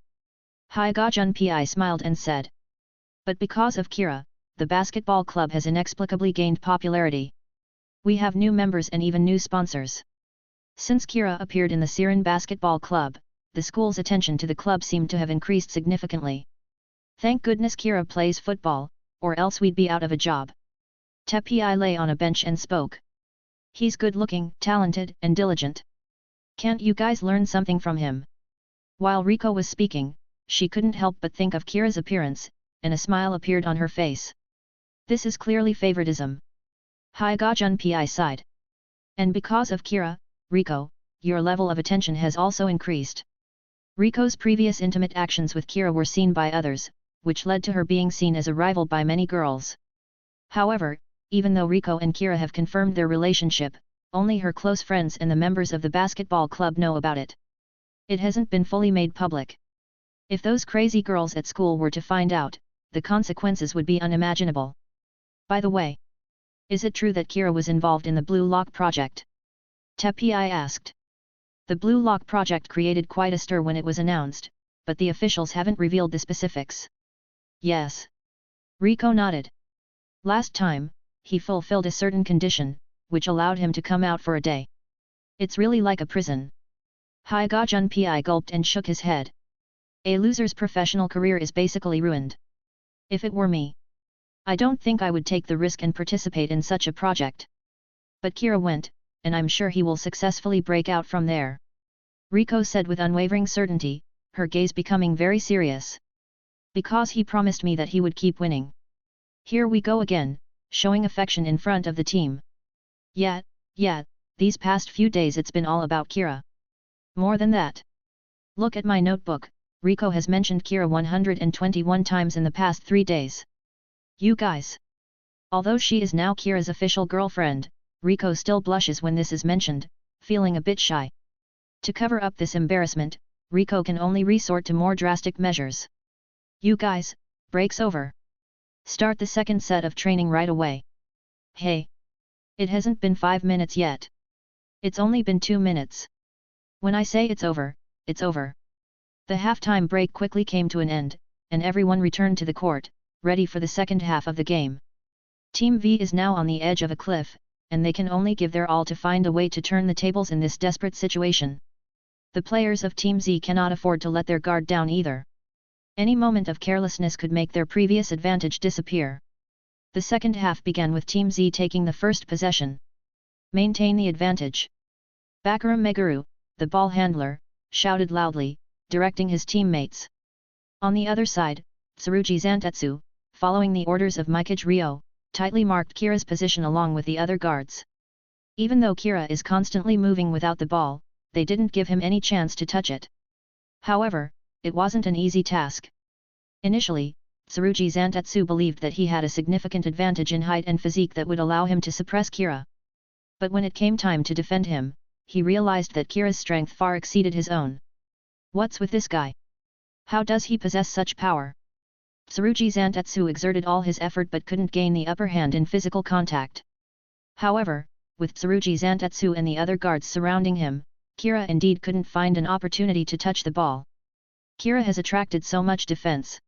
B: Hyga-Junpei smiled and said. But because of Kira, the basketball club has inexplicably gained popularity. We have new members and even new sponsors. Since Kira appeared in the Siren Basketball Club, the school's attention to the club seemed to have increased significantly. Thank goodness Kira plays football, or else we'd be out of a job. Teppei lay on a bench and spoke. He's good-looking, talented, and diligent. Can't you guys learn something from him? While Riko was speaking, she couldn't help but think of Kira's appearance, and a smile appeared on her face. This is clearly favoritism. Hyga-Junpei sighed. And because of Kira, Riko, your level of attention has also increased. Riko's previous intimate actions with Kira were seen by others, which led to her being seen as a rival by many girls. However, even though Riko and Kira have confirmed their relationship, only her close friends and the members of the basketball club know about it. It hasn't been fully made public. If those crazy girls at school were to find out, the consequences would be unimaginable. By the way, is it true that Kira was involved in the Blue Lock project? Teppei asked. The Blue Lock project created quite a stir when it was announced, but the officials haven't revealed the specifics. Yes. Riko nodded. Last time, he fulfilled a certain condition, which allowed him to come out for a day. It's really like a prison. Hyga-Junpei gulped and shook his head. A loser's professional career is basically ruined. If it were me, I don't think I would take the risk and participate in such a project. But Kira went, and I'm sure he will successfully break out from there. Riko said with unwavering certainty, her gaze becoming very serious. Because he promised me that he would keep winning. Here we go again, showing affection in front of the team. Yeah, these past few days it's been all about Kira. More than that. Look at my notebook, Riko has mentioned Kira 121 times in the past 3 days. You guys. Although she is now Kira's official girlfriend, Riko still blushes when this is mentioned, feeling a bit shy. To cover up this embarrassment, Riko can only resort to more drastic measures. You guys, break's over. Start the second set of training right away. Hey! It hasn't been 5 minutes yet. It's only been 2 minutes. When I say it's over, it's over. The halftime break quickly came to an end, and everyone returned to the court, ready for the second half of the game. Team V is now on the edge of a cliff, and they can only give their all to find a way to turn the tables in this desperate situation. The players of Team Z cannot afford to let their guard down either. Any moment of carelessness could make their previous advantage disappear. The second half began with Team Z taking the first possession. Maintain the advantage. Bakura Meguru, the ball handler, shouted loudly, directing his teammates. On the other side, Tsurugi Zantetsu, following the orders of Mikage Ryo, tightly marked Kira's position along with the other guards. Even though Kira is constantly moving without the ball, they didn't give him any chance to touch it. However, it wasn't an easy task. Initially, Tsurugi Zantetsu believed that he had a significant advantage in height and physique that would allow him to suppress Kira. But when it came time to defend him, he realized that Kira's strength far exceeded his own. What's with this guy? How does he possess such power? Tsurugi Zantetsu exerted all his effort but couldn't gain the upper hand in physical contact. However, with Tsurugi Zantetsu and the other guards surrounding him, Kira indeed couldn't find an opportunity to touch the ball. Kira has attracted so much defense.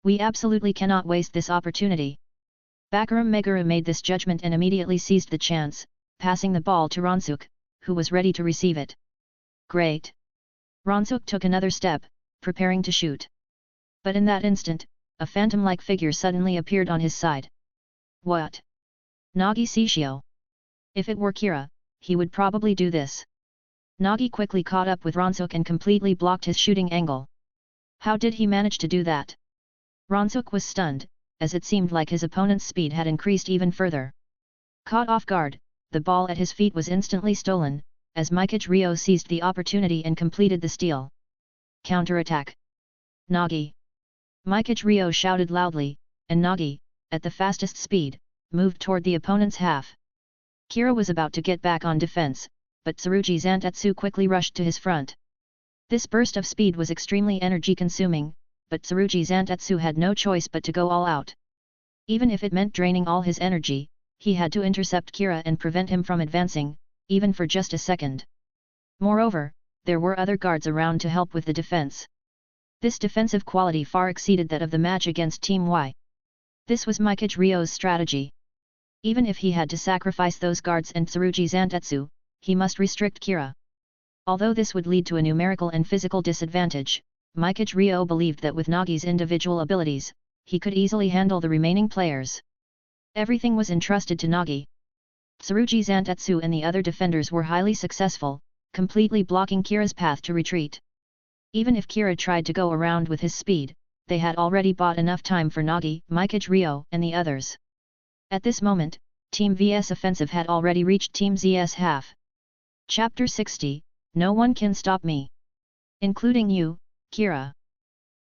B: We absolutely cannot waste this opportunity. Bakura Meguru made this judgment and immediately seized the chance, passing the ball to Ryosuke, who was ready to receive it. Great! Ryosuke took another step, preparing to shoot. But in that instant, a phantom-like figure suddenly appeared on his side. What? Nagi Shishio. If it were Kira, he would probably do this. Nagi quickly caught up with Ryosuke and completely blocked his shooting angle. How did he manage to do that? Ryosuke was stunned, as it seemed like his opponent's speed had increased even further. Caught off guard, the ball at his feet was instantly stolen, as Mikage Ryo seized the opportunity and completed the steal. Counterattack! Nagi! Mikage Ryo shouted loudly, and Nagi, at the fastest speed, moved toward the opponent's half. Kira was about to get back on defense, but Tsurugi Zantetsu quickly rushed to his front. This burst of speed was extremely energy-consuming, but Tsurugi Zantetsu had no choice but to go all out. Even if it meant draining all his energy, he had to intercept Kira and prevent him from advancing, even for just a second. Moreover, there were other guards around to help with the defense. This defensive quality far exceeded that of the match against Team Y. This was Mikage Ryo's strategy. Even if he had to sacrifice those guards and Tsurugi Zantetsu, he must restrict Kira. Although this would lead to a numerical and physical disadvantage, Mikage Ryo believed that with Nagi's individual abilities, he could easily handle the remaining players. Everything was entrusted to Nagi. Tsurugi Zantetsu and the other defenders were highly successful, completely blocking Kira's path to retreat. Even if Kira tried to go around with his speed, they had already bought enough time for Nagi, Mikage Ryo, and the others. At this moment, Team V's offensive had already reached Team Z's half. Chapter 60, No one can stop me. Including you, Kira.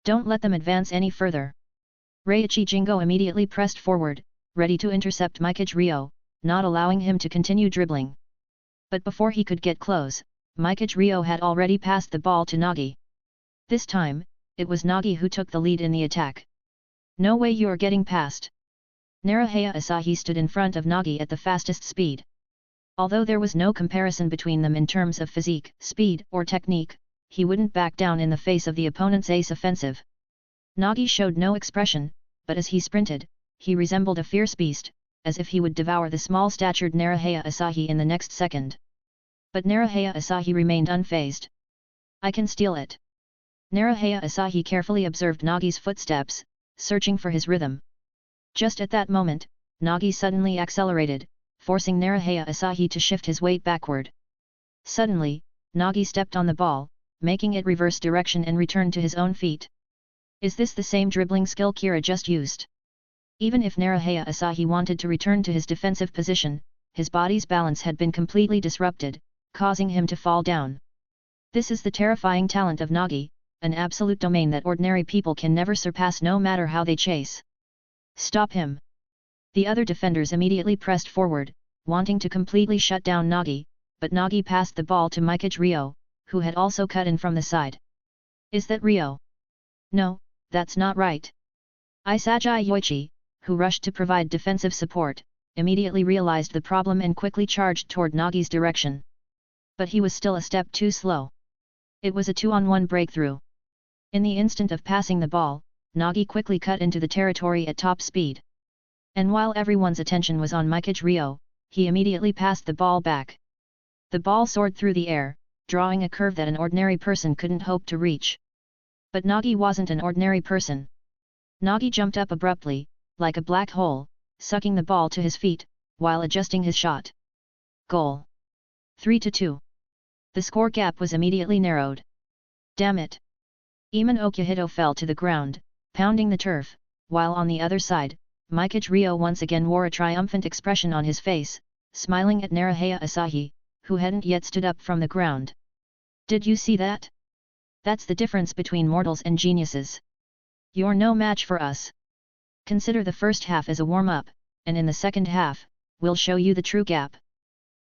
B: Don't let them advance any further. Reiichi Jingo immediately pressed forward, ready to intercept Mikage Ryo, not allowing him to continue dribbling. But before he could get close, Mikage Ryo had already passed the ball to Nagi. This time, it was Nagi who took the lead in the attack. No way you're getting past. Naruhaya Asahi stood in front of Nagi at the fastest speed. Although there was no comparison between them in terms of physique, speed, or technique, he wouldn't back down in the face of the opponent's ace offensive. Nagi showed no expression, but as he sprinted, he resembled a fierce beast, as if he would devour the small-statured Naruhaya Asahi in the next second. But Naruhaya Asahi remained unfazed. I can steal it. Naruhaya Asahi carefully observed Nagi's footsteps, searching for his rhythm. Just at that moment, Nagi suddenly accelerated, forcing Naruhaya Asahi to shift his weight backward. Suddenly, Nagi stepped on the ball, making it reverse direction and return to his own feet. Is this the same dribbling skill Kira just used? Even if Naruhaya Asahi wanted to return to his defensive position, his body's balance had been completely disrupted, causing him to fall down. This is the terrifying talent of Nagi, an absolute domain that ordinary people can never surpass no matter how they chase. Stop him! The other defenders immediately pressed forward, wanting to completely shut down Nagi, but Nagi passed the ball to Mikage Ryo, who had also cut in from the side. Is that Ryo? No, that's not right. Isagi Yoichi, who rushed to provide defensive support, immediately realized the problem and quickly charged toward Nagi's direction. But he was still a step too slow. It was a 2-on-1 breakthrough. In the instant of passing the ball, Nagi quickly cut into the territory at top speed. And while everyone's attention was on Mikage Ryo, he immediately passed the ball back. The ball soared through the air, drawing a curve that an ordinary person couldn't hope to reach. But Nagi wasn't an ordinary person. Nagi jumped up abruptly, like a black hole, sucking the ball to his feet, while adjusting his shot. Goal. 3-2. The score gap was immediately narrowed. Damn it! Eamon Okihito fell to the ground, pounding the turf, while on the other side, Mikage Ryo once again wore a triumphant expression on his face, smiling at Naruhaya Asahi, who hadn't yet stood up from the ground. Did you see that? That's the difference between mortals and geniuses. You're no match for us. Consider the first half as a warm-up, and in the second half, we'll show you the true gap.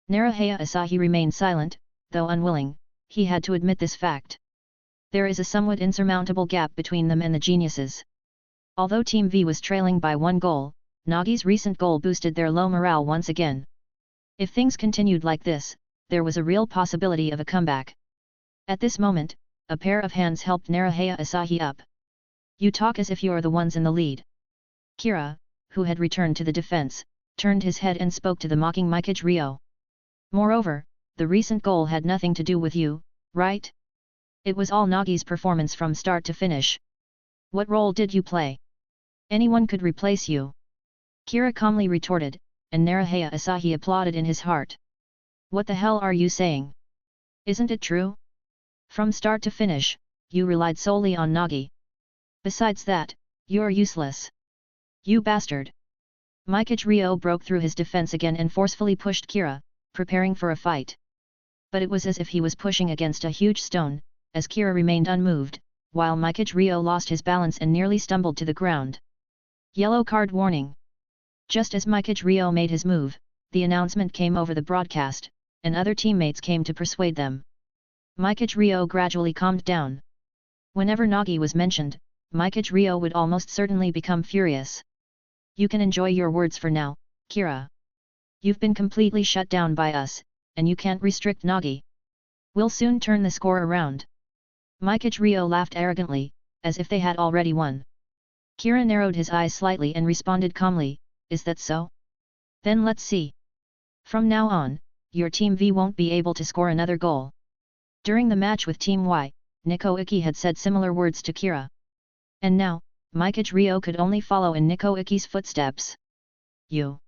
B: Naruhaya Asahi remained silent, though unwilling, he had to admit this fact. There is a somewhat insurmountable gap between them and the geniuses. Although Team V was trailing by 1 goal, Nagi's recent goal boosted their low morale once again. If things continued like this, there was a real possibility of a comeback. At this moment, a pair of hands helped Naruhaya Asahi up. You talk as if you're the ones in the lead. Kira, who had returned to the defense, turned his head and spoke to the mocking Mikage Ryo. Moreover, the recent goal had nothing to do with you, right? It was all Nagi's performance from start to finish. What role did you play? Anyone could replace you. Kira calmly retorted, and Naruhaya Asahi applauded in his heart. What the hell are you saying? Isn't it true? From start to finish, you relied solely on Nagi. Besides that, you're useless. You bastard! Mikage Ryo broke through his defense again and forcefully pushed Kira, preparing for a fight. But it was as if he was pushing against a huge stone, as Kira remained unmoved, while Mikage Ryo lost his balance and nearly stumbled to the ground. Yellow card warning. Just as Mikage Ryo made his move, the announcement came over the broadcast, and other teammates came to persuade them. Mikage Ryo gradually calmed down. Whenever Nagi was mentioned, Mikage Ryo would almost certainly become furious. You can enjoy your words for now, Kira. You've been completely shut down by us, and you can't restrict Nagi. We'll soon turn the score around. Mikage Ryo laughed arrogantly, as if they had already won. Kira narrowed his eyes slightly and responded calmly, is that so? Then let's see. From now on, your Team V won't be able to score another goal. During the match with Team Y, Nico Iki had said similar words to Kira. And now, Mikage Ryo could only follow in Nico Iki's footsteps. You.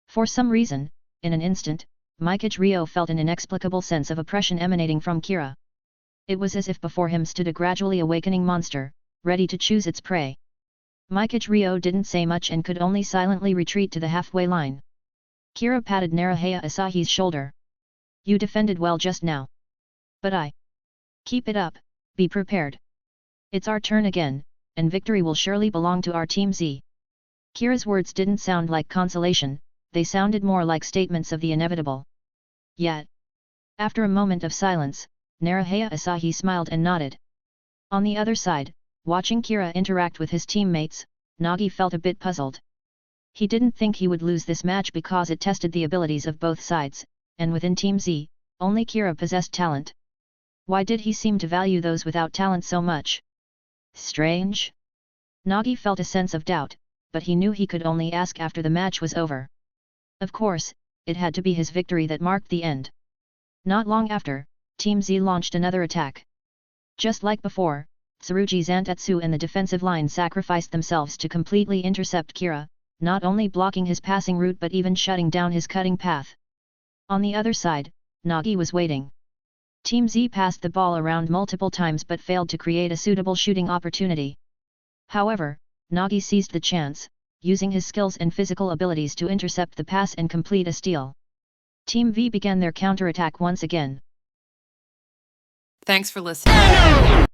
B: For some reason, in an instant, Mikage Ryo felt an inexplicable sense of oppression emanating from Kira. It was as if before him stood a gradually awakening monster, ready to choose its prey. Mikage Ryo didn't say much and could only silently retreat to the halfway line. Kira patted Naruhaya Asahi's shoulder. You defended well just now. But I. Keep it up, be prepared. It's our turn again, and victory will surely belong to our Team Z. Kira's words didn't sound like consolation, they sounded more like statements of the inevitable. Yet. After a moment of silence, Naruhaya Asahi smiled and nodded. On the other side, watching Kira interact with his teammates, Nagi felt a bit puzzled. He didn't think he would lose this match because it tested the abilities of both sides, and within Team Z, only Kira possessed talent. Why did he seem to value those without talent so much? Strange? Nagi felt a sense of doubt, but he knew he could only ask after the match was over. Of course, it had to be his victory that marked the end. Not long after, Team Z launched another attack. Just like before, Tsurugi Zantetsu and the defensive line sacrificed themselves to completely intercept Kira, not only blocking his passing route but even shutting down his cutting path. On the other side, Nagi was waiting. Team Z passed the ball around multiple times but failed to create a suitable shooting opportunity. However, Nagi seized the chance, using his skills and physical abilities to intercept the pass and complete a steal. Team V began their counterattack once again.
C: Thanks for listening.